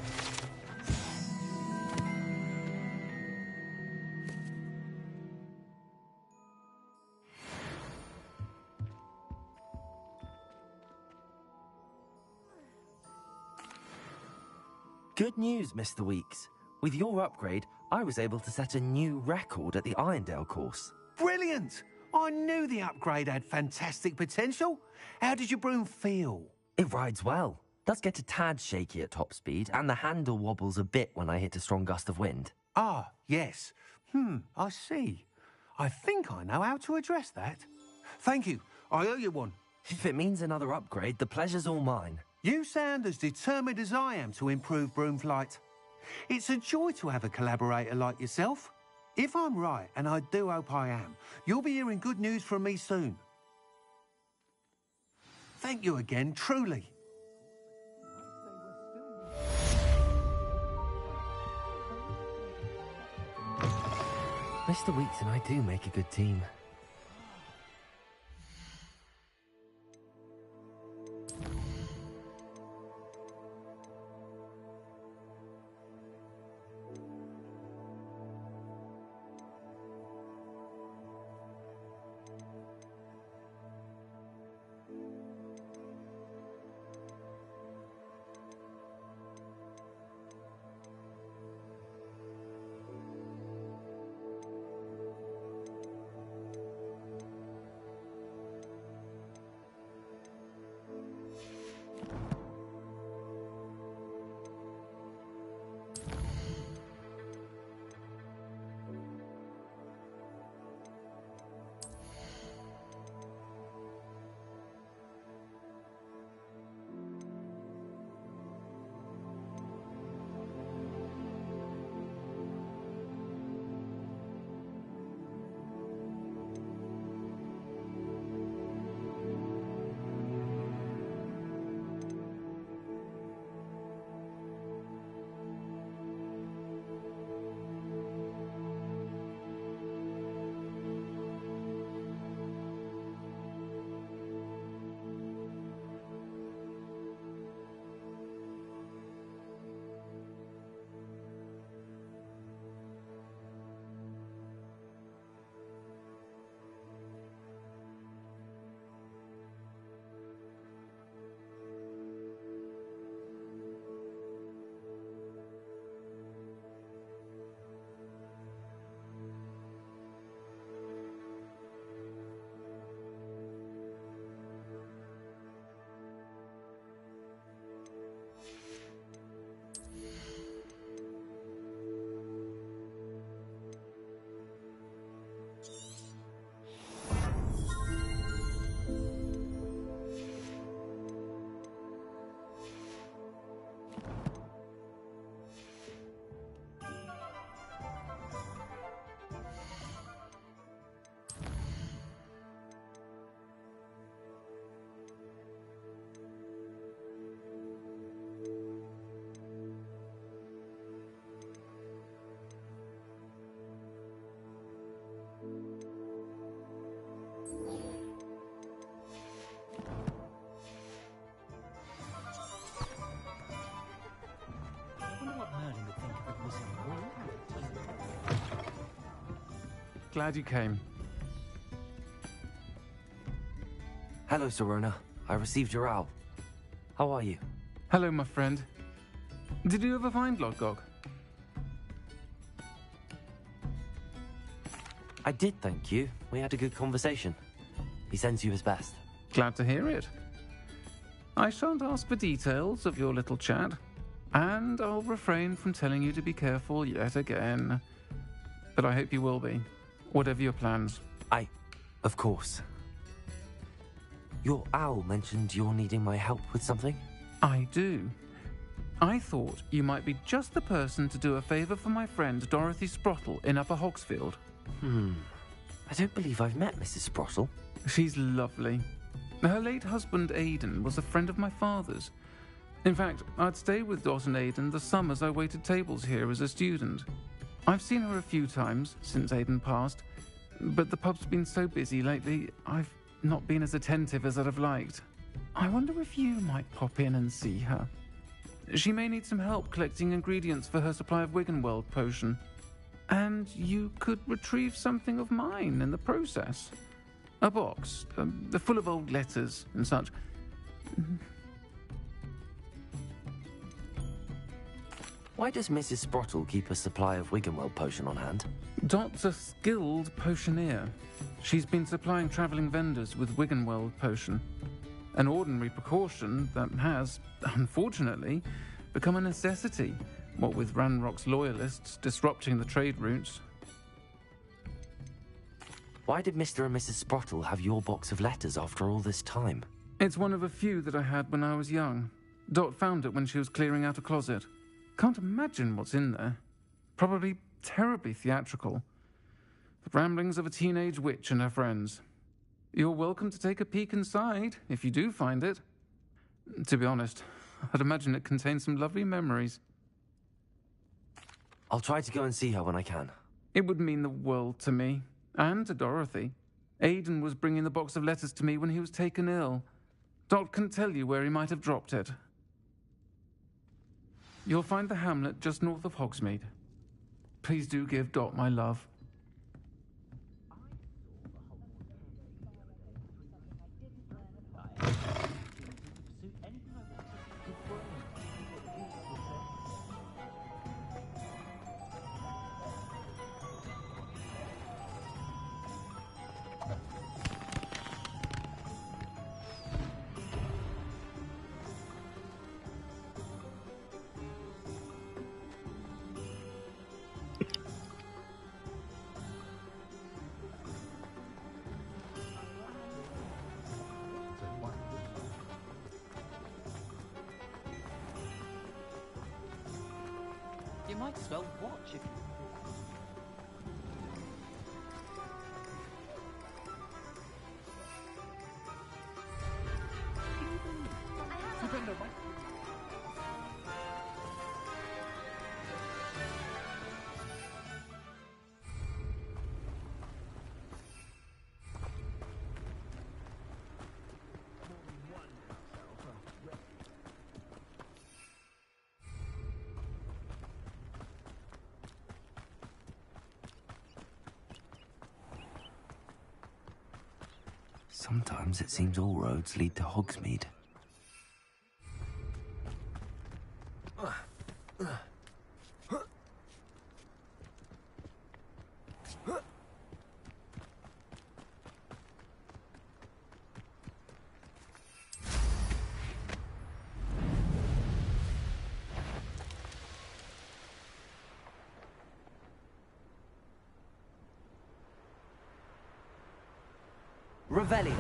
Good news, Mr. Weeks. With your upgrade, I was able to set a new record at the Irondale course. Brilliant! I knew the upgrade had fantastic potential. How did your broom feel? It rides well. Does get a tad shaky at top speed, and the handle wobbles a bit when I hit a strong gust of wind. Ah, yes. I see. I think I know how to address that. Thank you. I owe you one. If it means another upgrade, the pleasure's all mine. You sound as determined as I am to improve broom flight. It's a joy to have a collaborator like yourself. If I'm right, and I do hope I am, you'll be hearing good news from me soon. Thank you again, truly. Mr. Weeks and I do make a good team. glad you came. Hello, Serona. I received your owl. How are you? Hello, my friend. Did you ever find Lodgok? I did, thank you. We had a good conversation. He sends you his best. Glad to hear it. I shan't ask for details of your little chat, and I'll refrain from telling you to be careful yet again. But I hope you will be, whatever your plans. Of course. Your owl mentioned you're needing my help with something? I do. I thought you might be just the person to do a favour for my friend Dorothy Sprottle in Upper Hogsfield. I don't believe I've met Mrs. Sprottle. She's lovely. Her late husband Aidan was a friend of my father's. In fact, I'd stay with Dot and Aidan the summers I waited tables here as a student. I've seen her a few times since Aidan passed, but the pub's been so busy lately, I've not been as attentive as I'd have liked. I wonder if you might pop in and see her. She may need some help collecting ingredients for her supply of Wiggenweld potion. And you could retrieve something of mine in the process. A box, full of old letters and such. Why does Mrs. Sprottle keep a supply of Wiggenweld potion on hand? Dot's a skilled potioneer. She's been supplying travelling vendors with Wiggenweld potion. An ordinary precaution that has, unfortunately, become a necessity, what with Ranrock's loyalists disrupting the trade routes. Why did Mr. and Mrs. Sprottle have your box of letters after all this time? It's one of a few that I had when I was young. Dot found it when she was clearing out a closet. Can't imagine what's in there. Probably terribly theatrical. The ramblings of a teenage witch and her friends. You're welcome to take a peek inside, if you do find it. To be honest, I'd imagine it contains some lovely memories. I'll try to go and see her when I can. It would mean the world to me, and to Dorothy. Aidan was bringing the box of letters to me when he was taken ill. Dot can tell you where he might have dropped it. You'll find the hamlet just north of Hogsmeade. Please do give Dot my love. You might as well watch if you... Sometimes it seems all roads lead to Hogsmeade. Revelio.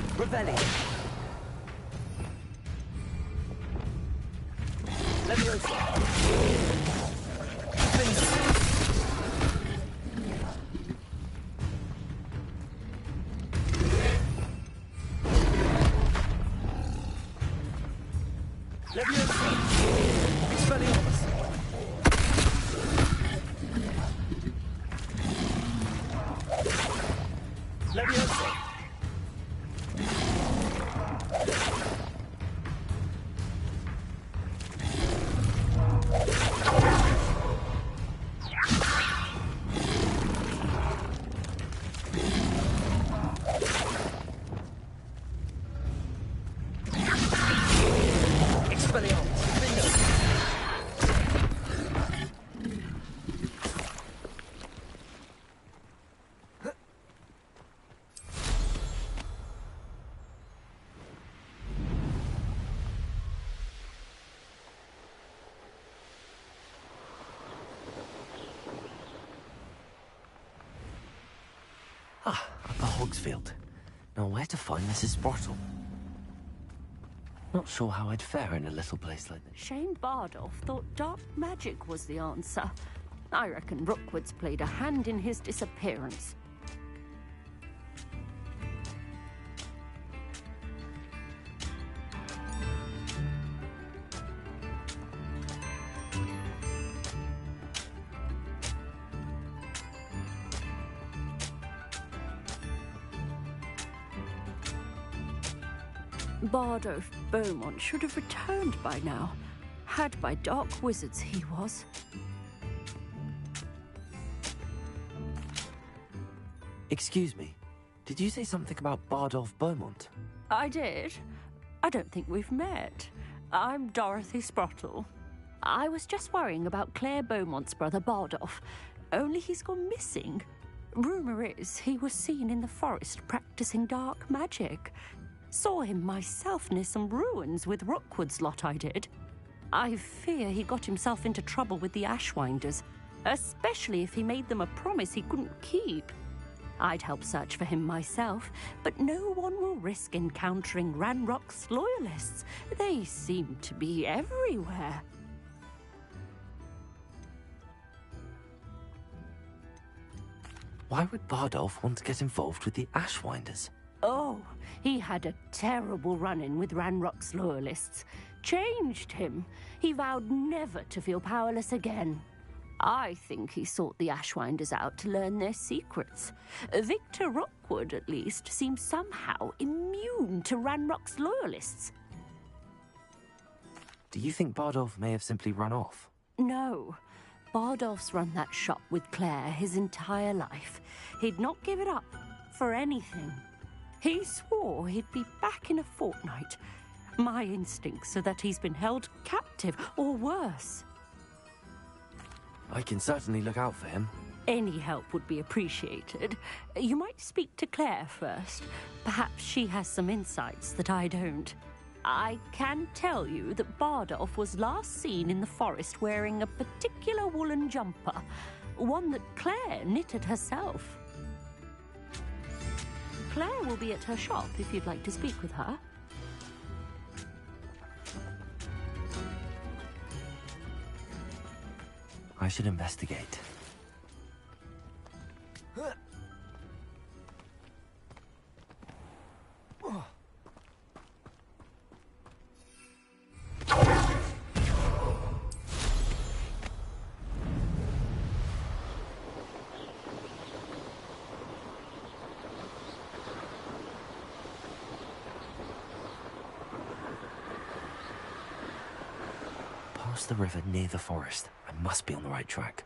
Revelio. Levioso! Ah, Upper Hogsfield. Now where to find Mrs. Sprottle? Not sure how I'd fare in a little place like this. Shane Bardolph thought dark magic was the answer. I reckon Rookwood's played a hand in his disappearance. Bardolph Beaumont should have returned by now. Had by dark wizards he was. Excuse me, did you say something about Bardolph Beaumont? I did. I don't think we've met. I'm Dorothy Sprottle. I was just worrying about Claire Beaumont's brother Bardolph, only he's gone missing. Rumour is he was seen in the forest practicing dark magic. Saw him myself near some ruins with Rookwood's lot I did. I fear he got himself into trouble with the Ashwinders, especially if he made them a promise he couldn't keep. I'd help search for him myself, but no one will risk encountering Ranrock's loyalists. They seem to be everywhere. Why would Bardolph want to get involved with the Ashwinders? Oh, he had a terrible run-in with Ranrock's loyalists. Changed him. He vowed never to feel powerless again. I think he sought the Ashwinders out to learn their secrets. Victor Rookwood, at least, seems somehow immune to Ranrock's loyalists. Do you think Bardolph may have simply run off? No. Bardolph's run that shop with Claire his entire life. He'd not give it up for anything. He swore he'd be back in a fortnight. My instincts are that he's been held captive, or worse. I can certainly look out for him. Any help would be appreciated. You might speak to Claire first. Perhaps she has some insights that I don't. I can tell you that Bardolph was last seen in the forest wearing a particular woolen jumper, one that Claire knitted herself. Claire will be at her shop if you'd like to speak with her. I should investigate. Past the river near the forest. I must be on the right track.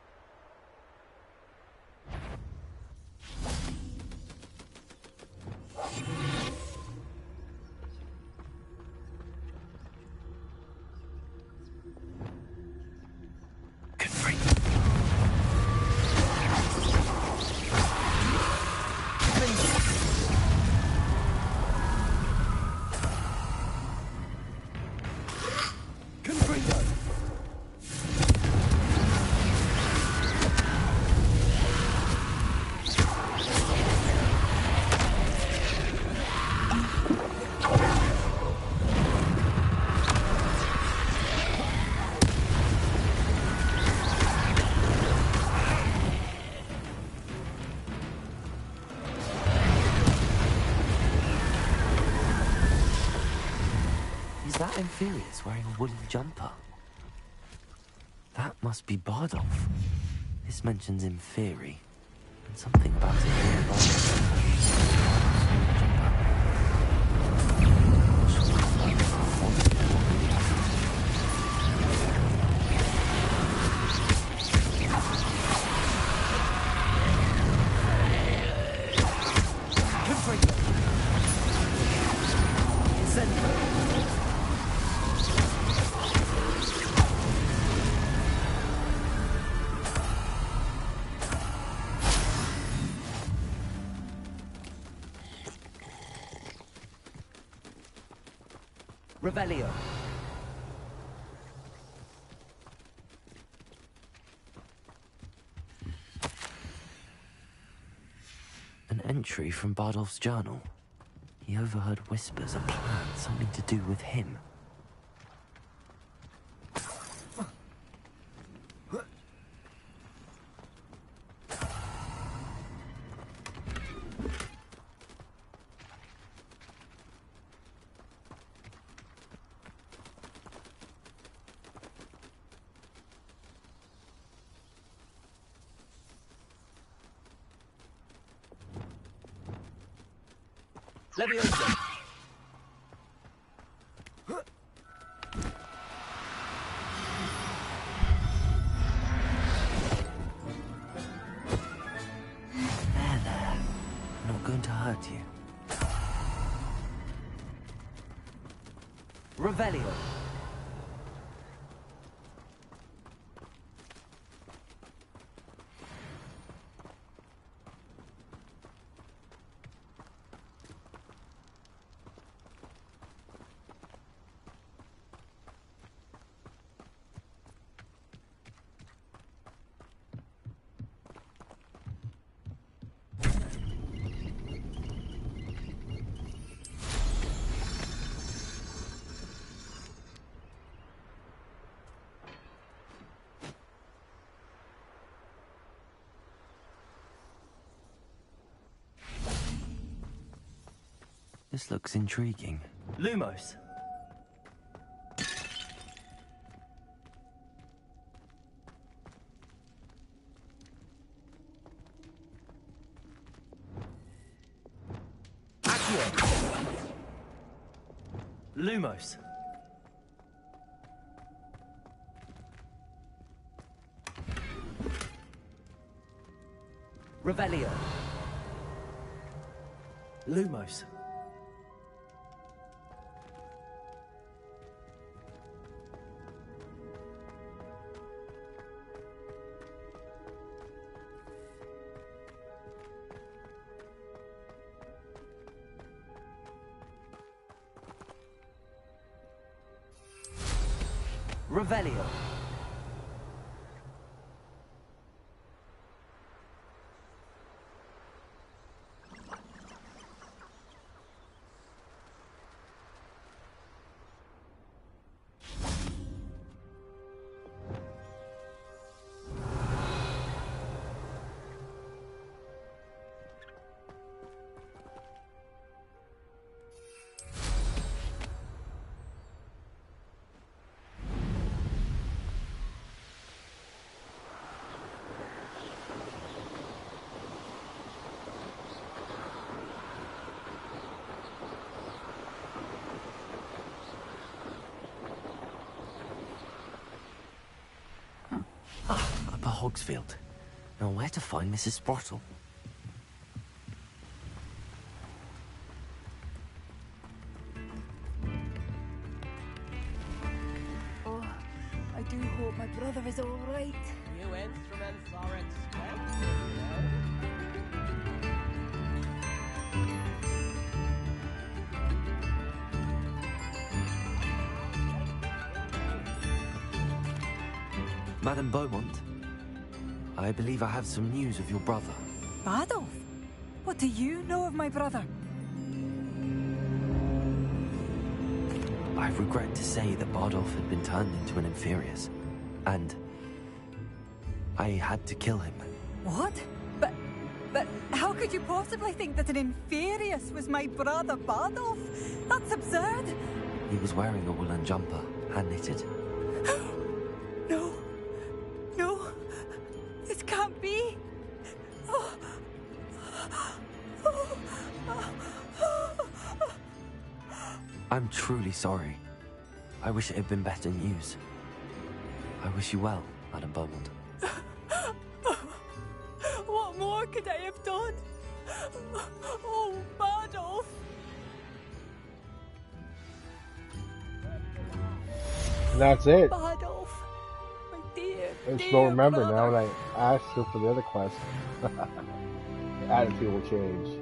Inferior's wearing a woolen jumper. That must be Bardolph. This mentions Inferi, and something about it being Bardolph. Trigger. Incendio. Revelio. An entry from Bardolph's journal. He overheard whispers, a plan, something to do with him. Leviosa. There. Not going to hurt you. Revelio. This looks intriguing. Lumos. Accio. Lumos. Revelio. Lumos. Revelio. Upper Hogsfield. Now where to find Mrs. Sprottle? Oh, I do hope my brother is all right. New instrument, Florence. Madame Beaumont, I believe I have some news of your brother. Bardolph? What do you know of my brother? I regret to say that Bardolph had been turned into an Inferius, and I had to kill him. What? But how could you possibly think that an Inferius was my brother Bardolph? That's absurd! He was wearing a woolen jumper, hand-knitted. No. No. This can't be. Oh. I'm truly sorry. I wish it had been better news. I wish you well, Madame Beaumont. What more could I have done? Oh, man. And that's it. Bardolph, my dear, I just dear don't remember brother. now that I asked her for the other quest. The attitude will change.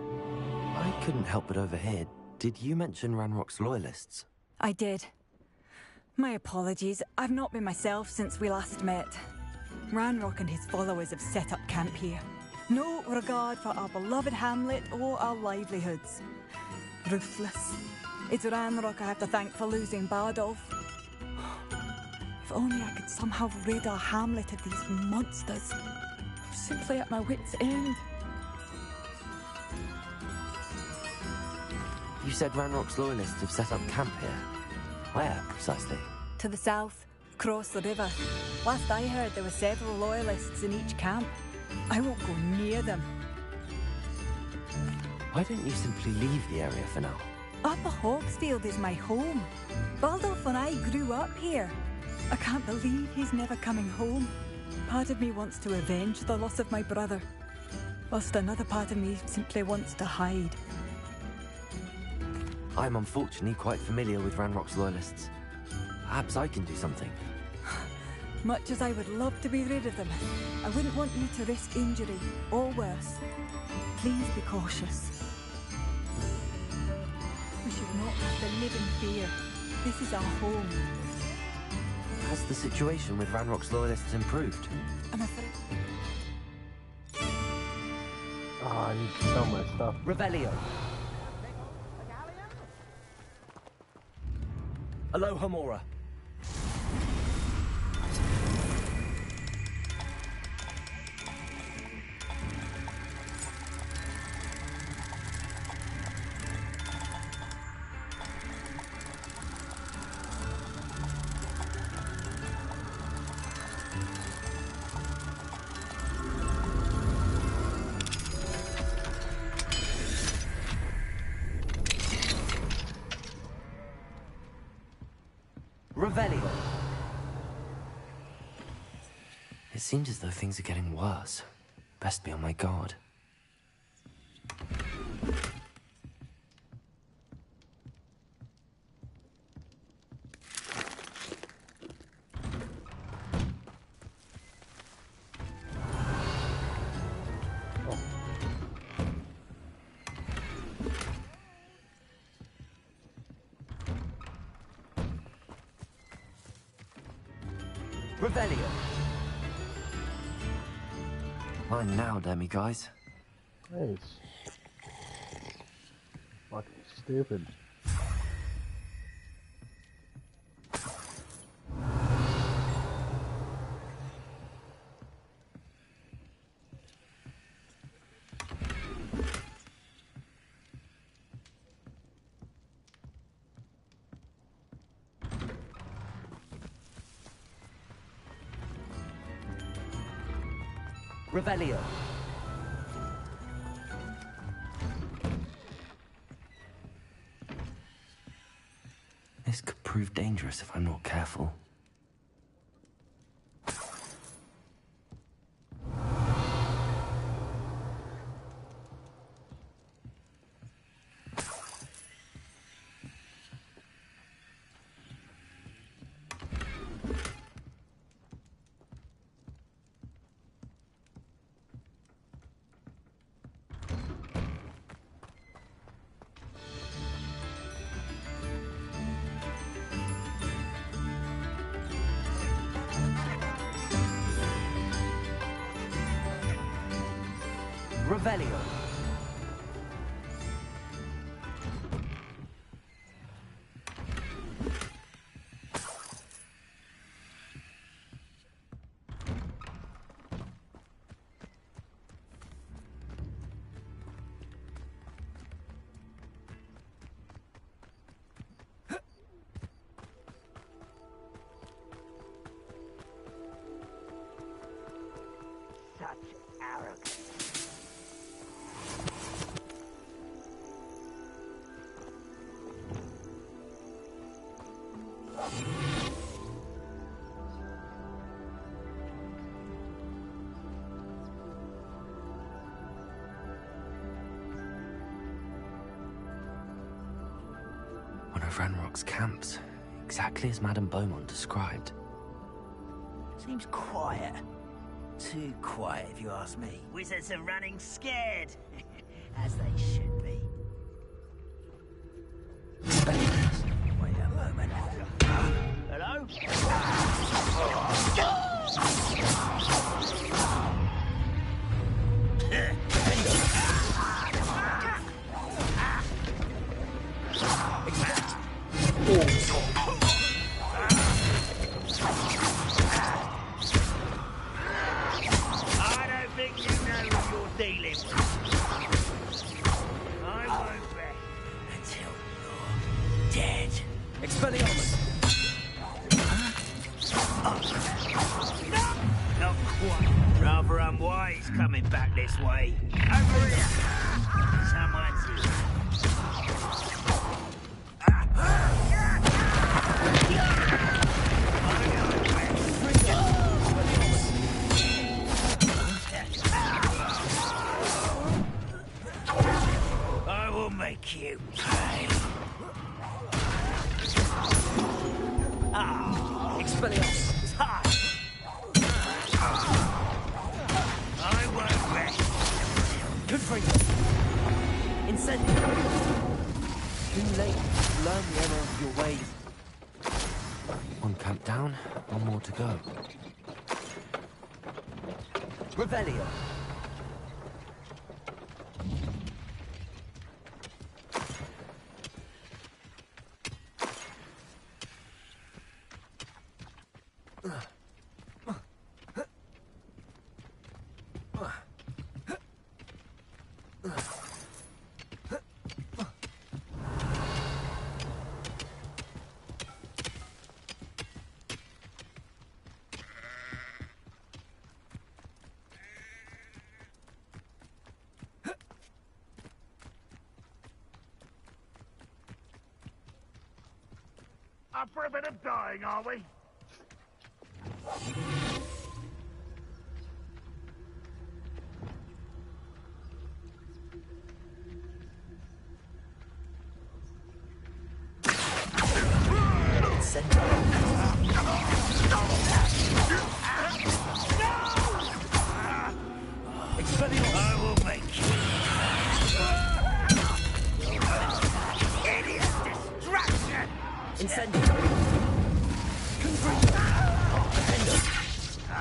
I couldn't help but overhear. Did you mention Ranrock's loyalists? I did. My apologies. I've not been myself since we last met. Ranrock and his followers have set up camp here. No regard for our beloved hamlet or our livelihoods. Ruthless. It's Ranrock I have to thank for losing Bardolph. If only I could somehow rid our hamlet of these monsters. I'm simply at my wit's end. You said Ranrock's loyalists have set up camp here. Where, precisely? To the south, across the river. Last I heard, there were several loyalists in each camp. I won't go near them. Why don't you simply leave the area for now? Upper Hogsfield is my home. Bardolph and I grew up here. I can't believe he's never coming home. Part of me wants to avenge the loss of my brother, whilst another part of me simply wants to hide. I'm unfortunately quite familiar with Ranrock's loyalists. Perhaps I can do something. Much as I would love to be rid of them, I wouldn't want you to risk injury, or worse. Please be cautious. We should not have to live in fear. This is our home. Has the situation with Ranrock's loyalists improved? I'm afraid... Oh, I need to sell my stuff. Revelio. Alohomora. Revelio. It seems as though things are getting worse. Best be on my guard. Revelio. Mine now, Demi guys. Nice. Fucking stupid. Revelio. This could prove dangerous if I'm not careful. Revelio. Such arrogance. One of Ranrock's camps. exactly as Madame Beaumont described. Seems quiet. Too quiet, if you ask me. Wizards are running scared, as they should be. Wait a moment. Hello? I don't think you know who you're dealing with. I won't rest until you're dead. Expelliarmus! Not quite. Rather unwise coming back this way. Over here. Someone's here. I will make you pay. Ah, Expelliarmus! time. I won't rest. Good for you! Incendiary! Too late to learn the error of your ways. One camp down, one more to go. Revelio! Up for a bit of dying, are we? I will make you. Idiot distraction! Incendiary!